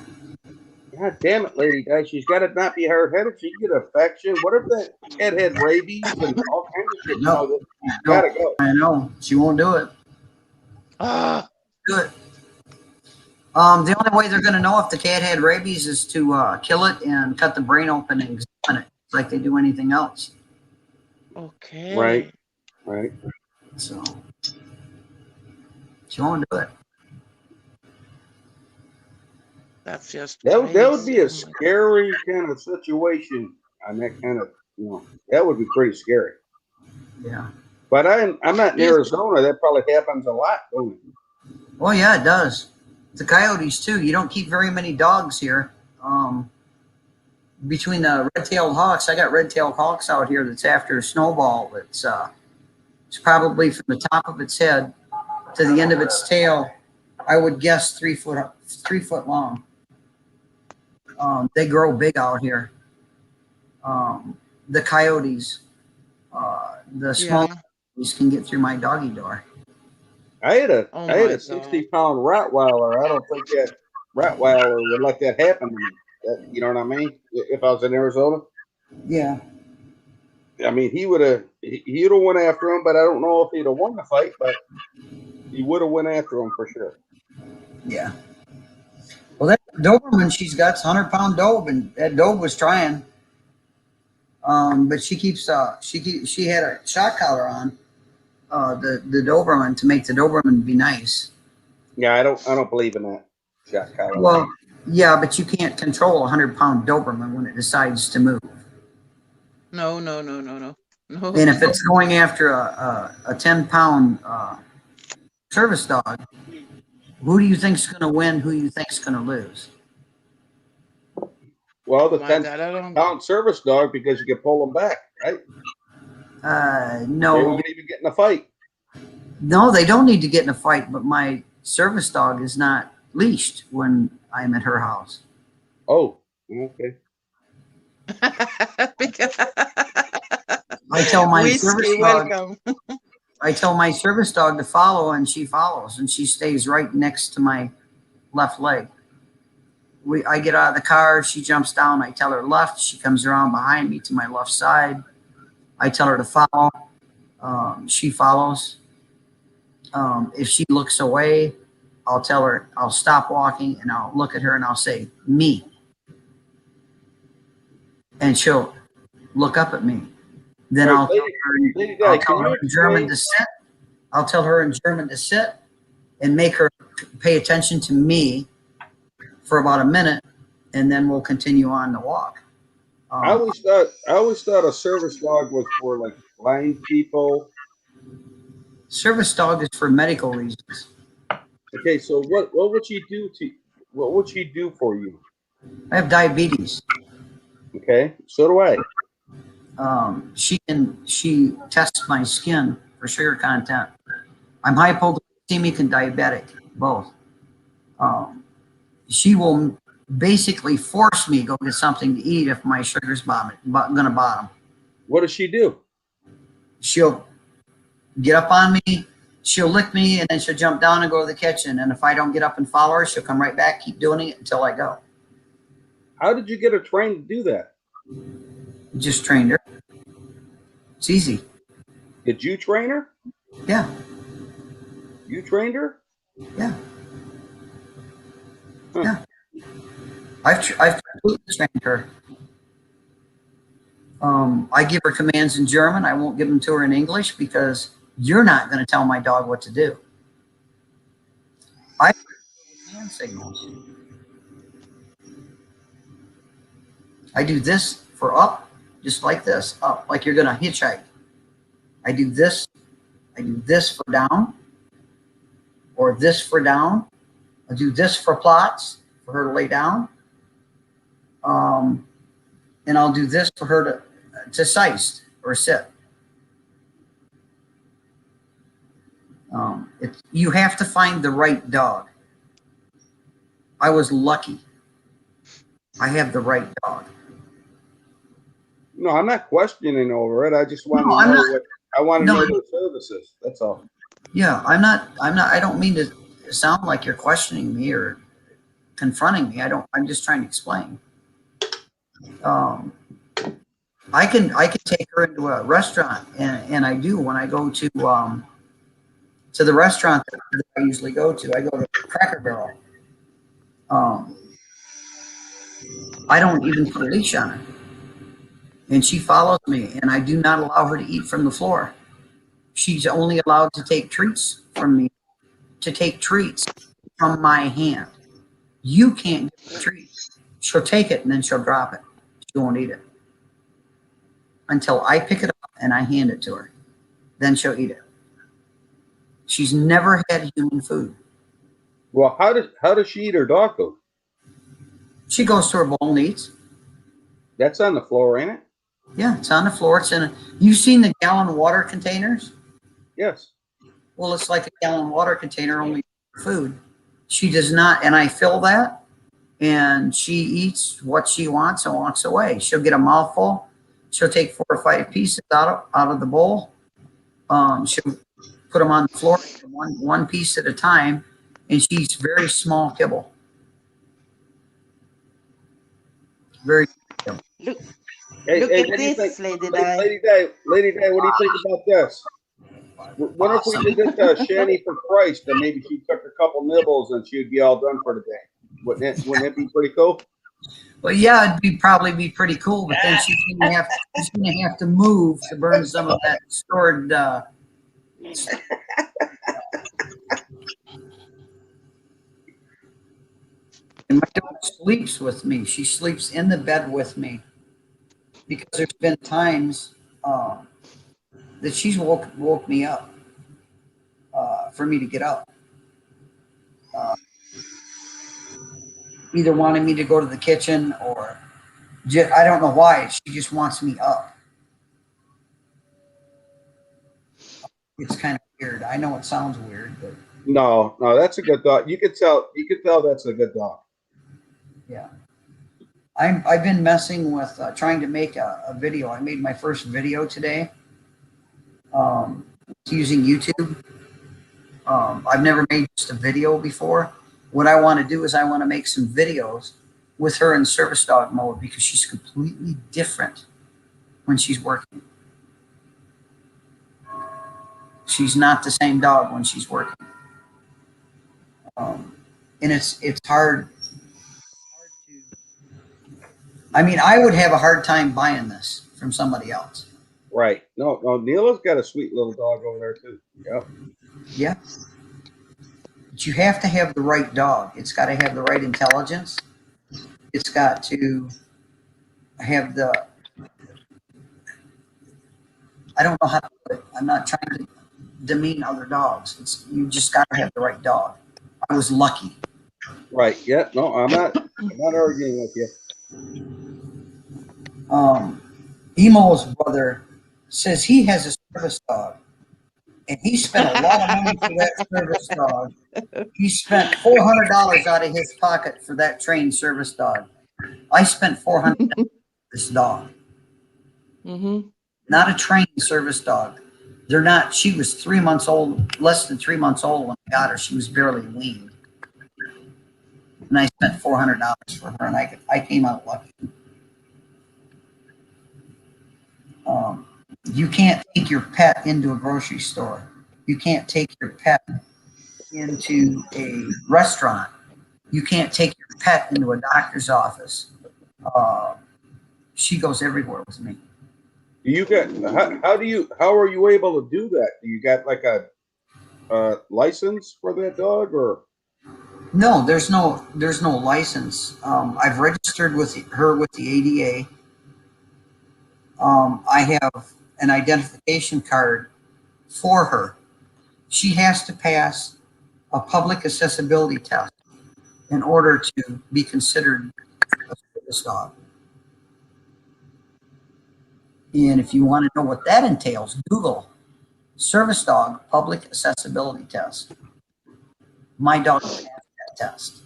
God damn it, Lady Di. She's got to not be hard-headed. She can get infection. What if that kid had rabies and all kinds of shit? No. You know, she's got to go. I know. She won't do it. Ah, Do it. The only way they're going to know if the cat had rabies is to kill it and cut the brain open and examine it, like they do anything else. okay. Right. So she won't do it. That's just That crazy. would be a Oh my- scary kind of situation on that kind of, that would be pretty scary. Yeah. But I'm not in Yes. Arizona. That probably happens a lot, don't it? Well, yeah, it does. The coyotes too. You don't keep very many dogs here. Between the red-tailed hawks, I got red-tailed hawks out here that's after a snowball. It's probably from the top of its head to the end of its tail. I would guess 3 foot long. They grow big out here. The coyotes, the small coyotes can get through my doggy door. I had a Oh I had my a 60-pound Rottweiler. I don't think that Rottweiler would let that happen to me. You know what I mean? If I was in Arizona, Yeah. I mean he'd have went after him, but I don't know if he'd have won the fight. But he would have went after him for sure. Yeah. Well, that Doberman she's got's 100-pound Dobe, and that Dobe was trying. But she had a shock collar on, the Doberman, to make the Doberman be nice. Yeah, I don't believe in that shot collar. Well, yeah, but you can't control a 100-pound Doberman when it decides to move. No. And if it's going after a 10-pound service dog, who do you think's going to win? Who do you think's going to lose? Well, the My God, I don't. 10-pound service dog, because you can pull them back, right? They No, won't even get in a fight. no, they don't need to get in a fight. But my service dog is not leashed when I'm at her house. Oh, okay. I tell my service Whiskey, dog. welcome. I tell my service dog to follow, and she follows, and she stays right next to my left leg. I get out of the car, she jumps down, I tell her left, she comes around behind me to my left side. I tell her to follow, she follows. If she looks away, I'll tell her, I'll stop walking, and I'll look at her and I'll say, me. And she'll look up at me. Then Right, I'll tell Lady her, Di, can you in German explain? to sit. I'll tell her in German to sit and make her pay attention to me for about a minute, and then we'll continue on the walk. I always thought a service dog was for like blind people. Service dog is for medical reasons. Okay, so what would she do for you? I have diabetes. Okay, so do I. She tests my skin for sugar content. I'm hypoglycemic and diabetic, both. She will basically force me to go get something to eat if my sugar's gonna bottom. What does she do? She'll get up on me, she'll lick me, and then she'll jump down and go to the kitchen. And if I don't get up and follow her, she'll come right back, keep doing it until I go. How did you get her trained to do that? Just trained her. It's easy. Did you train her? Yeah. You trained her? Yeah. Huh. Yeah. I've completely trained her. I give her commands in German. I won't give them to her in English because you're not going to tell my dog what to do. I hand signals. I do this for up, just like this, up, like you're going to hitchhike. I do this for down, or this for down. I do this for plots, for her to lay down. And I'll do this for her to size or sit. You have to find the right dog. I was lucky. I have the right dog. No, I'm not questioning over it. I just want to know I want to know their services. That's all. Yeah, I'm not. I don't mean to sound like you're questioning me or confronting me. I'm just trying to explain. I can take her into a restaurant, and I do when I go to the restaurant that I usually go to. I go to Cracker Barrel. I don't even put a leash on her, and she follows me, and I do not allow her to eat from the floor. She's only allowed to take treats from me, to take treats from my hand. You can't give her a treat. She'll take it and then she'll drop it. She won't eat it until I pick it up and I hand it to her. Then she'll eat it. She's never had human food. Well, how does she eat her dog food? She goes to her bowl and eats. That's on the floor, ain't it? Yeah, it's on the floor. It's you've seen the gallon water containers? Yes. Well, it's like a gallon water container, only for food. She does not, and I fill that, and she eats what she wants and walks away. She'll get a mouthful. She'll take 4 or 5 pieces out of the bowl. She'll put them on the floor, one piece at a time, and she eats very small kibble. Very kibble. Look Hey, at what do you this, think? Lady Di. Lady Di, what do you think about this? What if we did this to Shanny for Christ, and maybe she took a couple nibbles and she'd be all done for the day? Wouldn't it be pretty cool? Well, yeah, it'd probably be pretty cool, but then she's gonna have to move to burn some of that stored. And my dog sleeps with me. She sleeps in the bed with me because there's been times that she's woke me up for me to get up. Either wanting me to go to the kitchen or I don't know why. She just wants me up. It's kind of weird. I know it sounds weird, but No, that's a good dog. You could tell that's a good dog. yeah. I've been messing with trying to make a video. I made my first video today using YouTube. I've never made just a video before. What I want to do is I want to make some videos with her in service dog mode because she's completely different when she's working. She's not the same dog when she's working. And it's hard. I mean, I would have a hard time buying this from somebody else. Right. No, no, Nilla's got a sweet little dog over there too. Yep. Yeah. But you have to have the right dog. It's got to have the right intelligence. It's got to have the, I don't know how to put it. I'm not trying to demean other dogs. You just got to have the right dog. I was lucky. Right. Yeah. No, I'm not arguing with you. Emo's brother says he has a service dog, and he spent a lot of money for that service dog. He spent $400 out of his pocket for that trained service dog. I spent $400 for this dog. Mm-hmm. Not a trained service dog. They're not. She was 3 months old, less than 3 months old when I got her. She was barely weaned, and I spent $400 for her, and I came out lucky. You can't take your pet into a grocery store. You can't take your pet into a restaurant. You can't take your pet into a doctor's office. She goes everywhere with me. Do you get how are you able to do that? Do you got like a license for that dog or? No, there's no license. I've registered with her with the ADA. I have an identification card for her. She has to pass a public accessibility test in order to be considered a service dog. And if you want to know what that entails, Google service dog public accessibility test. My dog passed that test.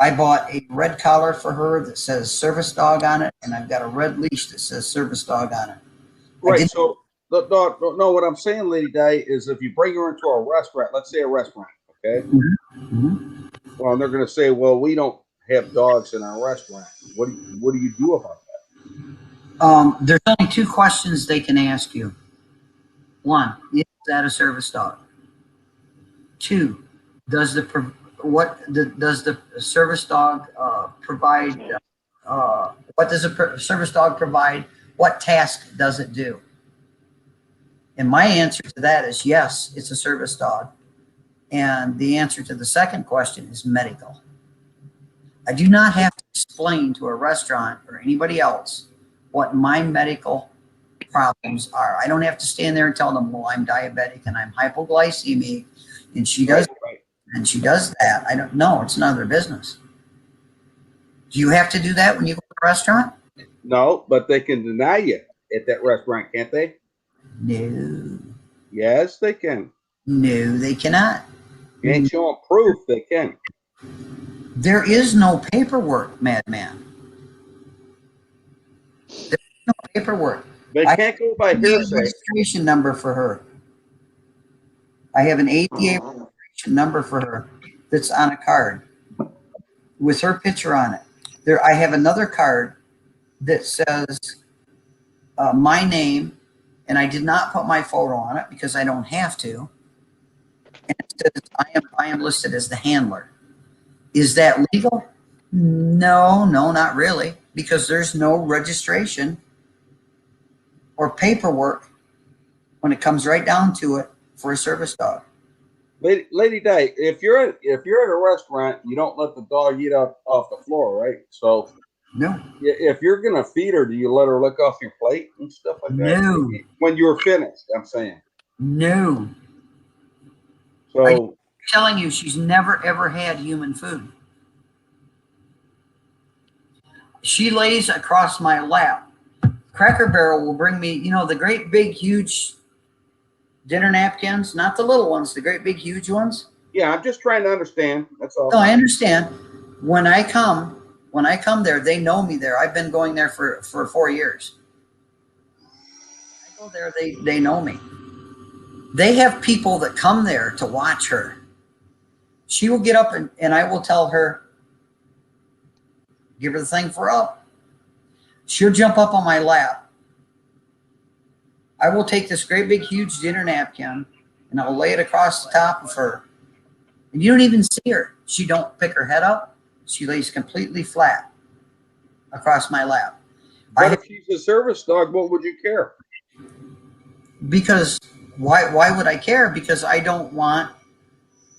I bought a red collar for her that says service dog on it, and I've got a red leash that says service dog on it. Right. So no, what I'm saying, Lady Di, is if you bring her into a restaurant, let's say a restaurant, okay? Mm-hmm. Well, they're going to say, well, we don't have dogs in our restaurant. What do you do about that? There's only two questions they can ask you. One, is that a service dog? Two, does the service dog provide? What does a service dog provide? What task does it do? And my answer to that is yes, it's a service dog. And the answer to the second question is medical. I do not have to explain to a restaurant or anybody else what my medical problems are. I don't have to stand there and tell them, well, I'm diabetic and I'm hypoglycemic, and she does and she does that. I don't know. It's none of their business. Do you have to do that when you go to a restaurant? No, but they can deny you at that restaurant, can't they? No. Yes, they can. No, they cannot. You ain't showing proof they can. There is no paperwork, madman. There's no paperwork. They can't go by I have a hearsay. registration number for her. I have an ADA registration number for her that's on a card with her picture on it. There, I have another card that says my name, and I did not put my photo on it because I don't have to. And it says I am listed as the handler. Is that legal? No, not really, because there's no registration or paperwork when it comes right down to it for a service dog. Lady Di, if you're at a restaurant, you don't let the dog eat off the floor, right? So No. if you're gonna feed her, do you let her lick off your plate and stuff like that? No. When you're finished, I'm saying. No. So I'm telling you, she's never ever had human food. She lays across my lap. Cracker Barrel will bring me, the great big huge dinner napkins, not the little ones, the great big huge ones. yeah, I'm just trying to understand. That's all. No, I understand. When I come there, they know me there. I've been going there for 4 years. I go there, they know me. They have people that come there to watch her. She will get up and I will tell her, give her the thing for up. She'll jump up on my lap. I will take this great big huge dinner napkin and I'll lay it across the top of her. And you don't even see her. She don't pick her head up. She lays completely flat across my lap. But if she's a service dog, what would you care? Because why would I care? Because I don't want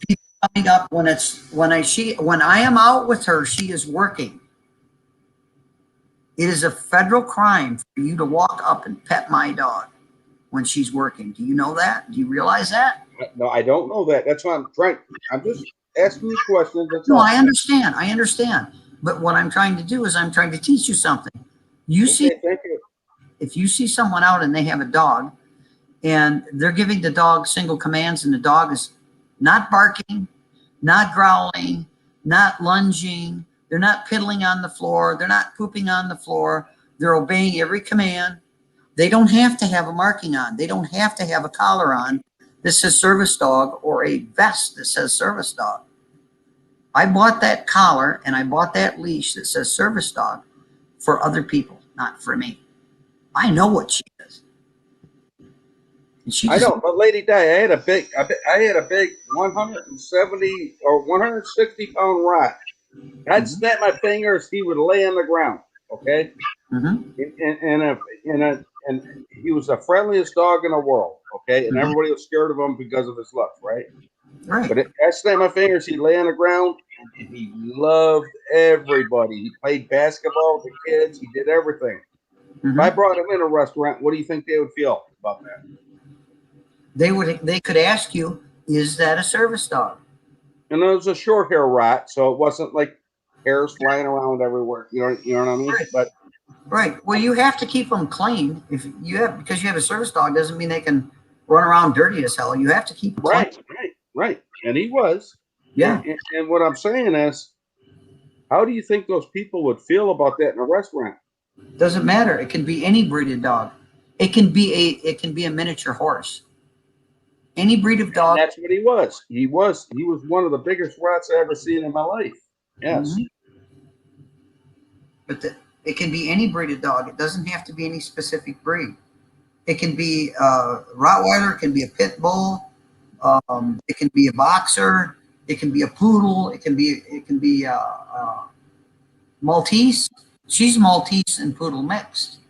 people coming up when I am out with her, she is working. It is a federal crime for you to walk up and pet my dog when she's working. Do you know that? Do you realize that? No, I don't know that. That's why I'm just asking you questions. That's No, all. I understand. But what I'm trying to do is I'm trying to teach you something. You see, Thank you. if you see someone out and they have a dog and they're giving the dog single commands and the dog is not barking, not growling, not lunging, they're not piddling on the floor, they're not pooping on the floor, they're obeying every command. They don't have to have a marking on. They don't have to have a collar on that says service dog or a vest that says service dog. I bought that collar and I bought that leash that says service dog for other people, not for me. I know what she is. And I don't, but Lady Di, I had a big 170 or 160 pound rat. I'd snap my fingers, he would lay on the ground. Okay, and he was the friendliest dog in the world. Okay, and everybody was scared of him because of his looks, right? Right. But I snapped my fingers, he'd lay on the ground, and he loved everybody. He played basketball with the kids. He did everything. If I brought him in a restaurant, what do you think they would feel about that? They could ask you, is that a service dog? And it was a short hair rat, so it wasn't like hairs flying around everywhere. You know what I mean? Right. But right. Well, you have to keep them clean. If you have, because you have a service dog doesn't mean they can run around dirty as hell. You have to keep them clean. Right. And he was. Yeah. And what I'm saying is, how do you think those people would feel about that in a restaurant? Doesn't matter. It can be any breed of dog. It can be a miniature horse. Any breed of dog. And that's what he was. He was one of the biggest rats I ever seen in my life. Yes. But it can be any breed of dog. It doesn't have to be any specific breed. It can be a Rottweiler. It can be a pit bull. It can be a boxer. It can be a poodle. It can be Maltese. She's Maltese and poodle mixed.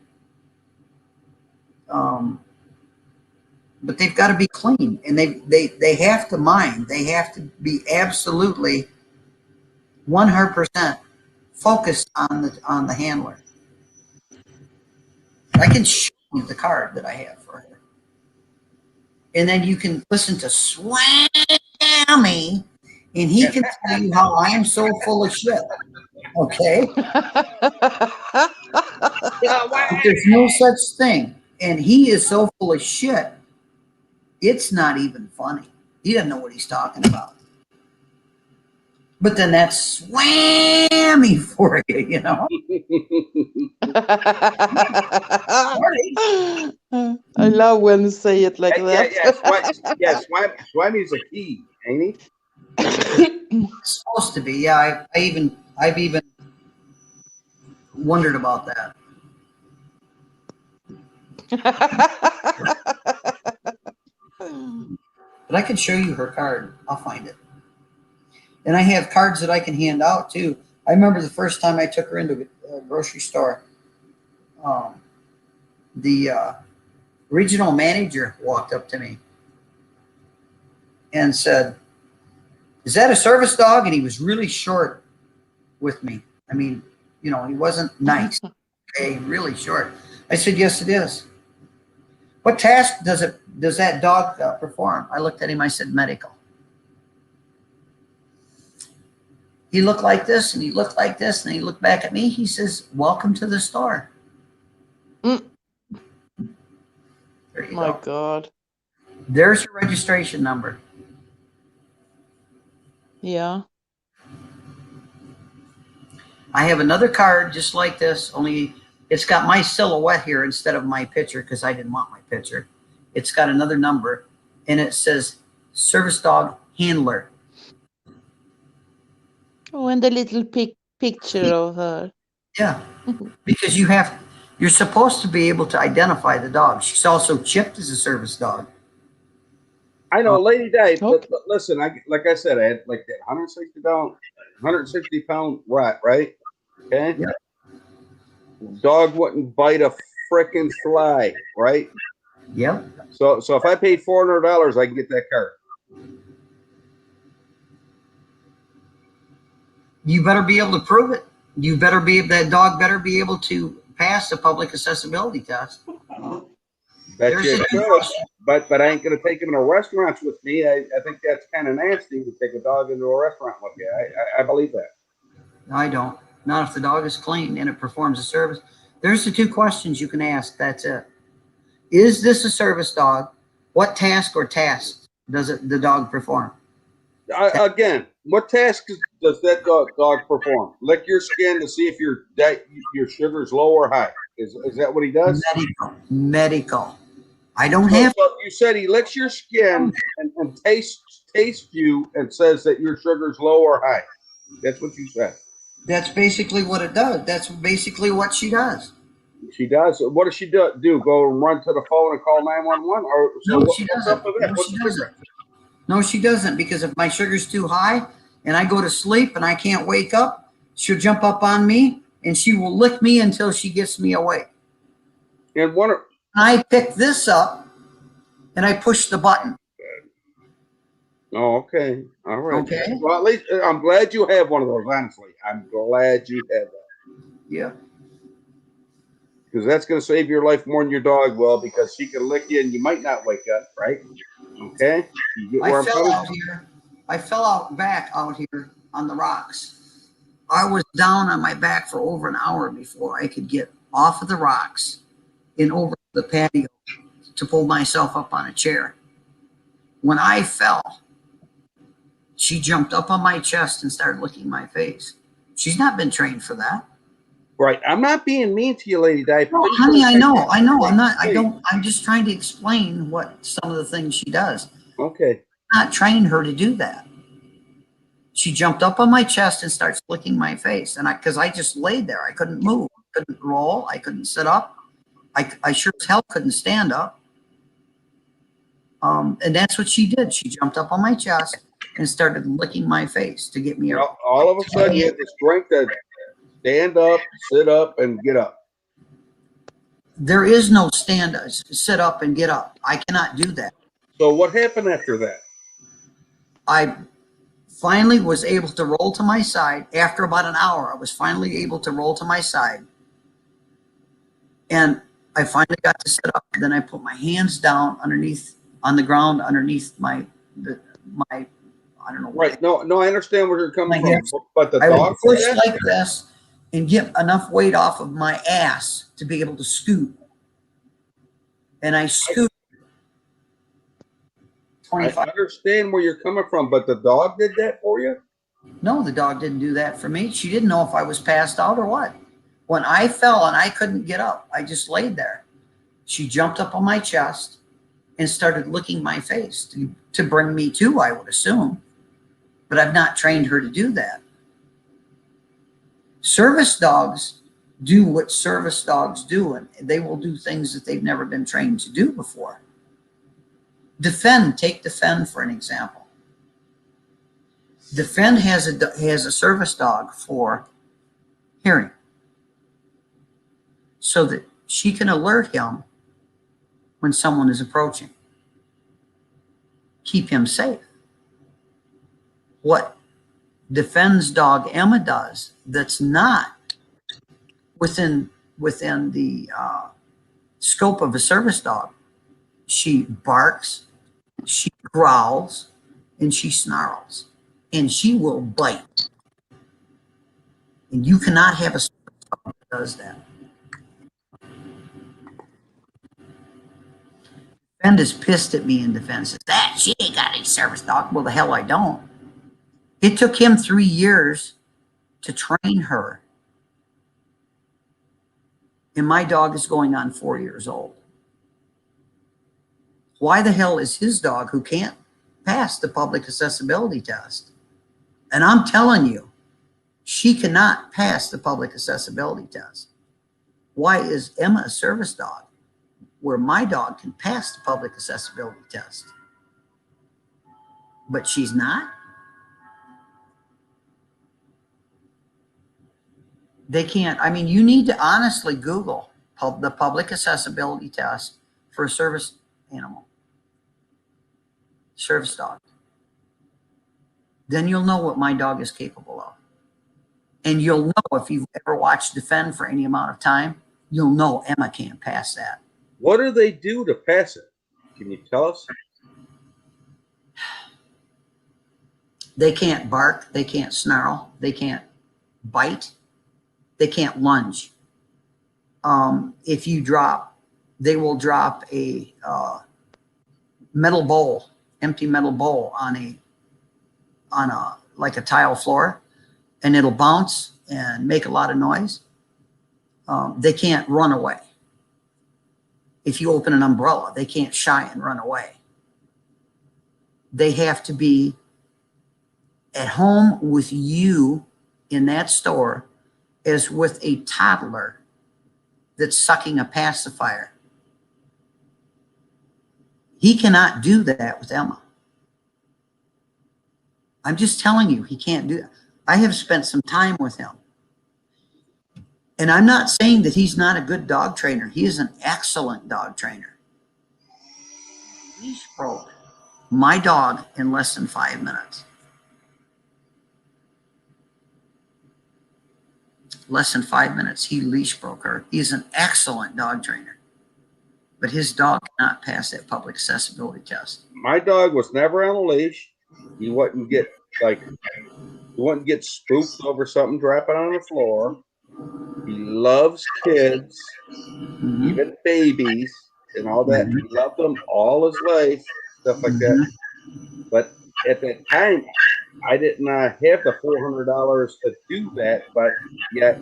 But they've got to be clean, and they have to mind. They have to be absolutely 100% focused on the handler. I can show you the card that I have for her, and then you can listen to Swammy, and he can tell you how I am so full of shit. Okay, there's no such thing, and he is so full of shit. It's not even funny. He doesn't know what he's talking about. But then that's Swammy for you, you know. I love when you say it like that. Swammy's a key, ain't he? It's supposed to be, yeah. I've even wondered about that. But I can show you her card. I'll find it. And I have cards that I can hand out too. I remember the first time I took her into a grocery store. The regional manager walked up to me and said, "Is that a service dog?" And he was really short with me. I mean, you know, he wasn't nice. Okay, really short. I said, "Yes, it is." "What task does that dog perform?" I looked at him. I said, "Medical." He looked like this, and he looked like this, and he looked back at me. He says, "Welcome to the store." There you My go. God. There's your registration number. Yeah. I have another card just like this, only it's got my silhouette here instead of my picture because I didn't want my picture. It's got another number, and it says service dog handler. Oh, and the little picture of her. Yeah, because you're supposed to be able to identify the dog. She's also chipped as a service dog. I know, Lady Di, Okay. but listen, like I said, I had like that 160 pound rat, right? Okay. Yeah. dog wouldn't bite a frickin' fly, right? Yep. So if I paid $400, I can get that car. You better be able to prove it. You better be, that dog better be able to pass the public accessibility test. Bet There's you a it could, question. but I ain't gonna take him to restaurants with me. I think that's kind of nasty to take a dog into a restaurant with you. I believe that. I don't. Not if the dog is clean and it performs a service. There's the two questions you can ask. That's it. Is this a service dog? What task or tasks does the dog perform? Again, what tasks does that dog perform? Lick your skin to see if your sugar's low or high. Is that what he does? Medical. I don't have. So you said he licks your skin and tastes you and says that your sugar's low or high. That's what you said. That's basically what it does. That's basically what she does. She does. What does she do? Go and run to the phone and call 911? Or so No, what, she what's doesn't. up with that? No, What's she the doesn't. difference? No, she doesn't. Because if my sugar's too high and I go to sleep and I can't wake up, she'll jump up on me and she will lick me until she gets me awake. And I pick this up and I push the button. Oh, okay. All right. Okay. Well, at least I'm glad you have one of those, honestly. I'm glad you have that. Yeah. Because that's going to save your life more than your dog will, because she can lick you and you might not wake up, right? Okay? You get where I'm coming? I fell out back out here on the rocks. I was down on my back for over an hour before I could get off of the rocks and over the patio to pull myself up on a chair. When I fell, she jumped up on my chest and started licking my face. She's not been trained for that. Right. I'm not being mean to you, Lady Di. No, honey, I know. I'm just trying to explain what some of the things she does. Okay. I'm not trained her to do that. She jumped up on my chest and starts licking my face. And because I just laid there, I couldn't move, couldn't roll, I couldn't sit up. I sure as hell couldn't stand up. And that's what she did. She jumped up on my chest and started licking my face to get me up. All of a sudden, you had the strength to stand up, sit up, and get up. There is no stand, sit up and get up. I cannot do that. So what happened after that? I finally was able to roll to my side. After about an hour, I was finally able to roll to my side. And I finally got to sit up. Then I put my hands down on the ground underneath my I don't know. Right. No, I understand where you're coming from. But the I dog would push like this and get enough weight off of my ass to be able to scoot. And I scoot. I understand where you're coming from, but the dog did that for you? No, the dog didn't do that for me. She didn't know if I was passed out or what. When I fell and I couldn't get up, I just laid there. She jumped up on my chest and started licking my face to bring me to, I would assume. But I've not trained her to do that. Service dogs do what service dogs do, and they will do things that they've never been trained to do before. Take Defend for an example. Defend has a service dog for hearing, so that she can alert him when someone is approaching. Keep him safe. What Defend's dog Emma does that's not within the scope of a service dog. She barks, she growls, and she snarls, and she will bite. And you cannot have a service dog that does that. Defend is pissed at me in Defense. Says, that she ain't got any service dog. Well, the hell I don't. It took him 3 years to train her. And my dog is going on 4 years old. Why the hell is his dog, who can't pass the public accessibility test? And I'm telling you, she cannot pass the public accessibility test. Why is Emma a service dog where my dog can pass the public accessibility test? But she's not? They can't. I mean, you need to honestly Google the public accessibility test for a service animal, service dog. Then you'll know what my dog is capable of. And you'll know, if you've ever watched Defend for any amount of time, you'll know Emma can't pass that. What do they do to pass it? Can you tell us? They can't bark. They can't snarl. They can't bite. They can't lunge. If you drop, they will drop a metal bowl, empty metal bowl on a like a tile floor, and it'll bounce and make a lot of noise. They can't run away. If you open an umbrella, they can't shy and run away. They have to be at home with you in that store as with a toddler that's sucking a pacifier. He cannot do that with Emma. I'm just telling you, he can't do that. I have spent some time with him. And I'm not saying that he's not a good dog trainer. He is an excellent dog trainer. He broke my dog in less than 5 minutes. Less than 5 minutes, he leash broke her. He's an excellent dog trainer. But his dog cannot pass that public accessibility test. My dog was never on a leash. He wouldn't get spooked over something dropping on the floor. He loves kids, even babies, and all that. He loved them all his life, stuff like that. But at that time, I did not have the $400 to do that, but yet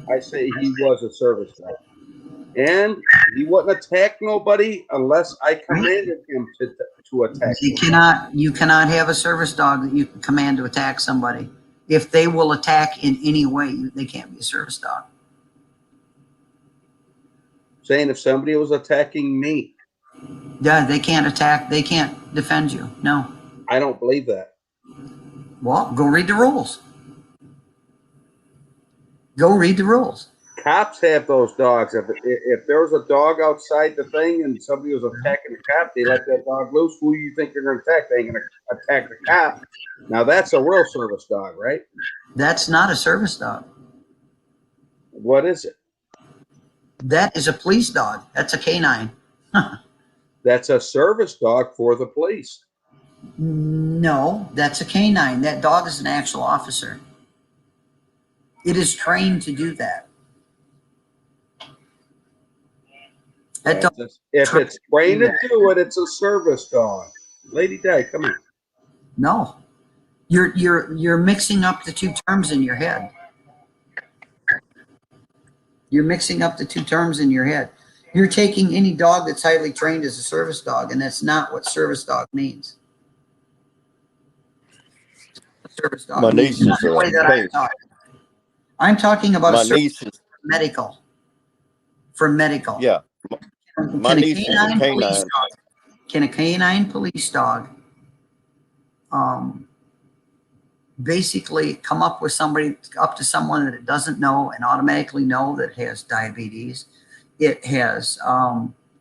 I say he was a service dog. And he wouldn't attack nobody unless I commanded him to attack. You cannot have a service dog that you can command to attack somebody. If they will attack in any way, they can't be a service dog. Saying if somebody was attacking me. Yeah, they can't attack. They can't defend you. No. I don't believe that. Well, go read the rules. Go read the rules. Cops have those dogs. If there was a dog outside the thing and somebody was attacking the cop, they let that dog loose. Who do you think they're going to attack? They ain't going to attack the cop. Now that's a real service dog, right? That's not a service dog. What is it? That is a police dog. That's a canine. That's a service dog for the police. No, that's a canine. That dog is an actual officer. It is trained to do that. That dog, If it's trained to do it, it's a service dog. Lady Di, come here. no, you're mixing up the two terms in your head. You're mixing up the two terms in your head. You're taking any dog that's highly trained as a service dog, and that's not what service dog means. Service dog. My niece is the way that I'm talking about a service dog for medical. For medical. Yeah. My niece is a canine. Can a canine police dog basically come up to someone that it doesn't know and automatically know that it has diabetes, it has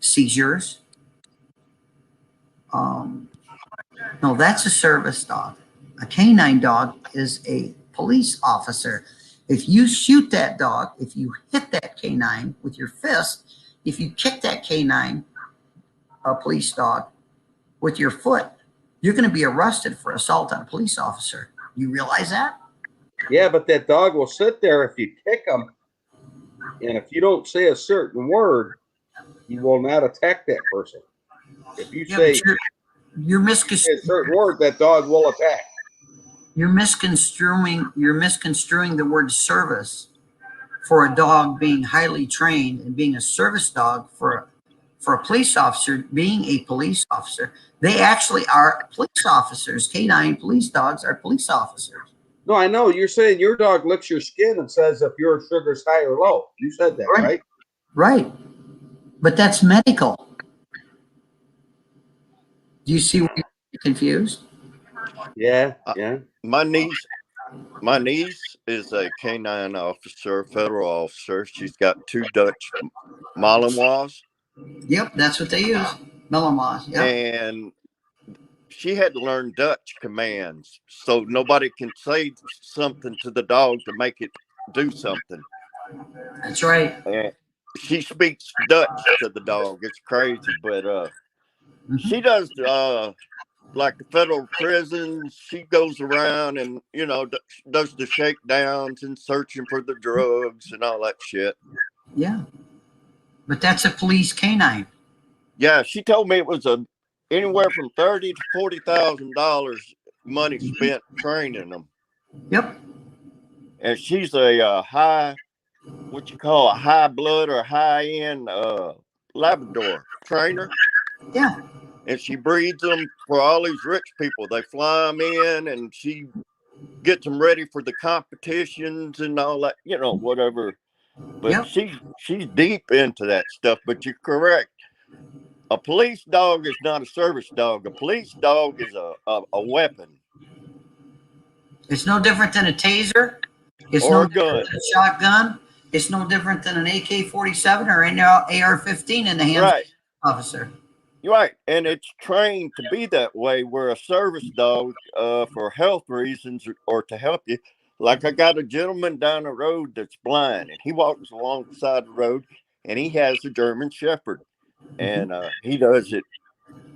seizures? No, that's a service dog. A canine dog is a police officer. If you shoot that dog, if you hit that canine with your fist, if you kick that canine, a police dog, with your foot, you're going to be arrested for assault on a police officer. You realize that? Yeah, but that dog will sit there if you kick him, and if you don't say a certain word, he will not attack that person. If you say you're misconstruing a certain word, that dog will attack. You're misconstruing the word service for a dog being highly trained and being a service dog for a police officer being a police officer. They actually are police officers. Canine police dogs are police officers. No, I know. You're saying your dog licks your skin and says if your sugar's high or low. You said that, right? Right. But that's medical. Do you see where you're confused? Yeah, yeah. My niece My niece is a canine officer, federal officer. She's got 2 Dutch Malinois, Yep, that's what they use. Malinois. Yep. and she had to learn Dutch commands, so nobody can say something to the dog to make it do something. That's right. And she speaks Dutch to the dog. It's crazy, but she does like the federal prisons. She goes around and does the shakedowns and searching for the drugs and all that shit. Yeah, but that's a police canine. Yeah, she told me it was anywhere from $30,000 to $40,000 money spent training them. Yep. And she's a high blood or high end Labrador trainer. Yeah. And she breeds them for all these rich people. They fly them in, and she gets them ready for the competitions and all that, whatever. But she's deep into that stuff. But you're correct. A police dog is not a service dog. A police dog is a weapon. It's no different than a taser. It's or no a gun. different than a shotgun. It's no different than an AK-47 or an AR-15 in the hands of the officer. Right, and it's trained to be that way. Where a service dog, for health reasons or to help you, like I got a gentleman down the road that's blind, and he walks along the side of the road, and he has a German Shepherd, and he does it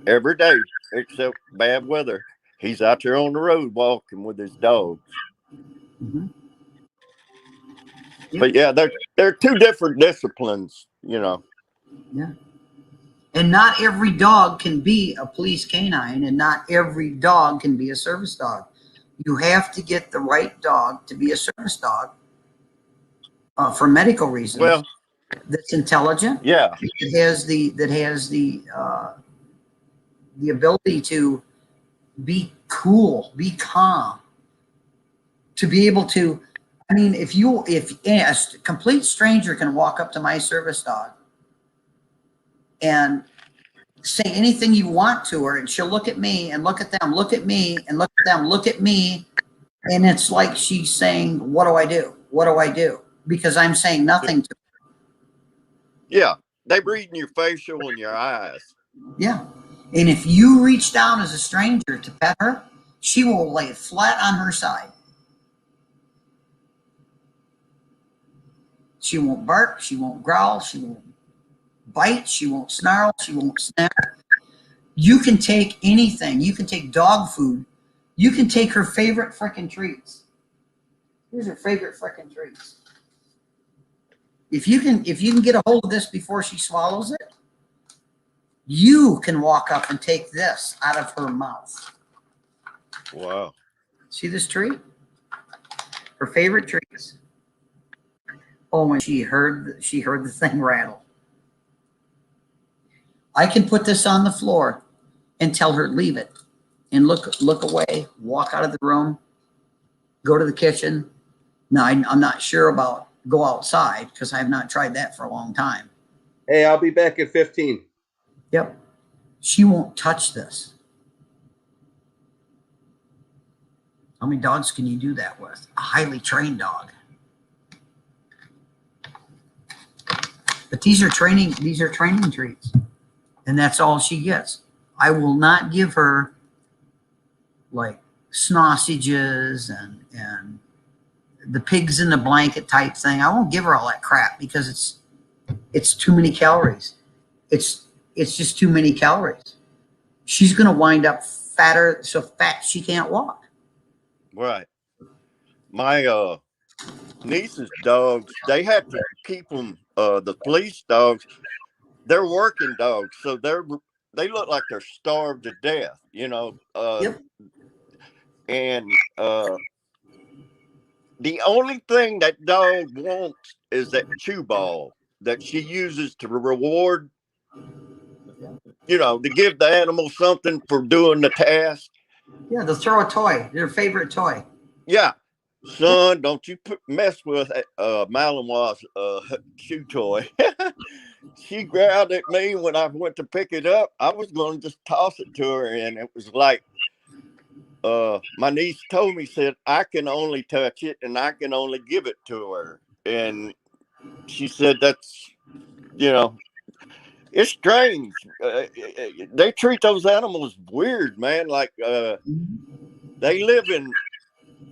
every day except bad weather. He's out there on the road walking with his dogs. Mm-hmm. But yeah, they're 2 different disciplines, Yeah. And not every dog can be a police canine, and not every dog can be a service dog. You have to get the right dog to be a service dog for medical reasons. Well, that's intelligent. Yeah. That has the ability to be cool, be calm, to be able to. I mean, if a complete stranger can walk up to my service dog and say anything you want to her, and she'll look at me and look at them, look at me and look at them, look at me, and it's like she's saying, "What do I do? What do I do?" Because I'm saying nothing to her. Yeah, they read in your facial and your eyes. Yeah, and if you reach down as a stranger to pet her, she will lay flat on her side. She won't bark, she won't growl, she won't bite, she won't snarl, she won't snap. You can take anything. You can take dog food. You can take her favorite frickin' treats. Here's her favorite frickin' treats. If you can get a hold of this before she swallows it, you can walk up and take this out of her mouth. Wow. See this treat? Her favorite treats. Oh, when she heard the thing rattle. I can put this on the floor and tell her leave it, and look away, walk out of the room, go to the kitchen. Now I'm not sure about go outside because I have not tried that for a long time. Hey, I'll be back at 15. Yep. She won't touch this. How many dogs can you do that with? A highly trained dog. But these are training treats. And that's all she gets. I will not give her like sausages and the pigs in the blanket type thing. I won't give her all that crap because it's too many calories. It's just too many calories. She's gonna wind up fatter, so fat she can't walk. Right. My niece's dogs, they have to keep them. The police dogs, they're working dogs, so they look like they're starved to death. Yep. And the only thing that dog wants is that chew ball that she uses to reward, to give the animal something for doing the task. Yeah, they'll throw a toy, their favorite toy. Yeah. Son, don't you mess with Malinois' chew toy. She growled at me when I went to pick it up. I was going to just toss it to her, and it was like my niece told me, said, I can only touch it and I can only give it to her. And she said, that's, you know, it's strange. They treat those animals weird, man. Like, they live in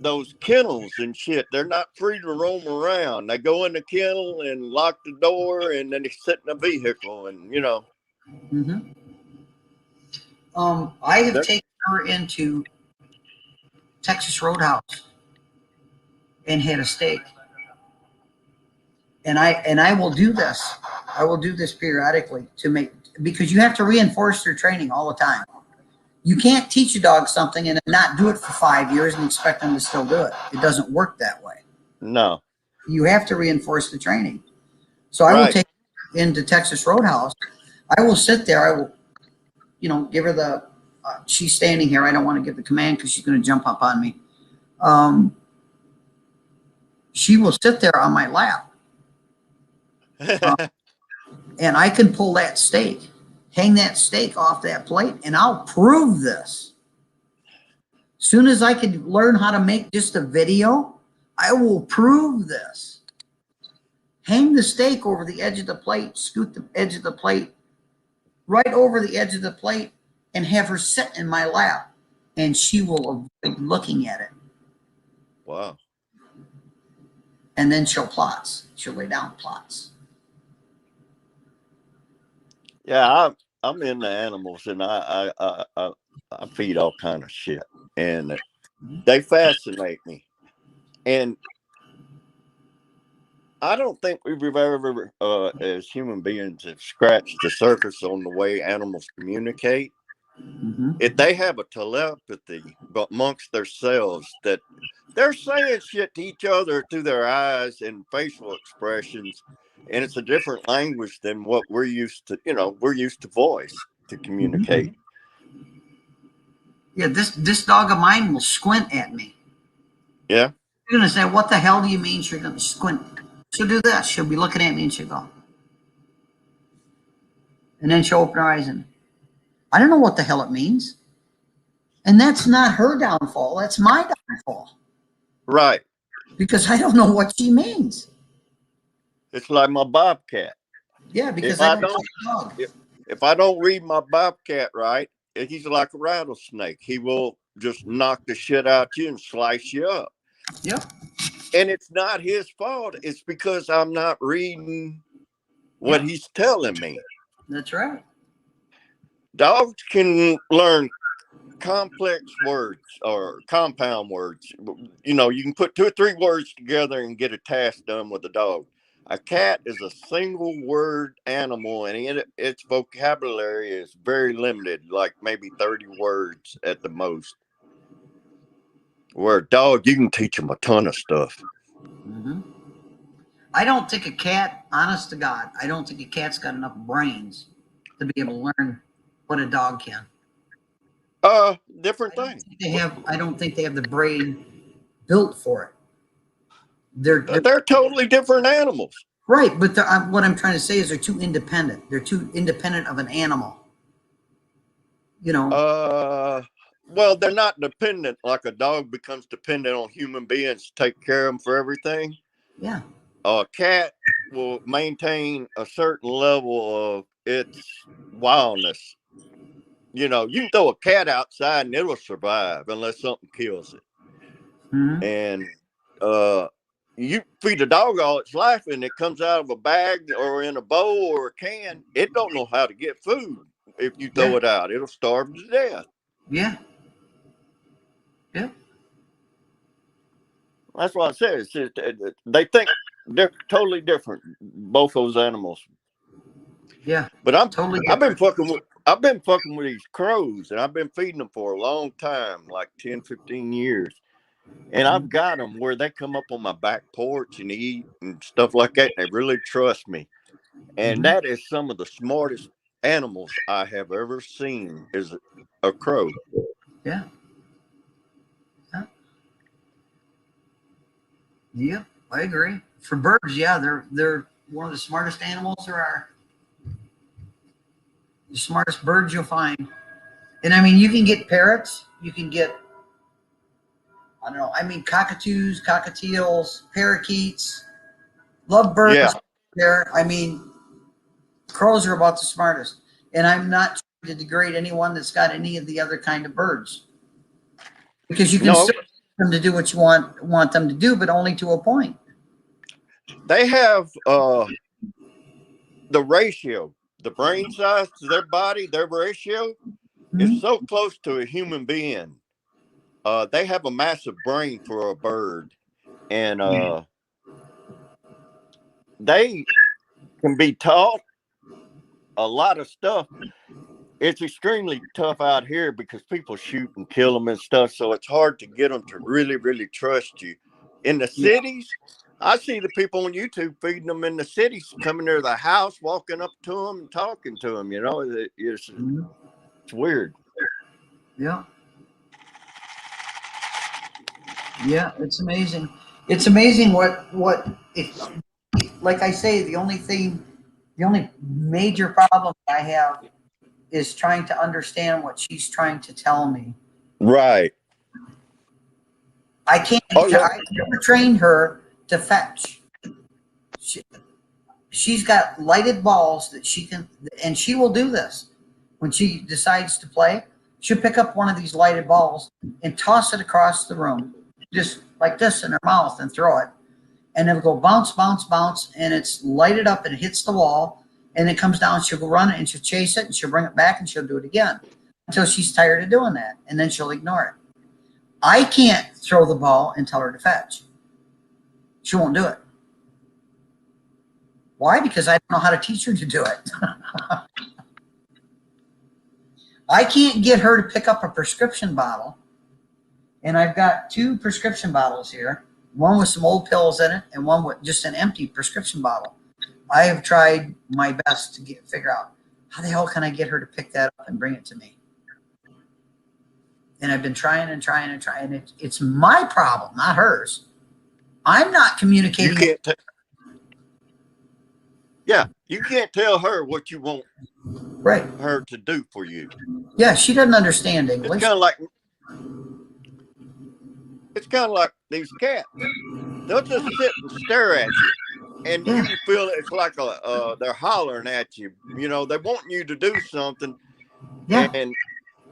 those kennels and shit. They're not free to roam around. They go in the kennel and lock the door, and then they sit in a vehicle, and you know. Mm-hmm. I have taken her into Texas Roadhouse and had a steak, and I will do this. I will do this periodically because you have to reinforce their training all the time. You can't teach a dog something and not do it for 5 years and expect them to still do it. It doesn't work that way. No. You have to reinforce the training. So I will take her into Texas Roadhouse. I will sit there. I will, give her the, she's standing here. I don't want to give the command because she's going to jump up on me. She will sit there on my lap. And I can pull that steak, hang that steak off that plate, and I'll prove this. Soon as I can learn how to make just a video, I will prove this. Hang the steak over the edge of the plate, scoot the edge of the plate right over the edge of the plate, and have her sit in my lap, and she will avoid looking at it. Wow. And then she'll plots. She'll lay down plots. Yeah, I'm into animals, and I feed all kind of shit, and they fascinate me. And I don't think we've ever, as human beings, have scratched the surface on the way animals communicate. Mm-hmm. If they have a telepathy amongst themselves, that they're saying shit to each other through their eyes and facial expressions, and it's a different language than what we're used to. We're used to voice to communicate. Yeah, this dog of mine will squint at me. Yeah. You're gonna say, "What the hell do you mean?" She's gonna squint. She'll do this. She'll be looking at me and she'll go, and then she'll open her eyes and I don't know what the hell it means. And that's not her downfall. That's my downfall. Right. Because I don't know what she means. It's like my bobcat. Yeah, because If I I don't see the dog. if I don't read my bobcat right, he's like a rattlesnake. He will just knock the shit out you and slice you up. Yep. And it's not his fault. It's because I'm not reading what he's telling me. That's right. Dogs can learn complex words or compound words. You can put 2 or 3 words together and get a task done with a dog. A cat is a single word animal, and its vocabulary is very limited, like maybe 30 words at the most. Where a dog, you can teach them a ton of stuff. Mm-hmm. I don't think a cat, honest to God, I don't think a cat's got enough brains to be able to learn what a dog can. Different thing. I don't think they have the brain built for it. They're totally different animals. Right, but what I'm trying to say is they're too independent. They're too independent of an animal. Well, they're not dependent like a dog becomes dependent on human beings to take care of them for everything. Yeah. A cat will maintain a certain level of its wildness. You can throw a cat outside and it'll survive unless something kills it. Mm-hmm. And you feed a dog all its life and it comes out of a bag or in a bowl or a can, it don't know how to get food. If you throw it out, it'll starve to death. Yeah. Yeah. That's what I said. It's just, they think they're totally different, both those animals. Yeah. But I've been fucking with these crows, and I've been feeding them for a long time, like 10, 15 years. And I've got them where they come up on my back porch and eat and stuff like that. And they really trust me. And that is some of the smartest animals I have ever seen is a crow. Yeah. Yeah, I agree. For birds, yeah, they're one of the smartest animals there are. The smartest birds you'll find. And I mean, you can get parrots, you can get I don't know. I mean, cockatoos, cockatiels, parakeets, lovebirds. Yeah. There. I mean, crows are about the smartest. And I'm not trying to degrade anyone that's got any of the other kind of birds, because you can No, still get them to do what you want them to do, but only to a point. they have the ratio, the brain size to their body, their ratio is so close to a human being. They have a massive brain for a bird, and they can be taught a lot of stuff. It's extremely tough out here because people shoot and kill them and stuff, so it's hard to get them to really, really trust you. In the cities, I see the people on YouTube feeding them in the cities, coming to the house, walking up to them and talking to them. You know, it's weird. Yeah. Yeah, it's amazing. It's amazing what if, like I say, the only major problem I have is trying to understand what she's trying to tell me. Right. I can't. Oh, yeah. I never trained her to fetch. She's got lighted balls that she can, and she will do this when she decides to play. She'll pick up one of these lighted balls and toss it across the room, just like this in her mouth, and throw it. And it'll go bounce, bounce, bounce, and it's lighted up and it hits the wall, and it comes down. She'll go run it and she'll chase it and she'll bring it back and she'll do it again until she's tired of doing that, and then she'll ignore it. I can't throw the ball and tell her to fetch. She won't do it. Why? Because I don't know how to teach her to do it. I can't get her to pick up a prescription bottle. And I've got 2 prescription bottles here, one with some old pills in it and one with just an empty prescription bottle. I have tried my best to figure out how the hell can I get her to pick that up and bring it to me. And I've been trying and trying and trying. It's my problem, not hers. I'm not communicating. You can't tell her what you want her to do for you. Yeah, she doesn't understand English. It's kind of like these cats. They'll just sit and stare at you, and you feel it's like they're hollering at you. You know, they want you to do something, and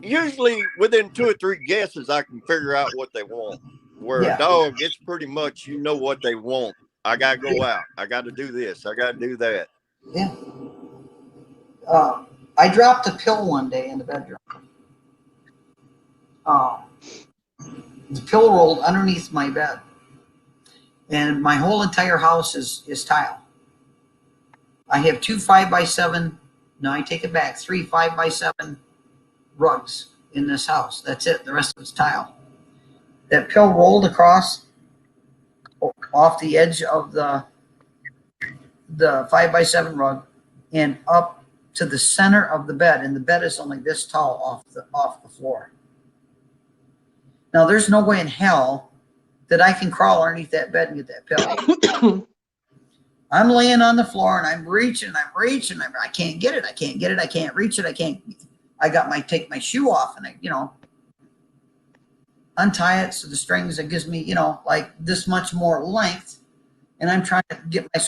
usually within 2 or 3 guesses, I can figure out what they want. Where a dog, it's pretty much you know what they want. I gotta go out. I gotta do this. I gotta do that. Yeah. I dropped a pill one day in the bedroom. The pill rolled underneath my bed, and my whole entire house is tile. I have 2 5x7. No, I take it back. 3 5x7 rugs in this house. That's it. The rest of it's tile. That pill rolled across off the edge of the 5x7 rug and up to the center of the bed, and the bed is only this tall off the floor. Now, there's no way in hell that I can crawl underneath that bed and get that pill. I'm laying on the floor and I'm reaching. I can't get it. I can't reach it. Take my shoe off and untie it so the strings, it gives me, like this much more length. And I'm trying to get my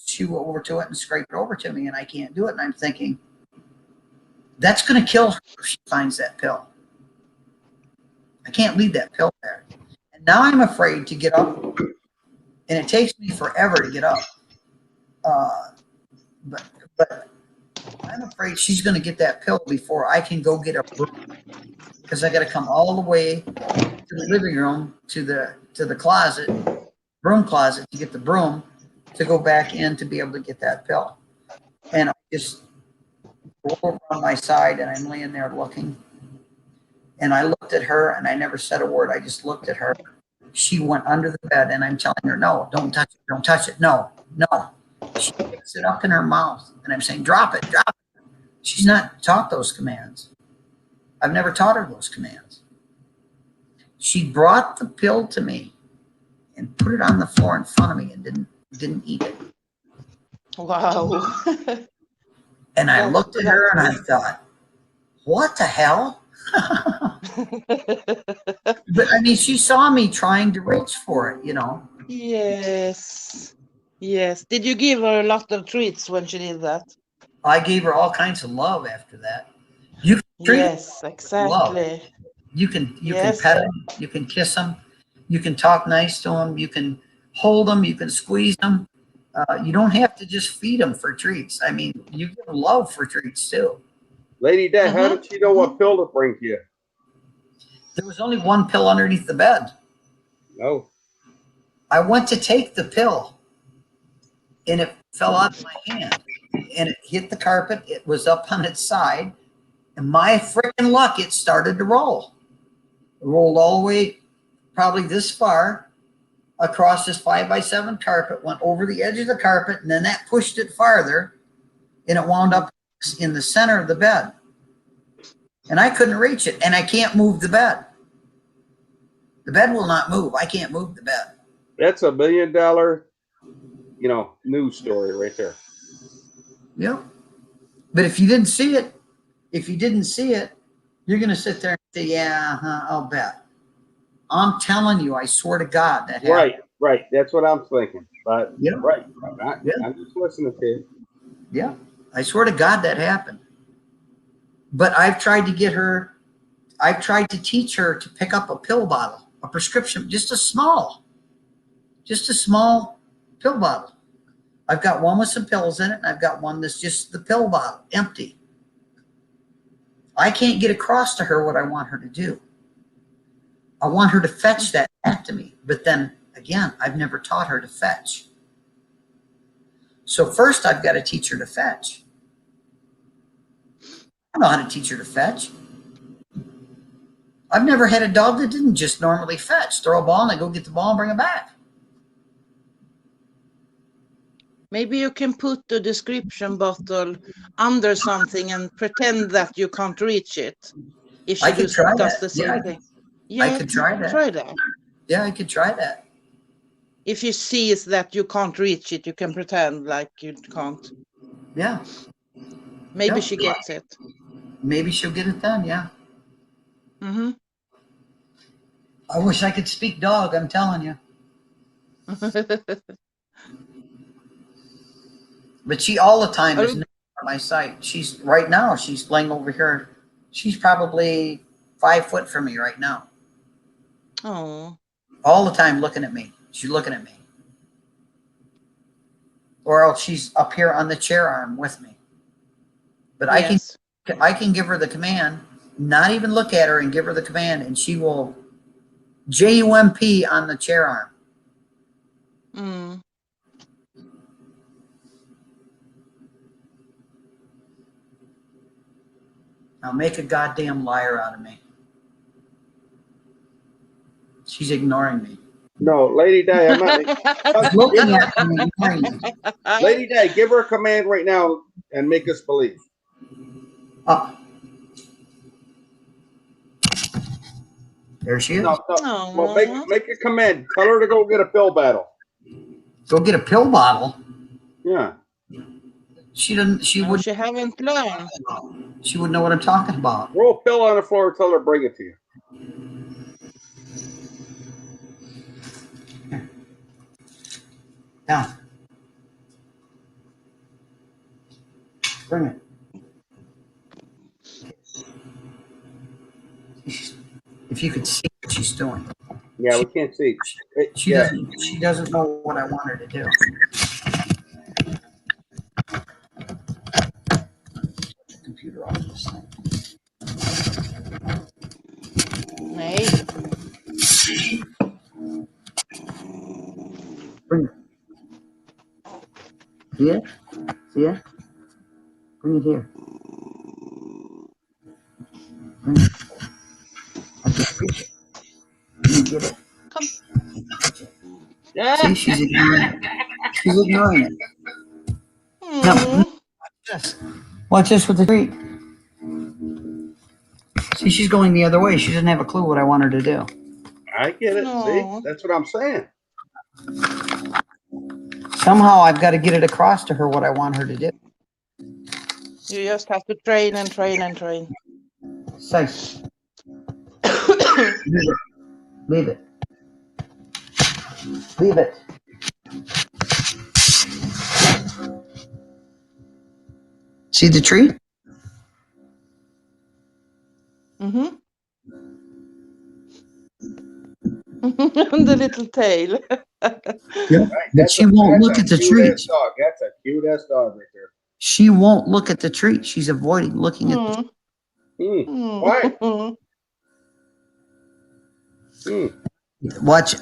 shoe over to it and scrape it over to me, and I can't do it. And I'm thinking, that's going to kill her if she finds that pill. I can't leave that pill there. And now I'm afraid to get up, and it takes me forever to get up. But I'm afraid she's going to get that pill before I can go get a broom, because I got to come all the way to the living room to the closet, broom closet, to get the broom to go back in to be able to get that pill. And I just roll over on my side, and I'm laying there looking. And I looked at her, and I never said a word. I just looked at her. She went under the bed, and I'm telling her, no, don't touch it. Don't touch it. No. She picks it up in her mouth, and I'm saying, drop it. She's not taught those commands. I've never taught her those commands. She brought the pill to me and put it on the floor in front of me and didn't eat it. Wow. And I looked at her and I thought, what the hell? But I mean, she saw me trying to reach for it, you know. Yes. Yes. Did you give her a lot of treats when she did that? I gave her all kinds of love after that. You can treat her Yes, with love. exactly. You can Yes. pet them, you can kiss them, you can talk nice to them, you can hold them, you can squeeze them. You don't have to just feed them for treats. I mean, you give love for treats too. Lady Day, how did she know what pill to bring to you? There was only one pill underneath the bed. No. I went to take the pill and it fell out of my hand and it hit the carpet. It was up on its side. And my freaking luck, it started to roll. It rolled all the way probably this far across this 5x7 carpet, went over the edge of the carpet, and then that pushed it farther, and it wound up in the center of the bed. And I couldn't reach it, and I can't move the bed. The bed will not move. I can't move the bed. That's $1 million, news story right there. Yep. But if you didn't see it, you're going to sit there and say, yeah, I'll bet. I'm telling you, I swear to God that happened. Right. That's what I'm thinking. But Yeah. right. Yeah. I'm just listening to you. Yeah. I swear to God that happened. But I've tried to teach her to pick up a pill bottle, a prescription, just a small pill bottle. I've got one with some pills in it, and I've got one that's just the pill bottle, empty. I can't get across to her what I want her to do. I want her to fetch that back to me. But then again, I've never taught her to fetch. So first I've got to teach her to fetch. I know how to teach her to fetch. I've never had a dog that didn't just normally fetch, throw a ball and then go get the ball and bring it back. Maybe you can put the description bottle under something and pretend that you can't reach it. If she I could try does that. the same thing. Yeah, I could try that. Try that. Yeah, I could try that. If you see that you can't reach it, you can pretend like you can't. Yeah. Maybe Yeah. she gets it. Maybe she'll get it done, yeah. Mm-hmm. I wish I could speak dog, I'm telling you. But she all the time is never at my sight. She's right now, she's laying over here. She's probably 5 foot from me right now. Oh. All the time looking at me. She's looking at me. Or else she's up here on the chair arm with me. But yes. I can give her the command, not even look at her and give her the command, and she will JUMP on the chair arm. Mm. Now make a goddamn liar out of me. She's ignoring me. No, Lady Day, I'm not. Looking at me, ignoring me. Lady Day, give her a command right now and make us believe. There she is. No. Well, make a command. Tell her to go get a pill bottle. Go get a pill bottle? Yeah. She doesn't. She would. She haven't learned. She would know what I'm talking about. Roll a pill on the floor and tell her to bring it to you. Here. Down. Bring it. If you could see what she's doing. Yeah, we can't see. She doesn't know what I want her to do. Computer off this thing. Nej. Bring it. See it? See it? Bring it here. Bring it. I just reach it. You get it. Come. See, she's ignoring it. She's ignoring it. No. Watch this with the treat. See, she's going the other way. She doesn't have a clue what I want her to do. I get it. No. See, that's what I'm saying. Somehow I've got to get it across to her what I want her to do. You just have to train and train and train. Say, Leave it. Leave it. See the tree? Mm-hmm. The little tail. Yeah. But she won't look at the tree. Dog. That's a cute ass dog right there. She won't look at the tree. She's avoiding looking at the Mm. Why? Watch.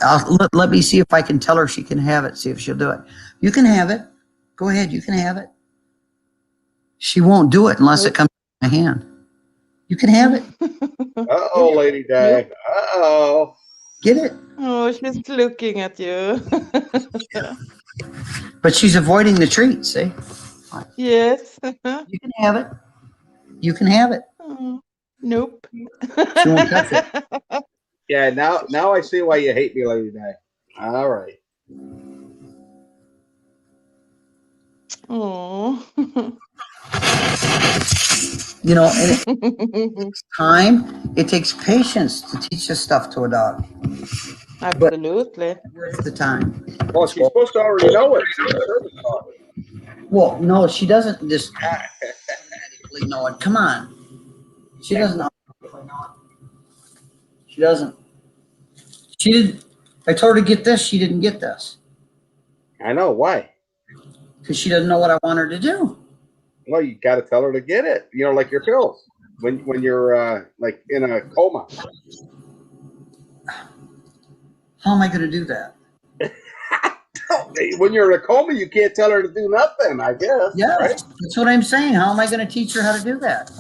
Let me see if I can tell her she can have it. See if she'll do it. You can have it. Go ahead. You can have it. She won't do it unless it comes in my hand. You can have it. Uh-oh, Lady Di. Uh-oh. Get it. Oh, she's looking at you. But she's avoiding the treat. See? Yes. You can have it. You can have it. Oh, nope. She won't touch it. Yeah, now I see why you hate me, Lady Di. All right. Oh. You know, and it takes time. It takes patience to teach this stuff to a dog. Absolutely. Worth the time. Well, she's supposed to already know it. She's a service dog. Well, no, she doesn't just automatically know it. Come on. She doesn't automatically know it. She doesn't. She did. I told her to get this. She didn't get this. I know. Why? Because she doesn't know what I want her to do. Well, you got to tell her to get it. You know, like your pills when you're like in a coma. How am I going to do that? When you're in a coma, you can't tell her to do nothing, I guess. Yeah, right? That's what I'm saying. How am I going to teach her how to do that?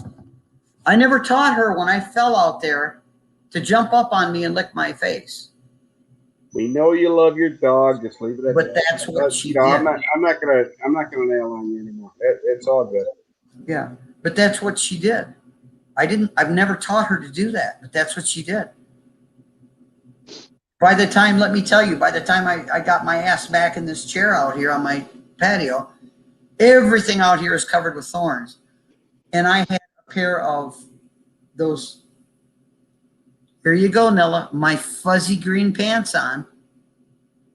I never taught her when I fell out there to jump up on me and lick my face. We know you love your dog. Just leave it at But that. that's what she No, did. I'm not gonna nail on you anymore. It's all good. Yeah, but that's what she did. I've never taught her to do that, but that's what she did. By the time, let me tell you, by the time I got my ass back in this chair out here on my patio, everything out here is covered with thorns. And I had a pair of those, here you go, Nilla, my fuzzy green pants on.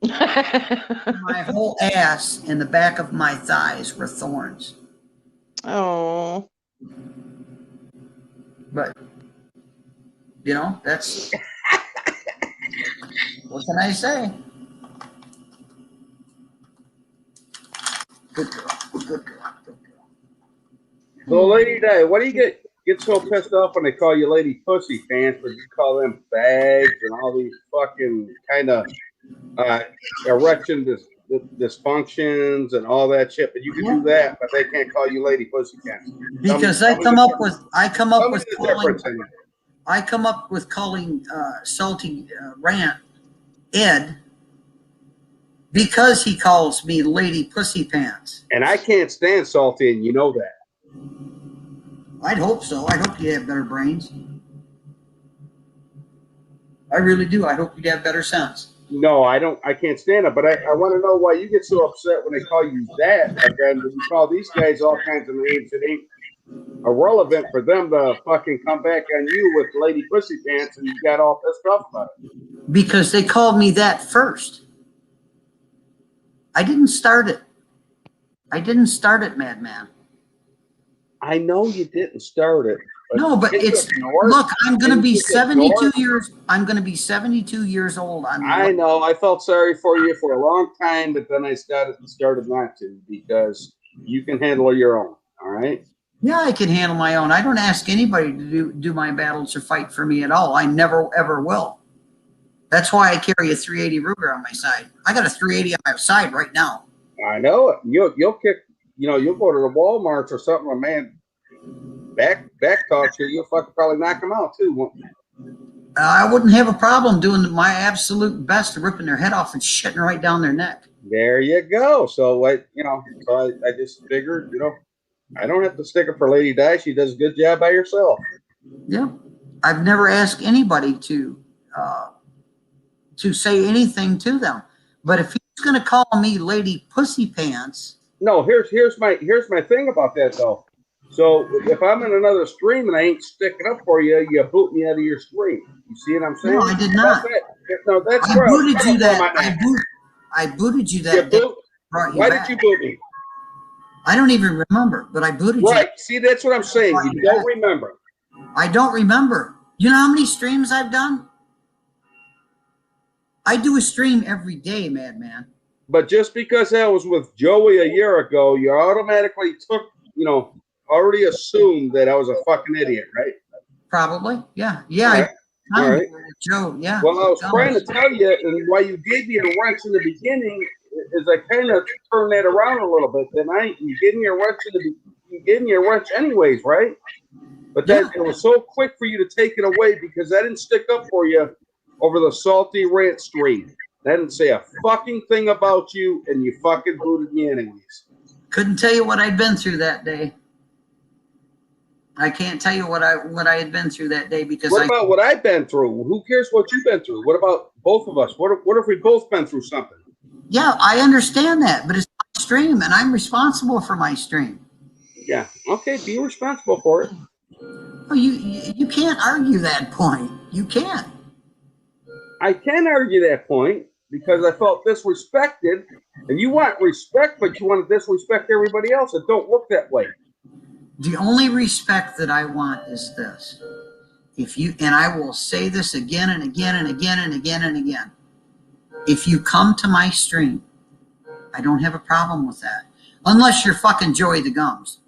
My whole ass and the back of my thighs were thorns. Oh. But, you know, that's, what can I say? Good girl, good girl, good girl. So, Lady Di, what do you get so pissed off when they call you Lady Pussy Pants, but you call them bags and all these fucking kind of erection dysfunctions and all that shit? But you can do that, but they can't call you Lady Pussy Pants. Because I come up with calling Salty Rant Ed because he calls me Lady Pussy Pants. And I can't stand Salty, and you know that. I'd hope so. I hope you have better brains. I really do. I hope you'd have better sense. No, I don't. I can't stand it. But I want to know why you get so upset when they call you that. Again, when you call these guys all kinds of names, it ain't irrelevant for them to fucking come back on you with Lady Pussy Pants, and you got all pissed off about it. Because they called me that first. I didn't start it. Madman. I know you didn't start it. No, but it's look. I'm going to be 72 years. I'm going to be 72 years old. I know. I felt sorry for you for a long time, but then I started not to because you can handle your own. All right. Yeah, I can handle my own. I don't ask anybody to do my battles or fight for me at all. I never ever will. That's why I carry a 380 Ruger on my side. I got a 380 on my side right now. I know it. You'll kick. You know, you'll go to the Walmart or something. A man back talks you. You'll fucking probably knock him out too. Won't you? I wouldn't have a problem doing my absolute best to ripping their head off and shitting right down their neck. There you go. So I just figured, I don't have to stick up for Lady Di. She does a good job by herself. Yeah, I've never asked anybody to say anything to them. But if he's going to call me Lady Pussy Pants, no. Here's my thing about that though. So if I'm in another stream and I ain't sticking up for you, you boot me out of your stream. You see what I'm saying? No, I did not. No, that's I where I was booted you coming from that. on that. I booted you You that day. boot? Brought you Why back. did you boot me? I don't even remember, but I booted you. Right. See, that's what I'm saying. You don't remember. I don't remember. You know how many streams I've done? I do a stream every day, madman. But just because I was with Joey a year ago, you automatically took, already assumed that I was a fucking idiot, right? Probably, yeah. All right. Joe, yeah. Well, I was trying to tell you, and why you gave me a wrench in the beginning is I kind of turned that around a little bit. Then you gave me a wrench you gave me a wrench anyways, right? But then it was so quick for you to take it away because I didn't stick up for you over the salty rant stream. I didn't say a fucking thing about you, and you fucking booted me anyways. Couldn't tell you what I'd been through that day. I can't tell you what I had been through that day because What about what I've been through? Who cares what you've been through? What about both of us? What if we both been through something? Yeah, I understand that, but it's my stream, and I'm responsible for my stream. Yeah. Okay, be responsible for it. Well, you can't argue that point. You can't. I can argue that point because I felt disrespected, and you want respect, but you want to disrespect everybody else. It don't work that way. The only respect that I want is this. And I will say this again and again and again and again and again. If you come to my stream, I don't have a problem with that. Unless you're fucking Joey the Gums.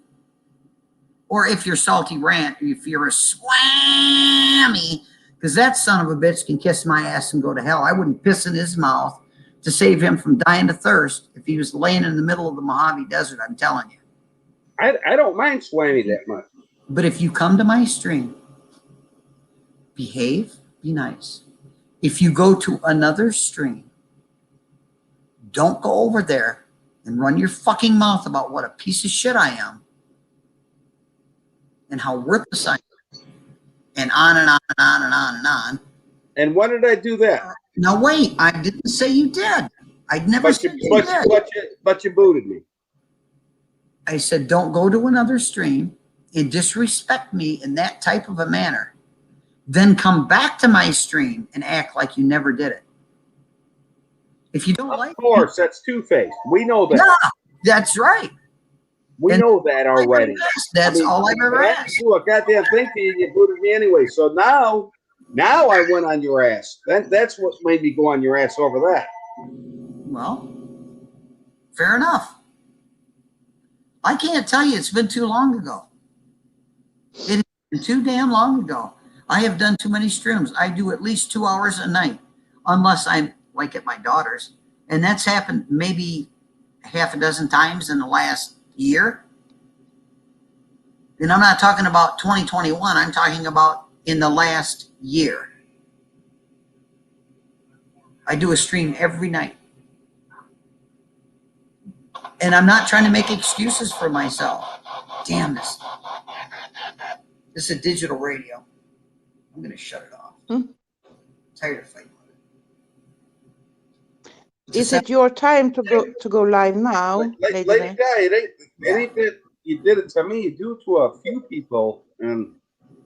Or if you're Salty Rant, if you're a swammy, because that son of a bitch can kiss my ass and go to hell. I wouldn't piss in his mouth to save him from dying of thirst if he was laying in the middle of the Mojave Desert, I'm telling you. I don't mind Swammy that much. But if you come to my stream, behave, be nice. If you go to another stream, don't go over there and run your fucking mouth about what a piece of shit I am and how worthless I am, and on and on and on and on and on. And when did I do that? Now wait, I didn't say you did. I'd never said you did. But you booted me. I said, don't go to another stream and disrespect me in that type of a manner. Then come back to my stream and act like you never did it. If you don't like it. Of course, that's two-faced. We know that. Yeah, that's right. We know that already. That's all I've ever asked. Do a goddamn thing to you, you booted me anyway. So now I went on your ass. That's what made me go on your ass over that. Well, fair enough. I can't tell you, it's been too long ago. It has been too damn long ago. I have done too many streams. I do at least 2 hours a night, unless I'm like at my daughter's. And that's happened maybe half a dozen times in the last year. And I'm not talking about 2021. I'm talking about in the last year. I do a stream every night. And I'm not trying to make excuses for myself. Damn this. This is a digital radio. I'm going to shut it off. I'm tired of fighting with it. Is it your time to go live now, Lady Guy, it ain't that you did it to me. You do it to a few people, and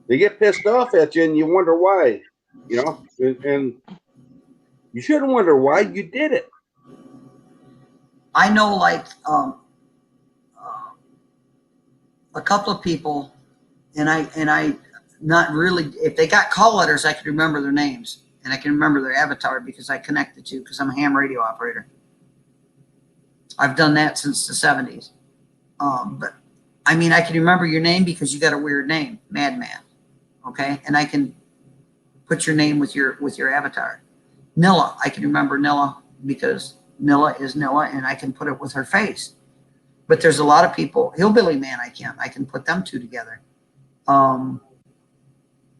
they get pissed off at you, and you wonder why. And you shouldn't wonder why. You did it. I know, like, a couple of people, and I not really, if they got call letters, I could remember their names, and I can remember their avatar because I connect the two because I'm a ham radio operator. I've done that since the 70s. But I mean, I can remember your name because you got a weird name, Madman. Okay, and I can put your name with your avatar. Nilla, I can remember Nilla because Nilla is Nilla, and I can put it with her face. But there's a lot of people, Hillbilly Man, I can put them two together.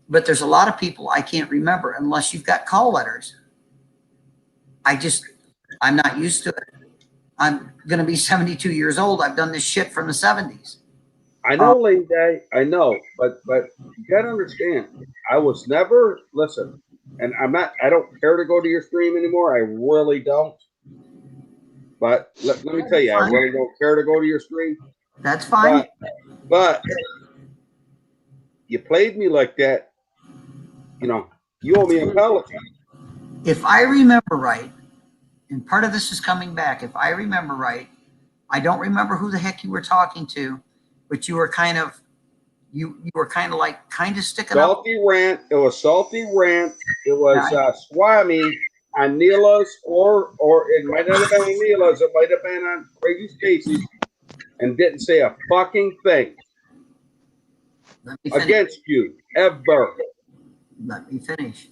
But there's a lot of people I can't remember unless you've got call letters. I'm not used to it. I'm going to be 72 years old. I've done this shit from the 70s. I know, Lady Guy, I know, but you got to understand, I was never, listen, and I don't care to go to your stream anymore. I really don't. But let me tell you, I really don't care to go to your stream. That's fine. But you played me like that. You know, you owe me an apology. If I remember right, and part of this is coming back, if I remember right, I don't remember who the heck you were talking to, but you were kind of, you were kind of like, kind of sticking up. Salty rant. It was salty rant. It was Swami on Nilla's, or it might not have been on Nilla's. It might have been on Crazy Stacy's, and didn't say a fucking thing against you ever. Let me finish.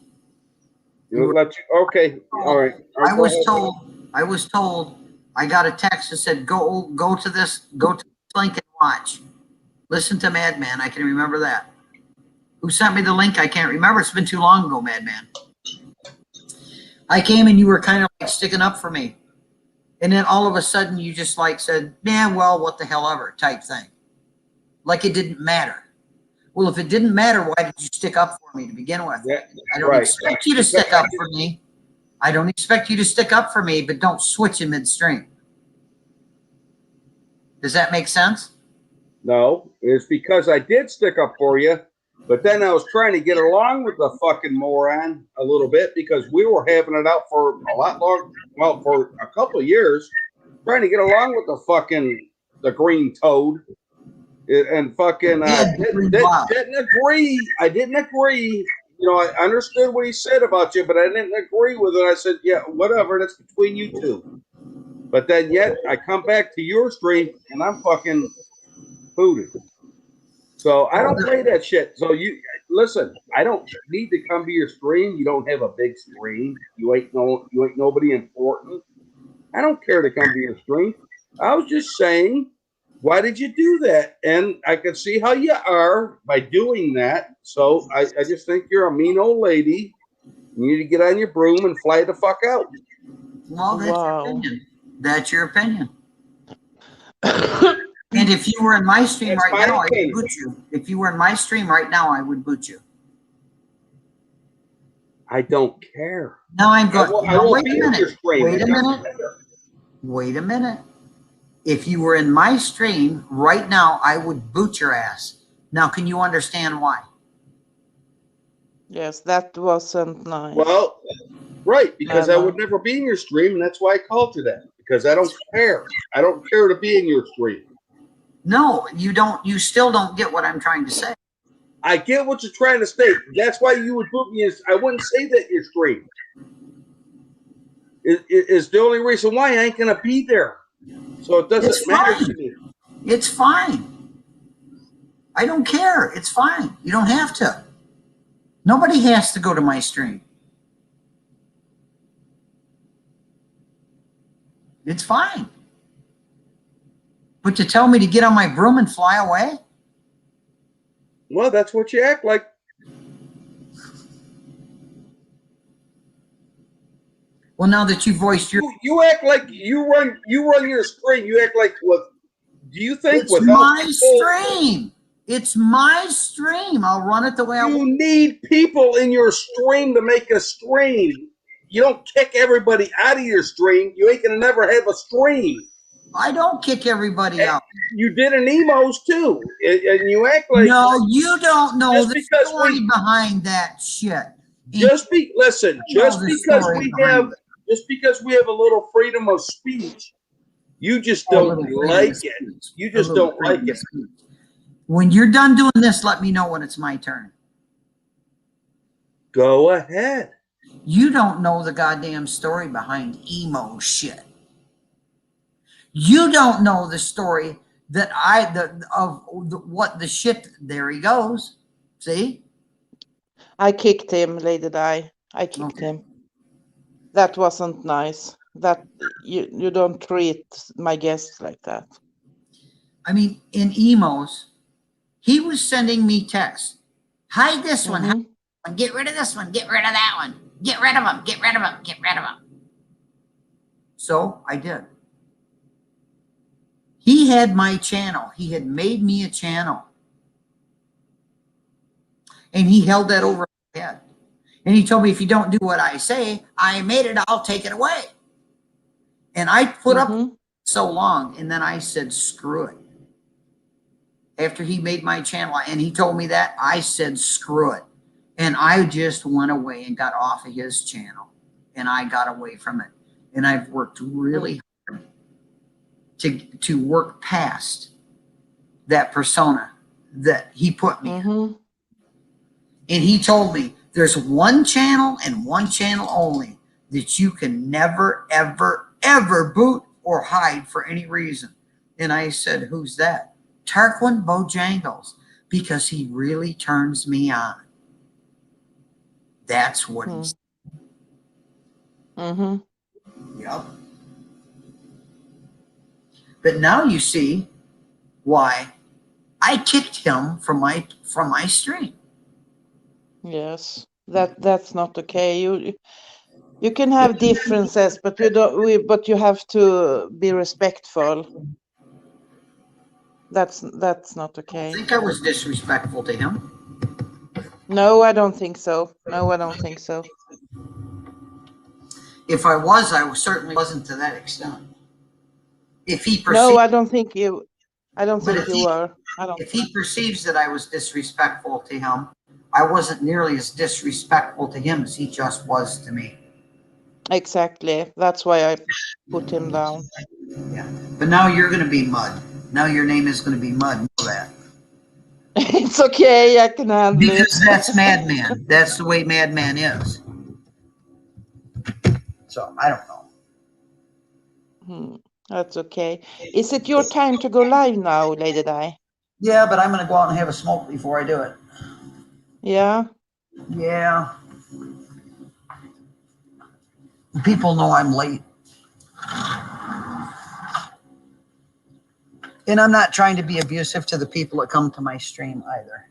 Okay, all right. I was told, I got a text that said, go to this link and watch. Listen to Madman. I can remember that. Who sent me the link? I can't remember. It's been too long ago, Madman. I came and you were kind of like sticking up for me. And then all of a sudden you just like said, man, well, what the hell ever type thing. Like it didn't matter. Well, if it didn't matter, why did you stick up for me to begin with? Yeah, I don't expect you to stick up for me. I don't expect you to stick up for me, but don't switch in midstream. Does that make sense? No, it's because I did stick up for you, but then I was trying to get along with the fucking moron a little bit because we were having it out for a lot longer, well, for a couple of years, trying to get along with the green toad. And fucking didn't agree. I didn't agree. You know, I understood what he said about you, but I didn't agree with it. I said, yeah, whatever. That's between you two. But then yet I come back to your stream and I'm fucking booted. So I don't play that shit. So you listen. I don't need to come to your stream. You don't have a big stream. You ain't nobody important. I don't care to come to your stream. I was just saying. Why did you do that? And I can see how you are by doing that. So I just think you're a mean old lady. You need to get on your broom and fly the fuck out. Well, that's your opinion. That's your opinion. And if you were in my stream right now, I would boot you. If you were in my stream right now, I would boot you. I don't care. Now I'm going. Wait a minute. Wait a minute. If you were in my stream right now, I would boot your ass. Now, can you understand why? Yes, that wasn't nice. Well, right, because I would never be in your stream, and that's why I called you that. Because I don't care. I don't care to be in your stream. No, you don't. You still don't get what I'm trying to say. I get what you're trying to state. That's why you would boot me. I wouldn't say that in your stream. It's the only reason why I ain't going to be there. So it doesn't matter to me. It's fine. I don't care. It's fine. You don't have to. Nobody has to go to my stream. It's fine. But to tell me to get on my broom and fly away? Well, that's what you act like. Well, now that you voiced your, you act like you run your stream. You act like what? Do you think it's my stream? It's my stream. I'll run it the way I want. You need people in your stream to make a stream. You don't kick everybody out of your stream. You ain't gonna never have a stream. I don't kick everybody out. You did an emos too, and you act like no. You don't know the story behind that shit. Just because we have a little freedom of speech, you just don't like it. You just don't like it. When you're done doing this, let me know when it's my turn. Go ahead. You don't know the goddamn story behind emo shit. You don't know the story that what the shit. There he goes. See? I kicked him, Lady Di. I kicked him. That wasn't nice. That you don't treat my guests like that. I mean, in emos, he was sending me texts. Hide this one. Hide this one. Get rid of this one. Get rid of that one. Get rid of them. Get rid of them. Get rid of them. So I did. He had my channel. He had made me a channel. And he held that over my head. And he told me, if you don't do what I say, I made it, I'll take it away. And I put up so long, and then I said, screw it. after he made my channel and he told me that, I said, screw it. And I just went away and got off of his channel. And I got away from it. And I've worked really hard to work past that persona that he put me in. And he told me there's one channel and one channel only that you can never, ever, ever boot or hide for any reason. And I said, who's that? Tarquin Bojangles, because he really turns me on. That's what he said. Yep. But now you see why I kicked him from my stream. Yes, that's not okay. You can have differences, but but you have to be respectful. That's not okay. I think I was disrespectful to him. No, I don't think so. No, I don't think so. If I was, I certainly wasn't to that extent. If he No, I don't think you. I don't think you were. If he perceives that I was disrespectful to him, I wasn't nearly as disrespectful to him as he just was to me. Exactly. That's why I put him down. Yeah. But now you're going to be Mud. Now your name is going to be Mud. Know that. It's okay. I can handle it. Because that's Madman. That's the way Madman is. So I don't know. That's okay. Is it your time to go live now, Lady Di? Yeah, but I'm going to go out and have a smoke before I do it. Yeah? Yeah. People know I'm late. And I'm not trying to be abusive to the people that come to my stream either.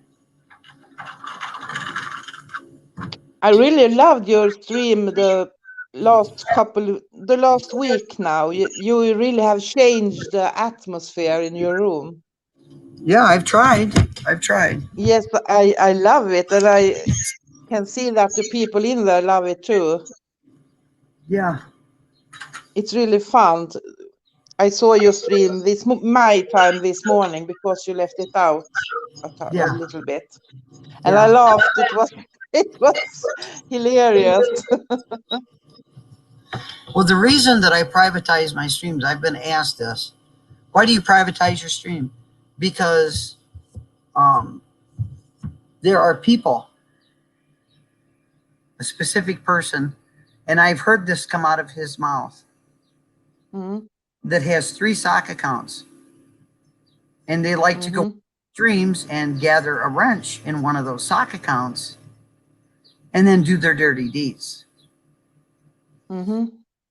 I really loved your stream the last week now. You really have changed the atmosphere in your room. Yeah, I've tried. Yes, I love it, and I can see that the people in there love it too. Yeah. It's really fun. I saw your stream my time this morning because you left it out a little bit, and I laughed. It was hilarious. Well, the reason that I privatize my streams, I've been asked this. Why do you privatize your stream? Because there are people, a specific person, and I've heard this come out of his mouth, that has 3 sock accounts. And they like to go streams and gather a wrench in one of those sock accounts and then do their dirty deeds.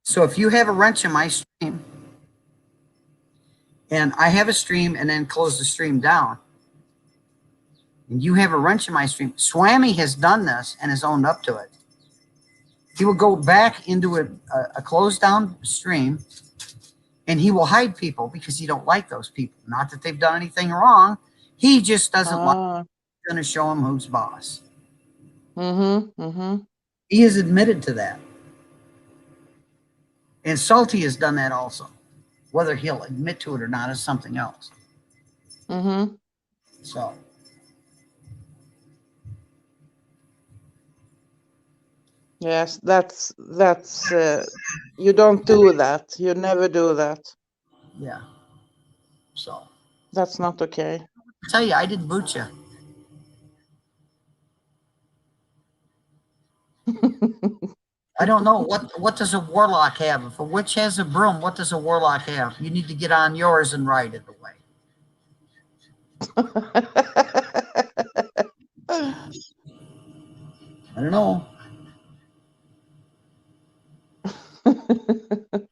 So if you have a wrench in my stream, and I have a stream and then close the stream down, and you have a wrench in my stream, Swammy has done this and has owned up to it. He will go back into a closed down stream and he will hide people because he don't like those people. Not that they've done anything wrong. He just doesn't like going to show him who's boss. He has admitted to that. And Salty has done that also. Whether he'll admit to it or not is something else. So. Yes, that's you don't do that. You never do that. Yeah. So. That's not okay. I tell you, I did boot you. I don't know. What does a warlock have? If a witch has a broom, what does a warlock have? You need to get on yours and ride it away. I don't know.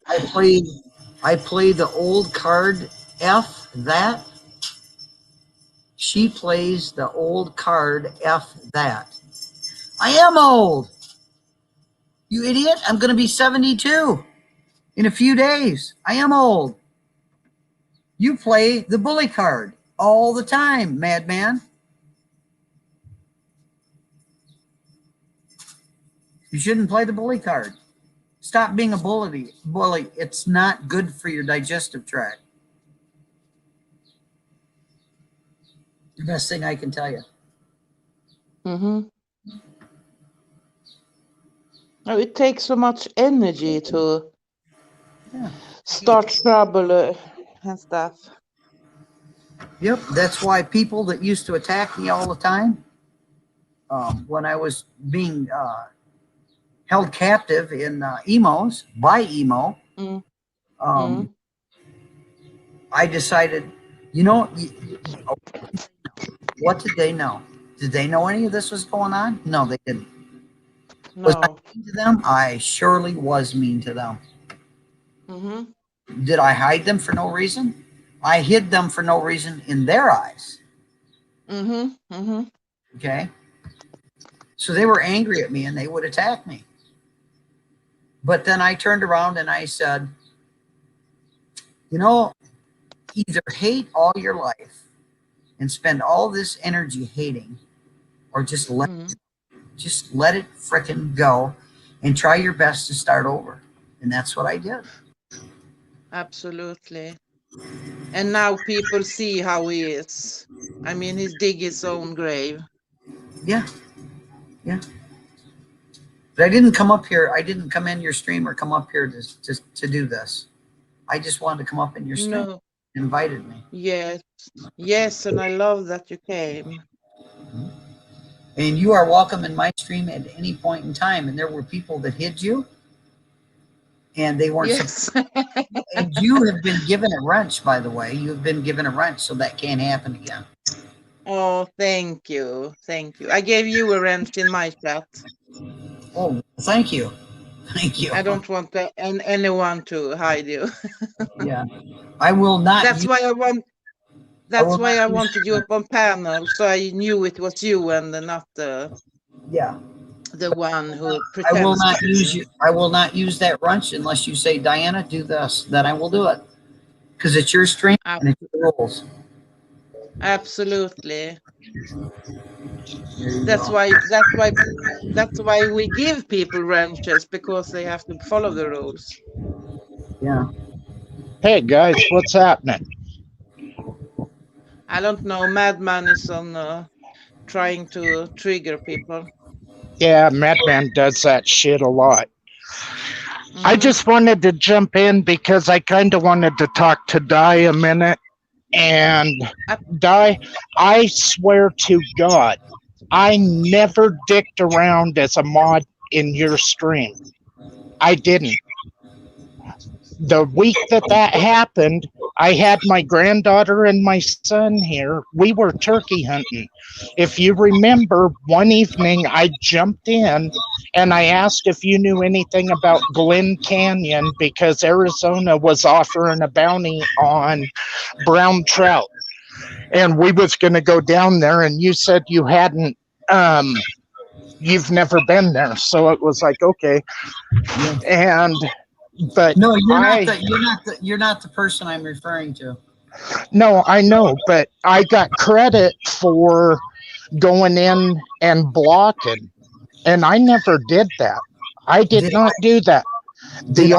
I play the old card F that. She plays the old card F that. I am old. You idiot. I'm going to be 72 in a few days. I am old. You play the bully card all the time, madman. You shouldn't play the bully card. Stop being a bully. It's not good for your digestive tract. The best thing I can tell you. Mm-hmm. Oh, it takes so much energy to Yeah. start trouble and stuff. Yep. That's why people that used to attack me all the time, when I was being held captive in emos by emo, Mm. I decided, you know, what did they know? Did they know any of this was going on? No, they didn't. Was I No. mean to them? I surely was mean to them. Mm-hmm. Did I hide them for no reason? I hid them for no reason in their eyes. Mm-hmm. Mm-hmm. Okay. So they were angry at me and they would attack me. But then I turned around and I said, you know, either hate all your life and spend all this energy hating, or just let it frickin' go and try your best to start over. And that's what I did. Absolutely. And now people see how he is. I mean, he's dig his own grave. Yeah. Yeah. But I didn't come up here. I didn't come in your stream or come up here to do this. I just wanted to come up in your stream. No. Invited me. Yes. Yes, and I love that you came. And you are welcome in my stream at any point in time. And there were people that hid you, and they weren't. Yes. And you have been given a wrench, by the way. You've been given a wrench, so that can't happen again. Oh, thank you. Thank you. I gave you a wrench in my chat. Oh, thank you. Thank you. I don't want anyone to hide you. Yeah. I will not. That's why I want. That's why I use- wanted you up on panel, so I knew it was you and not the Yeah. the one who I pretends. will not to use be. you. I will not use that wrench unless you say, Diana, do this. Then I will do it. Because it's your stream and it's your rules. Absolutely. There you That's go. why we give people wrenches, because they have to follow the rules. Yeah. Hey guys, what's happening? I don't know. Madman is on trying to trigger people. Yeah, Madman does that shit a lot. I just wanted to jump in because I kind of wanted to talk to Di a minute. And Di, I swear to God, I never dicked around as a mod in your stream. I didn't. The week that happened, I had my granddaughter and my son here. We were turkey hunting. If you remember, one evening I jumped in and I asked if you knew anything about Glen Canyon because Arizona was offering a bounty on brown trout. And we was going to go down there, and you said you hadn't, you've never been there. So it was like, okay. And but no, you're not the person I'm referring to. No, I know, but I got credit for going in and blocking, and I never did that. I did not do that. Did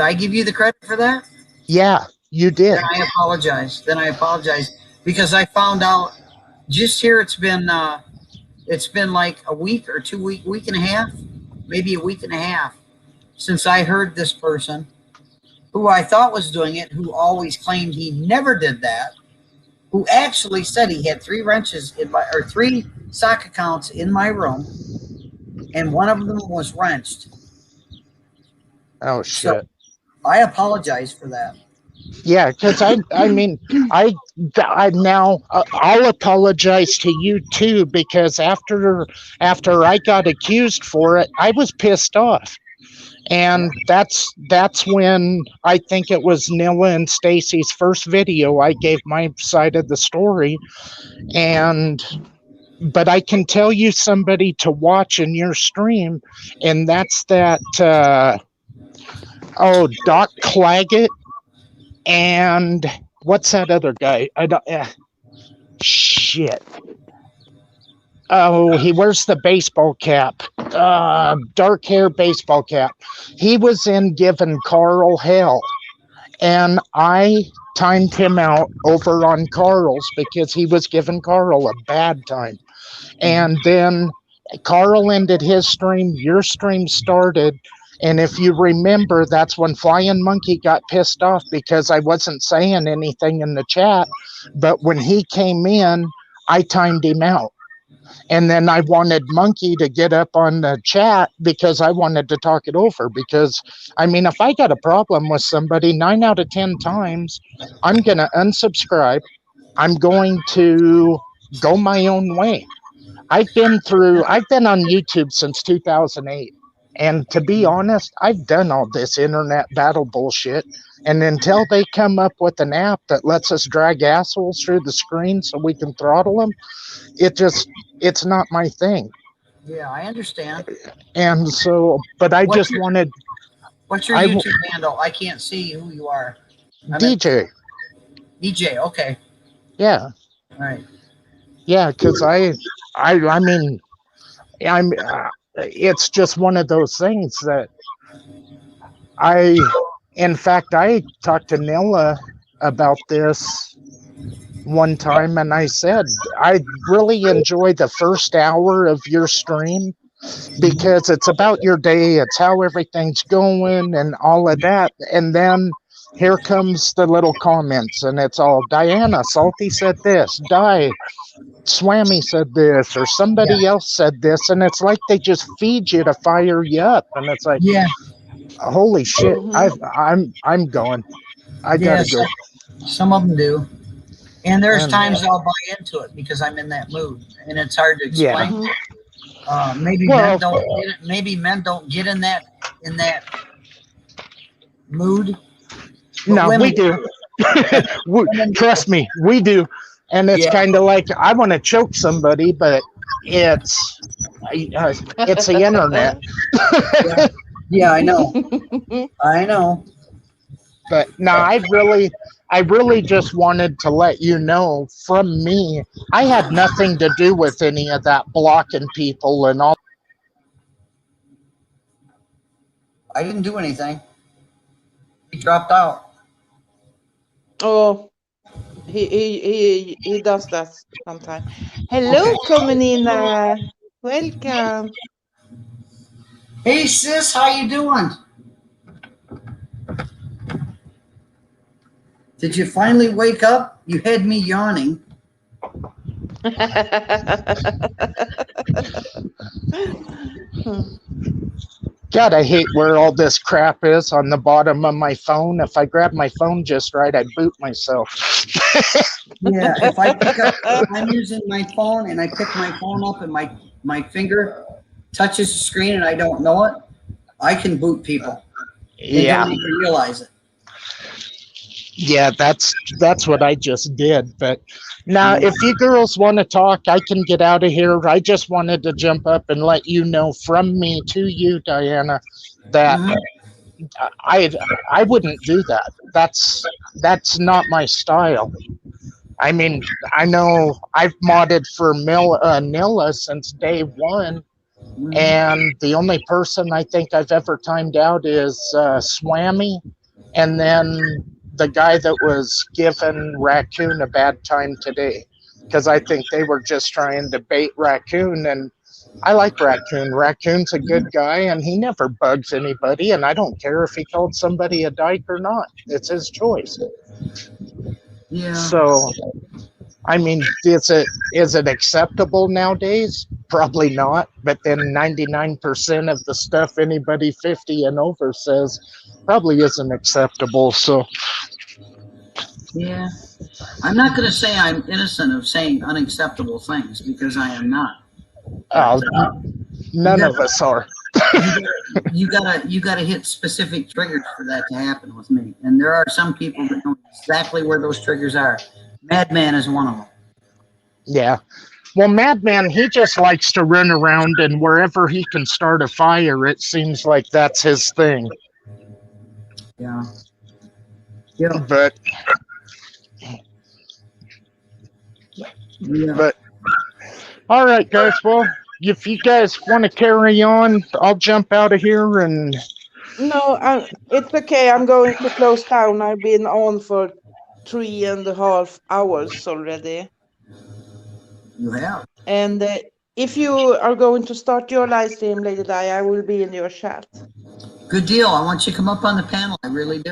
I give you the credit for that? Yeah, you did. Then I apologize because I found out just here. It's been like a week or 2 week and a half, maybe a week and a half since I heard this person who I thought was doing it, who always claimed he never did that, who actually said he had 3 wrenches or 3 sock accounts in my room, and one of them was wrenched. Oh shit! So I apologize for that. Yeah, because I mean, I now I'll apologize to you too, because after I got accused for it, I was pissed off. And that's when I think it was Nilla and Stacy's first video. I gave my side of the story, but I can tell you somebody to watch in your stream, and that's that Doc Claggett, and what's that other guy? I don't. Shit. Oh, he wears the baseball cap, dark hair baseball cap. He was in giving Carl hell, and I timed him out over on Carl's because he was giving Carl a bad time. And then Carl ended his stream, your stream started. And if you remember, that's when Flying Monkey got pissed off because I wasn't saying anything in the chat. But when he came in, I timed him out. And then I wanted Monkey to get up on the chat because I wanted to talk it over. Because, I mean, if I got a problem with somebody 9 out of 10 times, I'm going to unsubscribe. I'm going to go my own way. I've been on YouTube since 2008. And to be honest, I've done all this internet battle bullshit. And until they come up with an app that lets us drag assholes through the screen so we can throttle them, it's not my thing. Yeah, I understand. And so, but I What's just your- wanted What's your YouTube handle? I can't see who you are. DJ. DJ, okay. Yeah. All right. Yeah, because I mean, it's just one of those things that in fact, I talked to Nilla about this one time, and I said, I really enjoy the first hour of your stream because it's about your day, it's how everything's going and all of that. And then here comes the little comments, and it's all Diana, Salty said this, Swammy said this, or somebody else said this, and it's like they just feed you to fire you up, and it's like, yeah, holy shit, I'm going. I gotta go. Some of them do, and there's times I'll buy into it because I'm in that mood, and it's hard to explain. Yeah. Maybe men don't get it. Maybe men don't get in that mood. No, we do. Trust me, we do. And it's kind of like I want to choke somebody, but it's the internet. Yeah, I know. I know. But no, I really just wanted to let you know from me, I had nothing to do with any of that blocking people and all. I didn't do anything. He dropped out. Oh, he does that sometimes. Hello, Comenina. Welcome. Hey sis, how you doing? Did you finally wake up? You had me yawning. God, I hate where all this crap is on the bottom of my phone. If I grab my phone just right, I boot myself. Yeah, if I'm using my phone and I pick my phone up and my finger touches the screen and I don't know it, I can boot people. They don't even realize it. Yeah, that's what I just did. But now, if you girls want to talk, I can get out of here. I just wanted to jump up and let you know from me to you, Diana, that I wouldn't do that. That's not my style. I mean, I know I've modded for Nilla since day one, and the only person I think I've ever timed out is Swammy, and then the guy that was giving Raccoon a bad time today, because I think they were just trying to bait Raccoon, and I like Raccoon. Raccoon's a good guy, and he never bugs anybody, and I don't care if he called somebody a dyke or not. It's his choice. Yeah. So, I mean, is it acceptable nowadays? Probably not. But then 99% of the stuff anybody 50 and over says probably isn't acceptable. So, yeah, I'm not going to say I'm innocent of saying unacceptable things because I am not. None of us are. You gotta hit specific triggers for that to happen with me, and there are some people that know exactly where those triggers are. Madman is one of them. Yeah. Well, Madman, he just likes to run around, and wherever he can start a fire, it seems like that's his thing. Yeah. Yeah. But all right, guys. Well, if you guys want to carry on, I'll jump out of here and. No, it's okay. I'm going to close down. I've been on for 3.5 hours already. You have. And if you are going to start your live stream, Lady Di, I will be in your chat. Good deal. I want you to come up on the panel. I really do.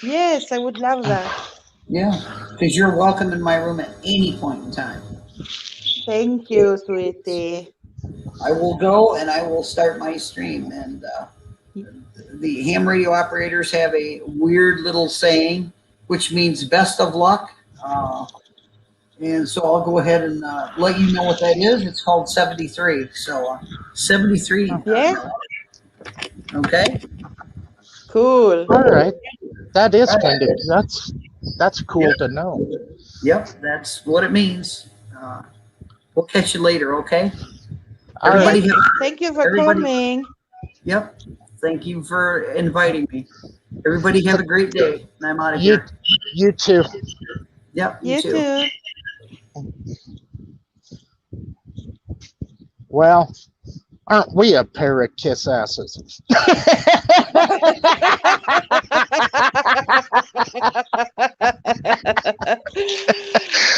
Yes, I would love that. Yeah, because you're welcome in my room at any point in time. Thank you, sweetie. I will go and I will start my stream. And the ham radio operators have a weird little saying, which means best of luck. And so I'll go ahead and let you know what that is. It's called 73. So 73. Yeah. Okay. Cool. All right. That is All right. kind of that's cool to know. Yep, that's what it means. We'll catch you later, okay? All right. Yes, thank you for coming. Yep. Thank you for inviting me. Everybody have a great day. And I'm out of here. You too. Yep, You too. Well, aren't we a pair of kiss asses?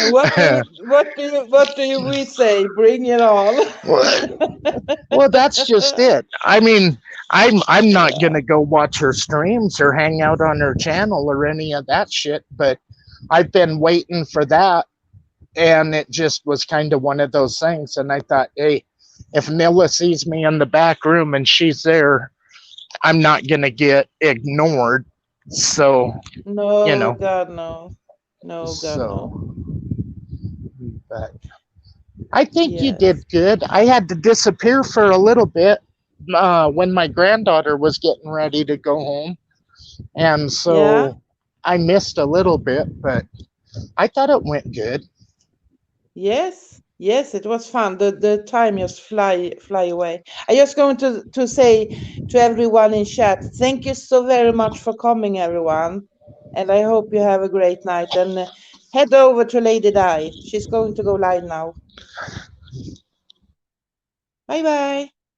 What do we say? Bring it on. Well, that's just it. I mean, I'm not gonna go watch her streams or hang out on her channel or any of that shit, but I've been waiting for that, and it just was kind of one of those things. And I thought, hey, if Nilla sees me in the back room and she's there, I'm not gonna get ignored. So No, you know, God no. No, God so, no. But I think you Yes. did good. I had to disappear for a little bit when my granddaughter was getting ready to go home, and so Yeah. I missed a little bit, but I thought it went good. Yes, yes, it was fun. The time just fly away. I just going to say to everyone in chat, thank you so very much for coming, everyone, and I hope you have a great night. And head over to Lady Di. She's going to go live now. Bye bye.